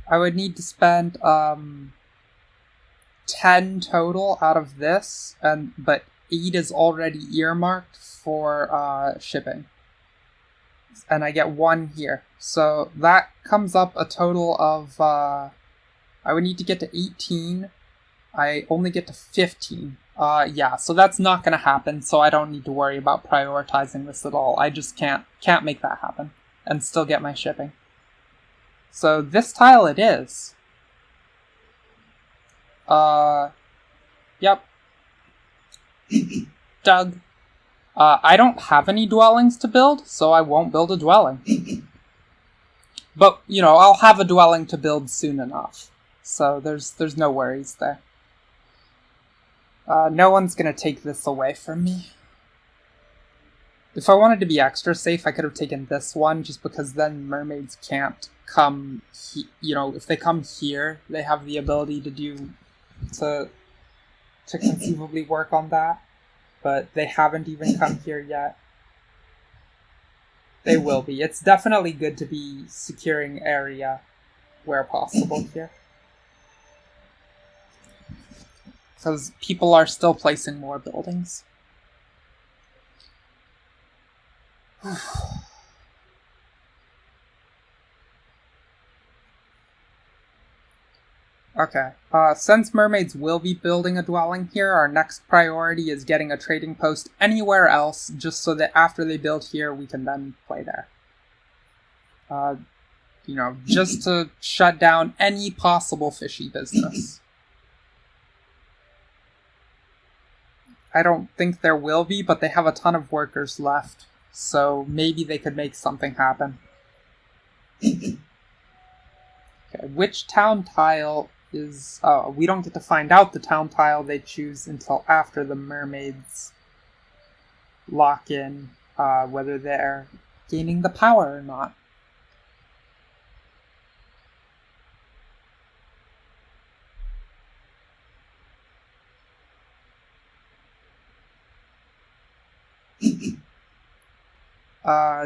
I would need to spend 10 total out of this, but 8 is already earmarked for shipping. And I get 1 here. So that comes up a total of... I would need to get to 18. I only get to 15. Yeah, so that's not going to happen, so I don't need to worry about prioritizing this at all. I just can't make that happen and still get my shipping. So this tile it is. Yep. Doug. I don't have any dwellings to build, so I won't build a dwelling. But, I'll have a dwelling to build soon enough. So there's no worries there. No one's gonna take this away from me. If I wanted to be extra safe, I could have taken this one, just because then mermaids can't come, if they come here, they have the ability to conceivably work on that. But they haven't even come here yet. They will be. It's definitely good to be securing area where possible here. Because people are still placing more buildings. Okay, since mermaids will be building a dwelling here, our next priority is getting a trading post anywhere else, just so that after they build here, we can then play there. Just to shut down any possible fishy business. I don't think there will be, but they have a ton of workers left, so maybe they could make something happen. Okay, which town tile is... Oh, we don't get to find out the town tile they choose until after the mermaids lock in whether they're gaining the power or not.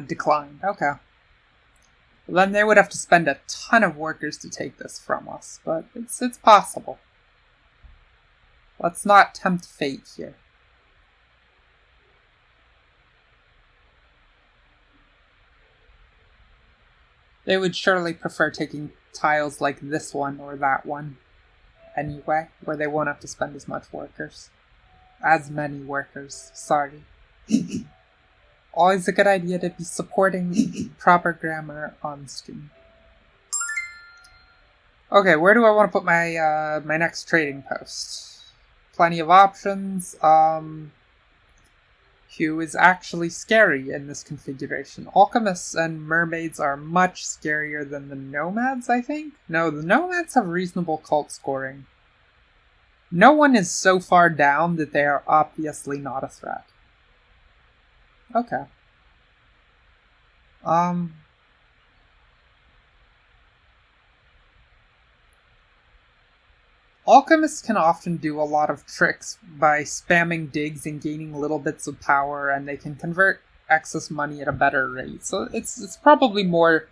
Declined. Okay. Then they would have to spend a ton of workers to take this from us, but it's possible. Let's not tempt fate here. They would surely prefer taking tiles like this one or that one anyway, where they won't have to spend as much workers. As many workers, sorry. Always a good idea to be supporting proper grammar on stream. Okay, where do I want to put my my next trading post? Plenty of options. Q is actually scary in this configuration. Alchemists and mermaids are much scarier than the nomads, I think? No, the nomads have reasonable cult scoring. No one is so far down that they are obviously not a threat. Okay. Alchemists can often do a lot of tricks by spamming digs and gaining little bits of power, and they can convert excess money at a better rate. So it's probably more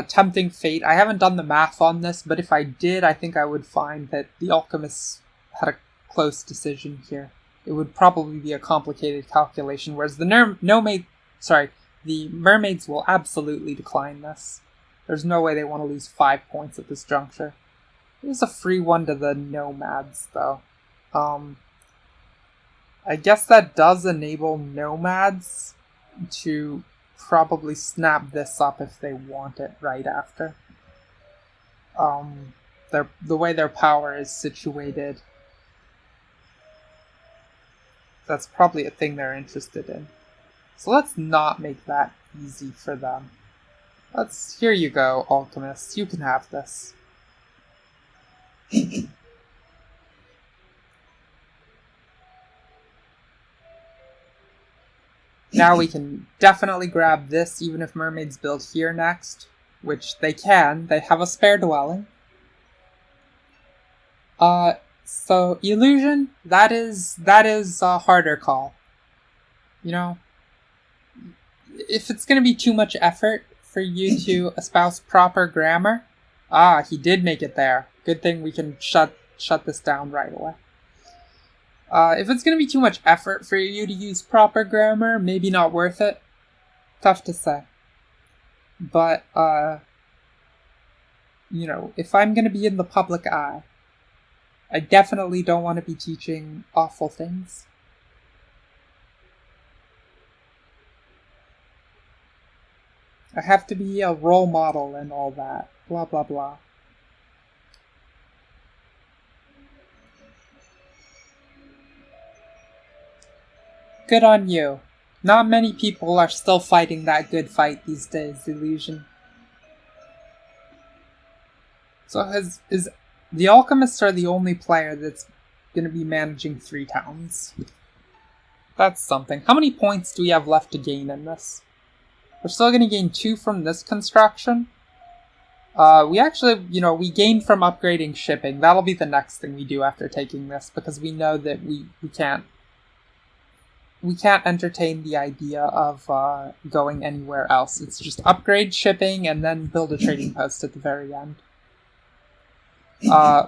tempting fate. I haven't done the math on this, but if I did, I think I would find that the alchemists had a close decision here. It would probably be a complicated calculation, whereas the the mermaids will absolutely decline this. There's no way they want to lose 5 points at this juncture. There's a free one to the nomads, though. I guess that does enable nomads to probably snap this up if they want it right after. The way their power is situated, that's probably a thing they're interested in. So let's not make that easy for them. Here you go, alchemists. You can have this. Now we can definitely grab this, even if mermaids build here next, which they can. They have a spare dwelling. So illusion, that is a harder call. You know, if it's going to be too much effort for you to espouse proper grammar, he did make it there. Good thing we can shut this down right away. If it's going to be too much effort for you to use proper grammar, maybe not worth it. Tough to say. But, you know, if I'm going to be in the public eye, I definitely don't want to be teaching awful things. I have to be a role model and all that. Blah, blah, blah. Good on you. Not many people are still fighting that good fight these days, Illusion. So the Alchemists are the only player that's going to be managing 3 towns. That's something. How many points do we have left to gain in this? We're still going to gain 2 from this construction. We actually, we gained from upgrading shipping. That'll be the next thing we do after taking this, because we know that we can't entertain the idea of going anywhere else. It's just upgrade shipping and then build a trading post at the very end.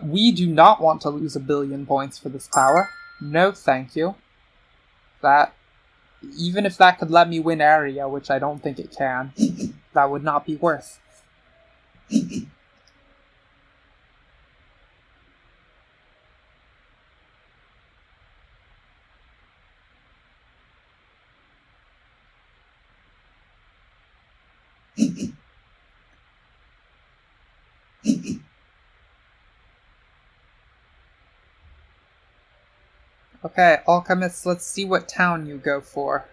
We do not want to lose 1 billion points for this power. No, thank you. Even if that could let me win area, which I don't think it can, that would not be worth. Okay, Alchemists, let's see what town you go for.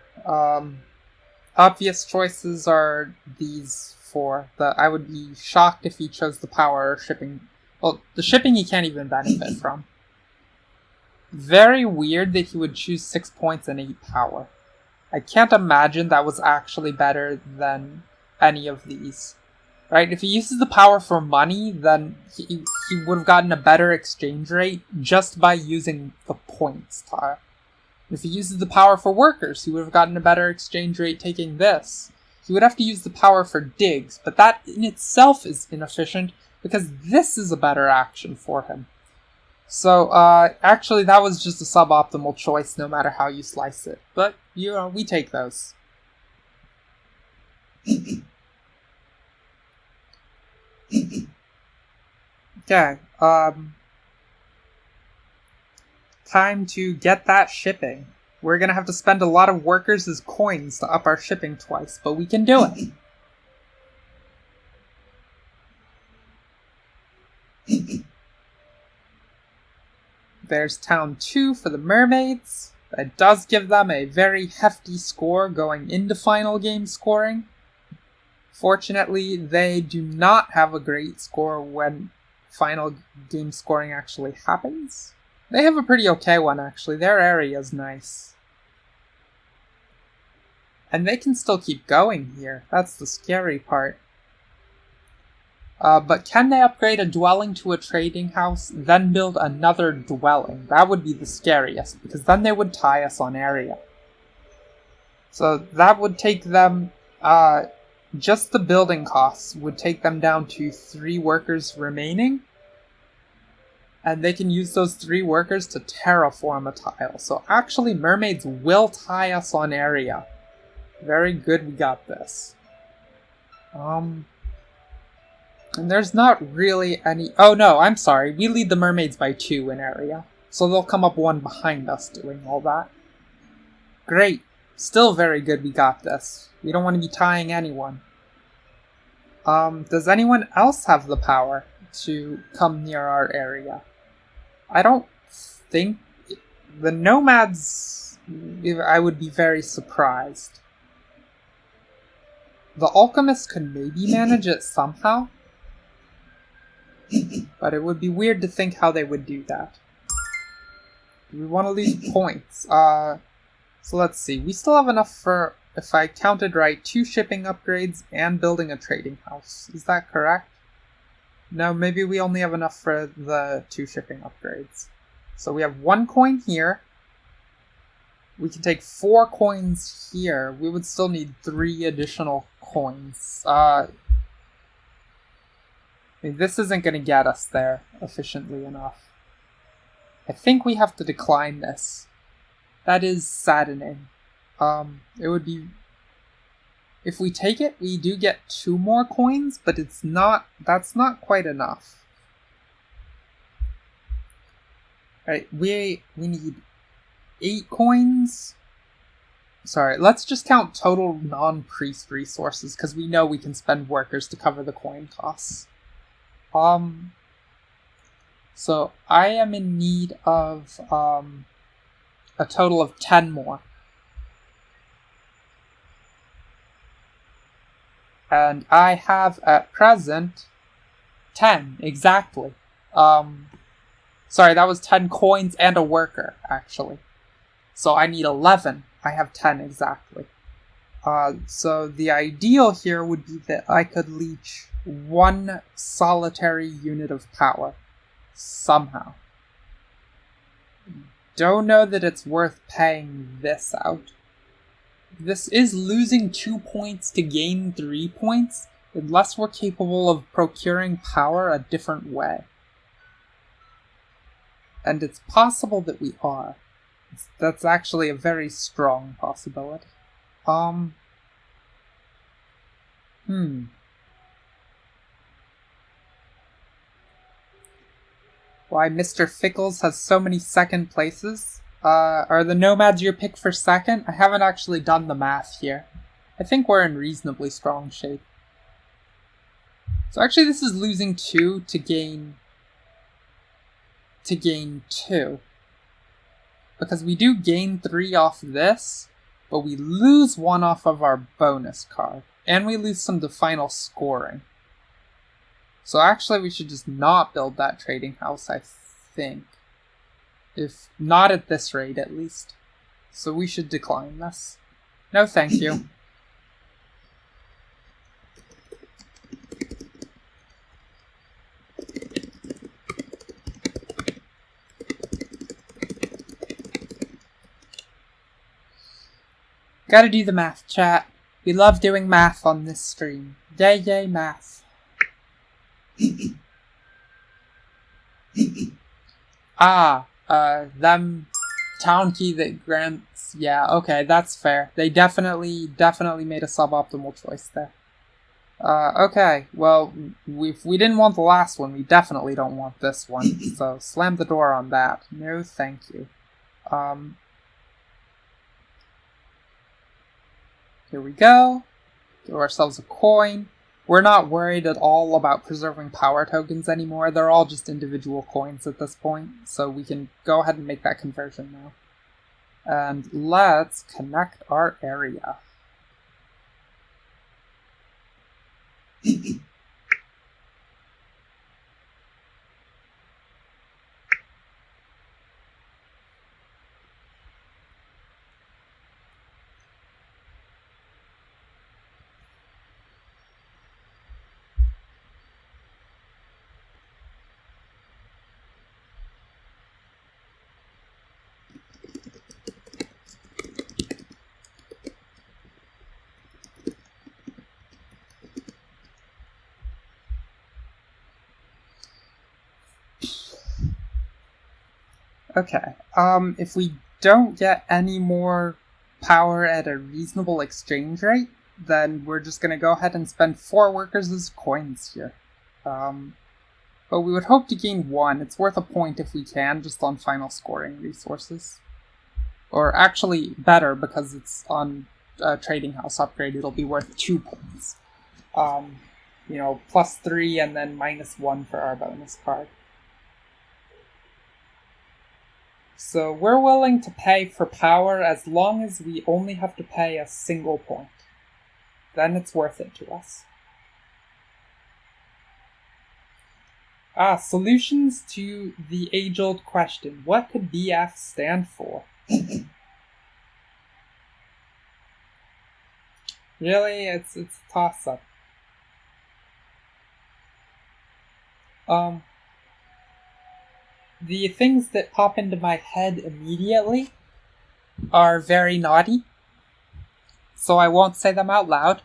Obvious choices are these 4. I would be shocked if he chose the power or shipping. Well, the shipping he can't even benefit from. Very weird that he would choose 6 points and 8 power. I can't imagine that was actually better than any of these. Right? If he uses the power for money, then he would have gotten a better exchange rate just by using the points tile. If he uses the power for workers, he would have gotten a better exchange rate taking this. he would have to use the power for digs, but that in itself is inefficient because this is a better action for him. So, actually that was just a suboptimal choice no matter how you slice it. But, we take those. Okay, time to get that shipping. We're gonna have to spend a lot of workers as coins to up our shipping twice, but we can do it. There's Town 2 for the mermaids. That does give them a very hefty score going into final game scoring. Fortunately, they do not have a great score when final game scoring actually happens. They have a pretty okay one, actually. Their area is nice. And they can still keep going here. That's the scary part. But can they upgrade a dwelling to a trading house, then build another dwelling? That would be the scariest, because then they would tie us on area. So that would take them, just the building costs would take them down to 3 workers remaining. And they can use those 3 workers to terraform a tile. So actually, mermaids will tie us on area. Very good, we got this. And there's not really any... Oh no, I'm sorry. We lead the mermaids by 2 in area. So they'll come up 1 behind us doing all that. Great. Still very good we got this. We don't want to be tying anyone. Does anyone else have the power to come near our area? I don't think... The nomads... I would be very surprised. The alchemist could maybe manage it somehow. But it would be weird to think how they would do that. We want to leave points. So let's see. We still have enough for, if I counted right, 2 shipping upgrades and building a trading house. Is that correct? No, maybe we only have enough for the 2 shipping upgrades. So we have 1 coin here. We can take 4 coins here. We would still need 3 additional coins. This isn't going to get us there efficiently enough. I think we have to decline this. That is saddening. It would be... If we take it, we do get 2 more coins, but it's not... That's not quite enough. Alright, we need 8 coins. Sorry, let's just count total non-priest resources, because we know we can spend workers to cover the coin costs. So I am in need of, a total of 10 more. And I have, at present, 10, exactly. Sorry, that was 10 coins and a worker, actually. So I need 11. I have 10 exactly. So the ideal here would be that I could leech 1 solitary unit of power. Somehow. Don't know that it's worth paying this out. This is losing 2 points to gain 3 points, unless we're capable of procuring power a different way. And it's possible that we are. That's actually a very strong possibility. Why Mr. Fickles has so many second places? Are the nomads your pick for second? I haven't actually done the math here. I think we're in reasonably strong shape. So actually this is losing 2 to gain 2. Because we do gain 3 off this, but we lose 1 off of our bonus card. And we lose some to final scoring. So actually we should just not build that trading house, I think. If not at this rate, at least. So we should decline this. No thank you. Gotta do the math, chat. We love doing math on this stream. Yay, yay, math. Them town key that grants... Yeah, okay, that's fair. They definitely made a suboptimal choice there. Okay, well, if we didn't want the last one, we definitely don't want this one. So, slam the door on that. No, thank you. Here we go. Give ourselves a coin. We're not worried at all about preserving power tokens anymore. They're all just individual coins at this point, so we can go ahead and make that conversion now. And let's connect our area. Okay, if we don't get any more power at a reasonable exchange rate, then we're just gonna go ahead and spend 4 workers as coins here. But we would hope to gain 1. It's worth a point if we can, just on final scoring resources. Or actually, better, because it's on a trading house upgrade, it'll be worth 2 points. Plus 3 and then minus 1 for our bonus card. So we're willing to pay for power as long as we only have to pay a single point. Then it's worth it to us. Solutions to the age-old question. What could BF stand for? Really? It's a toss-up. The things that pop into my head immediately are very naughty, so I won't say them out loud.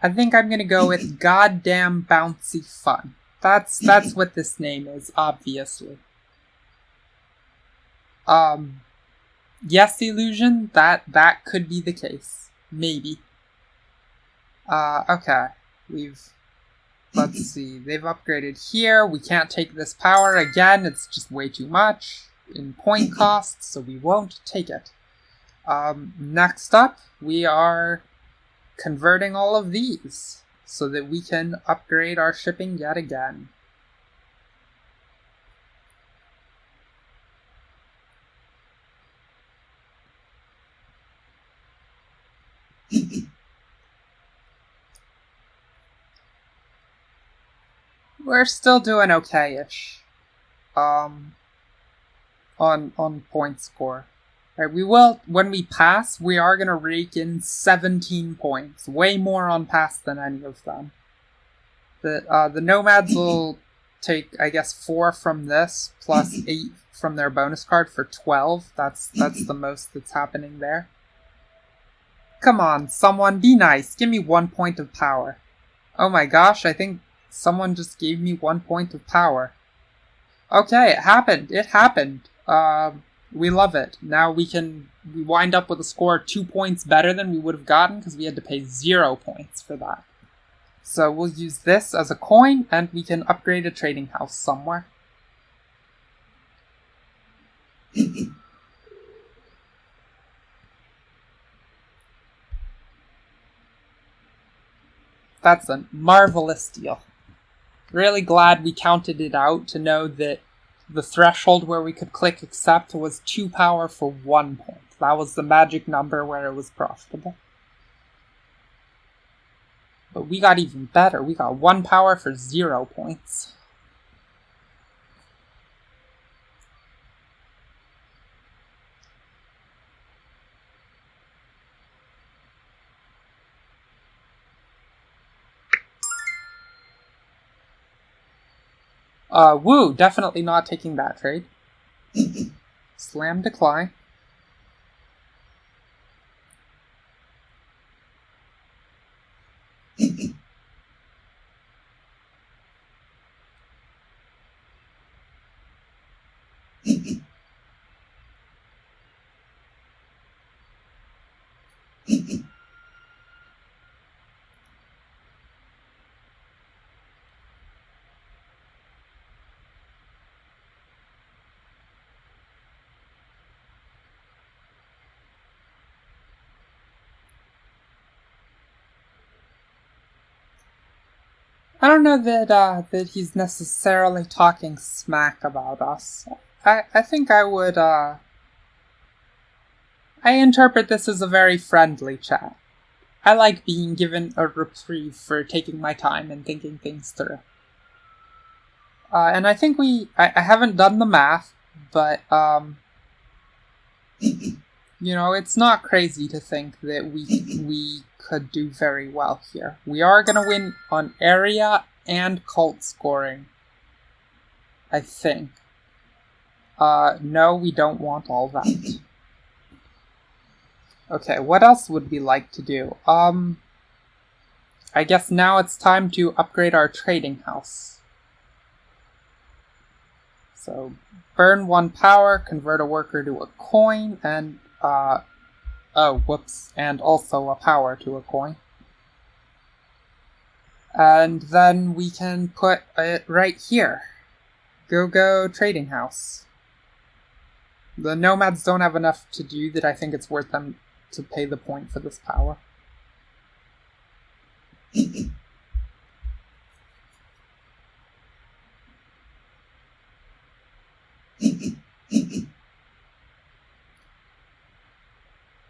I think I'm gonna go with goddamn bouncy fun. That's what this name is, obviously. Yes, illusion, that could be the case. Maybe. Okay. Let's see, they've upgraded here. We can't take this power again, it's just way too much in point cost, so we won't take it. Next up, we are converting all of these so that we can upgrade our shipping yet again. We're still doing okay-ish. On point score. Right, we will, when we pass, we are gonna rake in 17 points. Way more on pass than any of them. The nomads will take, I guess, 4 from this, plus 8 from their bonus card for 12. That's the most that's happening there. Come on, someone, be nice. Give me 1 point of power. Oh my gosh, I think someone just gave me 1 point of power. Okay, it happened. It happened. We love it. Now we wind up with a score 2 points better than we would have gotten because we had to pay 0 points for that. So we'll use this as a coin and we can upgrade a trading house somewhere. That's a marvelous deal. Really glad we counted it out to know that the threshold where we could click accept was 2 power for 1 point. That was the magic number where it was profitable. But we got even better. We got 1 power for 0 points. Woo, definitely not taking that trade. Slam decline. I don't know that he's necessarily talking smack about us. I think I would, I interpret this as a very friendly chat. I like being given a reprieve for taking my time and thinking things through. And I think I haven't done the math, but, it's not crazy to think that we could do very well here. We are gonna win on area and cult scoring, I think. No, we don't want all that. Okay, what else would we like to do? I guess now it's time to upgrade our trading house. So, burn 1 power, convert a worker to a coin, and, and also a power to a coin. And then we can put it right here. Go trading house. The nomads don't have enough to do that I think it's worth them to pay the point for this power.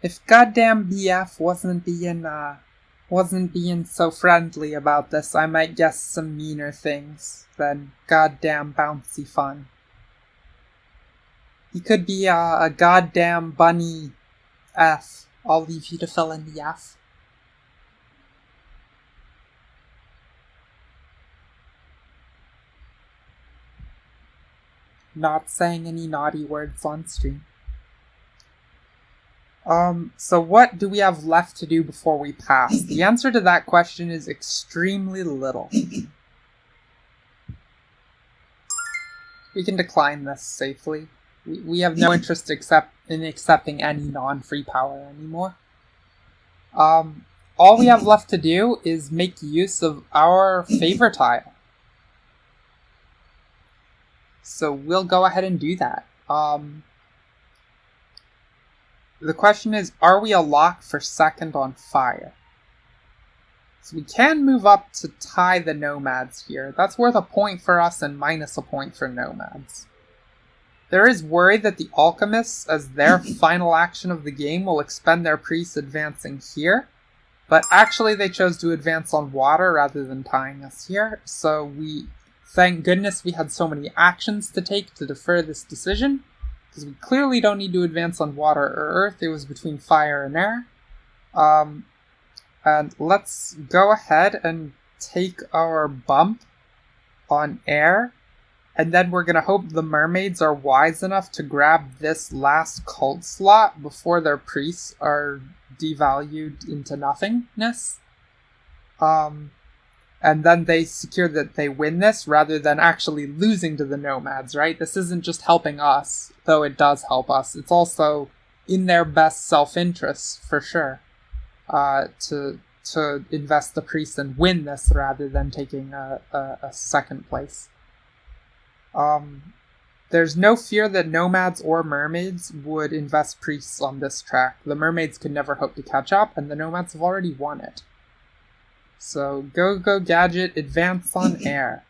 If goddamn BF wasn't being so friendly about this, I might guess some meaner things than goddamn bouncy fun. He could be a goddamn bunny F. I'll leave you to fill in the F. Not saying any naughty words on stream. So what do we have left to do before we pass? The answer to that question is extremely little. We can decline this safely. We have no interest in accepting any non-free power anymore. All we have left to do is make use of our favor tile. So we'll go ahead and do that. The question is, are we a lock for second on fire? So we can move up to tie the nomads here. That's worth a point for us and minus a point for nomads. There is worry that the alchemists, as their final action of the game, will expend their priests advancing here. But actually they chose to advance on water rather than tying us here. So thank goodness we had so many actions to take to defer this decision. Because we clearly don't need to advance on water or earth. It was between fire and air. And let's go ahead and take our bump on air. And then we're going to hope the mermaids are wise enough to grab this last cult slot before their priests are devalued into nothingness. And then they secure that they win this rather than actually losing to the nomads, right? This isn't just helping us, though it does help us. It's also in their best self-interest, for sure, to invest the priest and win this rather than taking a second place. There's no fear that nomads or mermaids would invest priests on this track. The mermaids could never hope to catch up, and the nomads have already won it. So, go gadget, advance on air.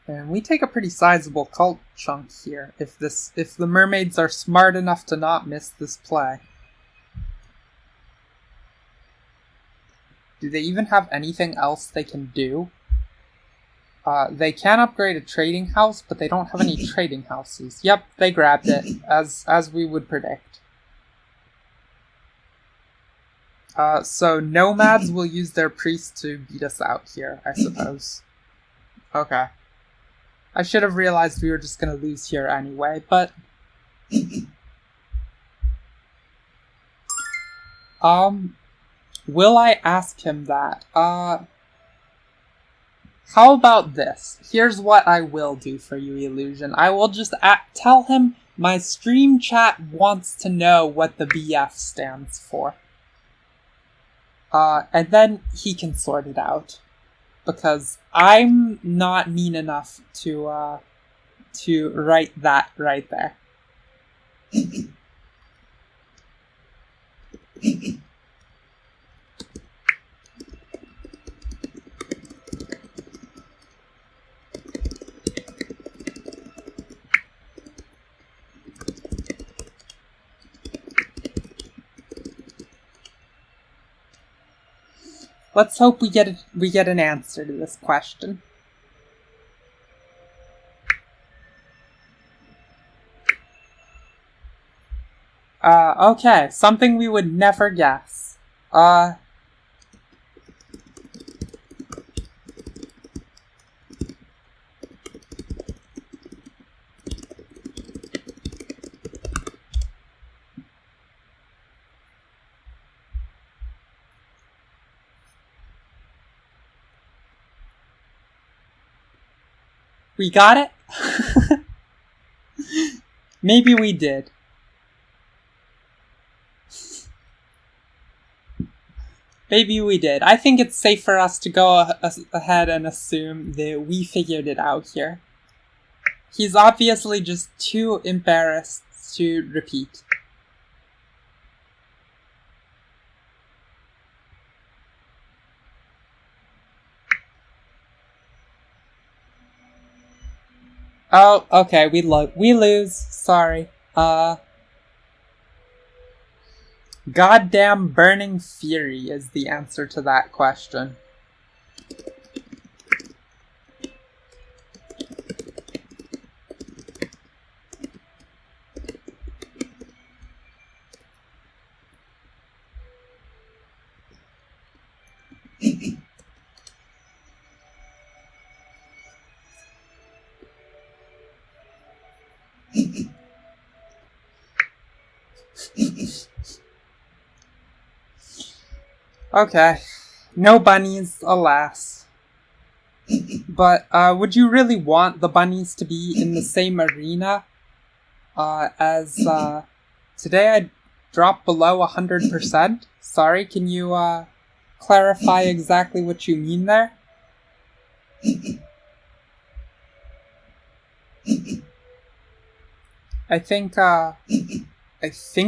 And we take a pretty sizable cult chunk here, if the mermaids are smart enough to not miss this play. Do they even have anything else they can do? They can upgrade a trading house, but they don't have any trading houses. Yep, they grabbed it, as we would predict. So nomads will use their priests to beat us out here, I suppose. Okay. I should have realized we were just gonna lose here anyway, but... Will I ask him that? How about this? Here's what I will do for you, Illusion. I will just tell him my stream chat wants to know what the BF stands for. And then he can sort it out. Because I'm not mean enough to write that right there. Let's hope we get an answer to this question. Okay, something we would never guess. We got it? Maybe we did. Maybe we did. I think it's safe for us to go ahead and assume that we figured it out here. He's obviously just too embarrassed to repeat. Oh, okay, we lose. Sorry. Goddamn burning fury is the answer to that question. Okay, no bunnies, alas. But, would you really want the bunnies to be in the same arena? As, today I dropped below 100%? Sorry, can you, clarify exactly what you mean there? I think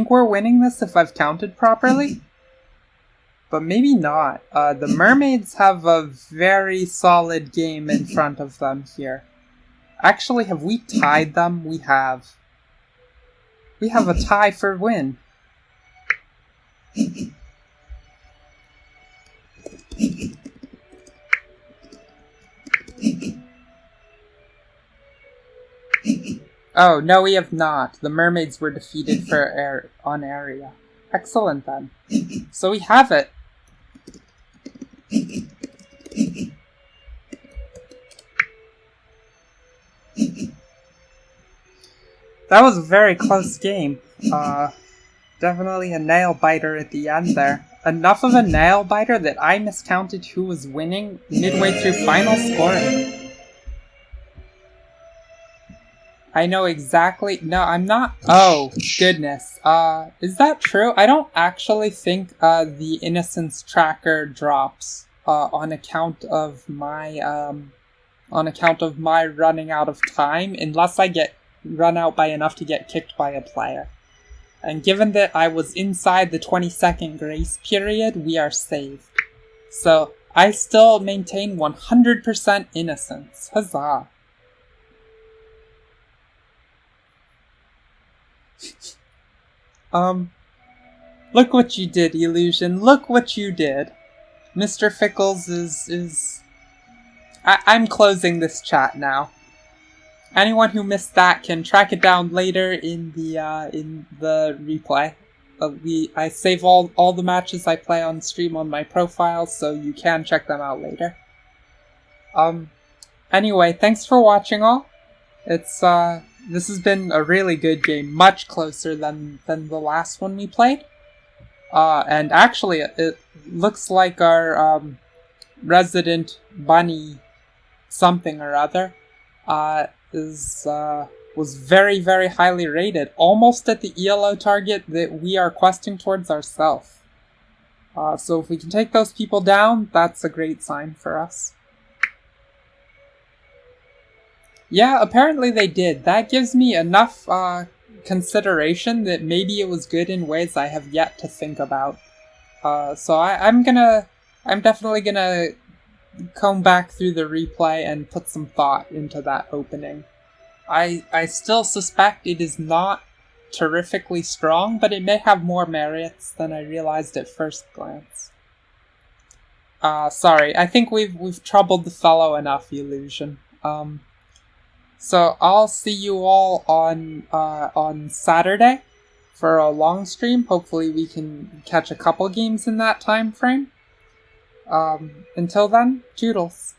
we're winning this if I've counted properly. But maybe not. The mermaids have a very solid game in front of them here. Actually, have we tied them? We have. We have a tie for win. Oh, no, we have not. The mermaids were defeated for on area. Excellent, then. So we have it. That was a very close game. Definitely a nail-biter at the end there. Enough of a nail-biter that I miscounted who was winning midway through final scoring. I know exactly... No, I'm not... Oh, goodness. Is that true? I don't actually think, the innocence tracker drops, on account of my running out of time, unless I get run out by enough to get kicked by a player. And given that I was inside the 20-second grace period, we are saved. So, I still maintain 100% innocence. Huzzah. Look what you did, Illusion. Look what you did. Mr. Fickles is... I'm closing this chat now. Anyone who missed that can track it down later in the replay. I save all the matches I play on stream on my profile, so you can check them out later. Anyway, thanks for watching all. It's this has been a really good game, much closer than the last one we played. And actually, it looks like our resident bunny something or other was very, very highly rated, almost at the ELO target that we are questing towards ourselves. So if we can take those people down, that's a great sign for us. Yeah, apparently they did. That gives me enough consideration that maybe it was good in ways I have yet to think about. So I'm definitely gonna comb back through the replay and put some thought into that opening. I still suspect it is not terrifically strong, but it may have more merits than I realized at first glance. Sorry, I think we've troubled the fellow enough, Illusion. So I'll see you all on Saturday for a long stream. Hopefully we can catch a couple games in that time frame. Until then, toodles.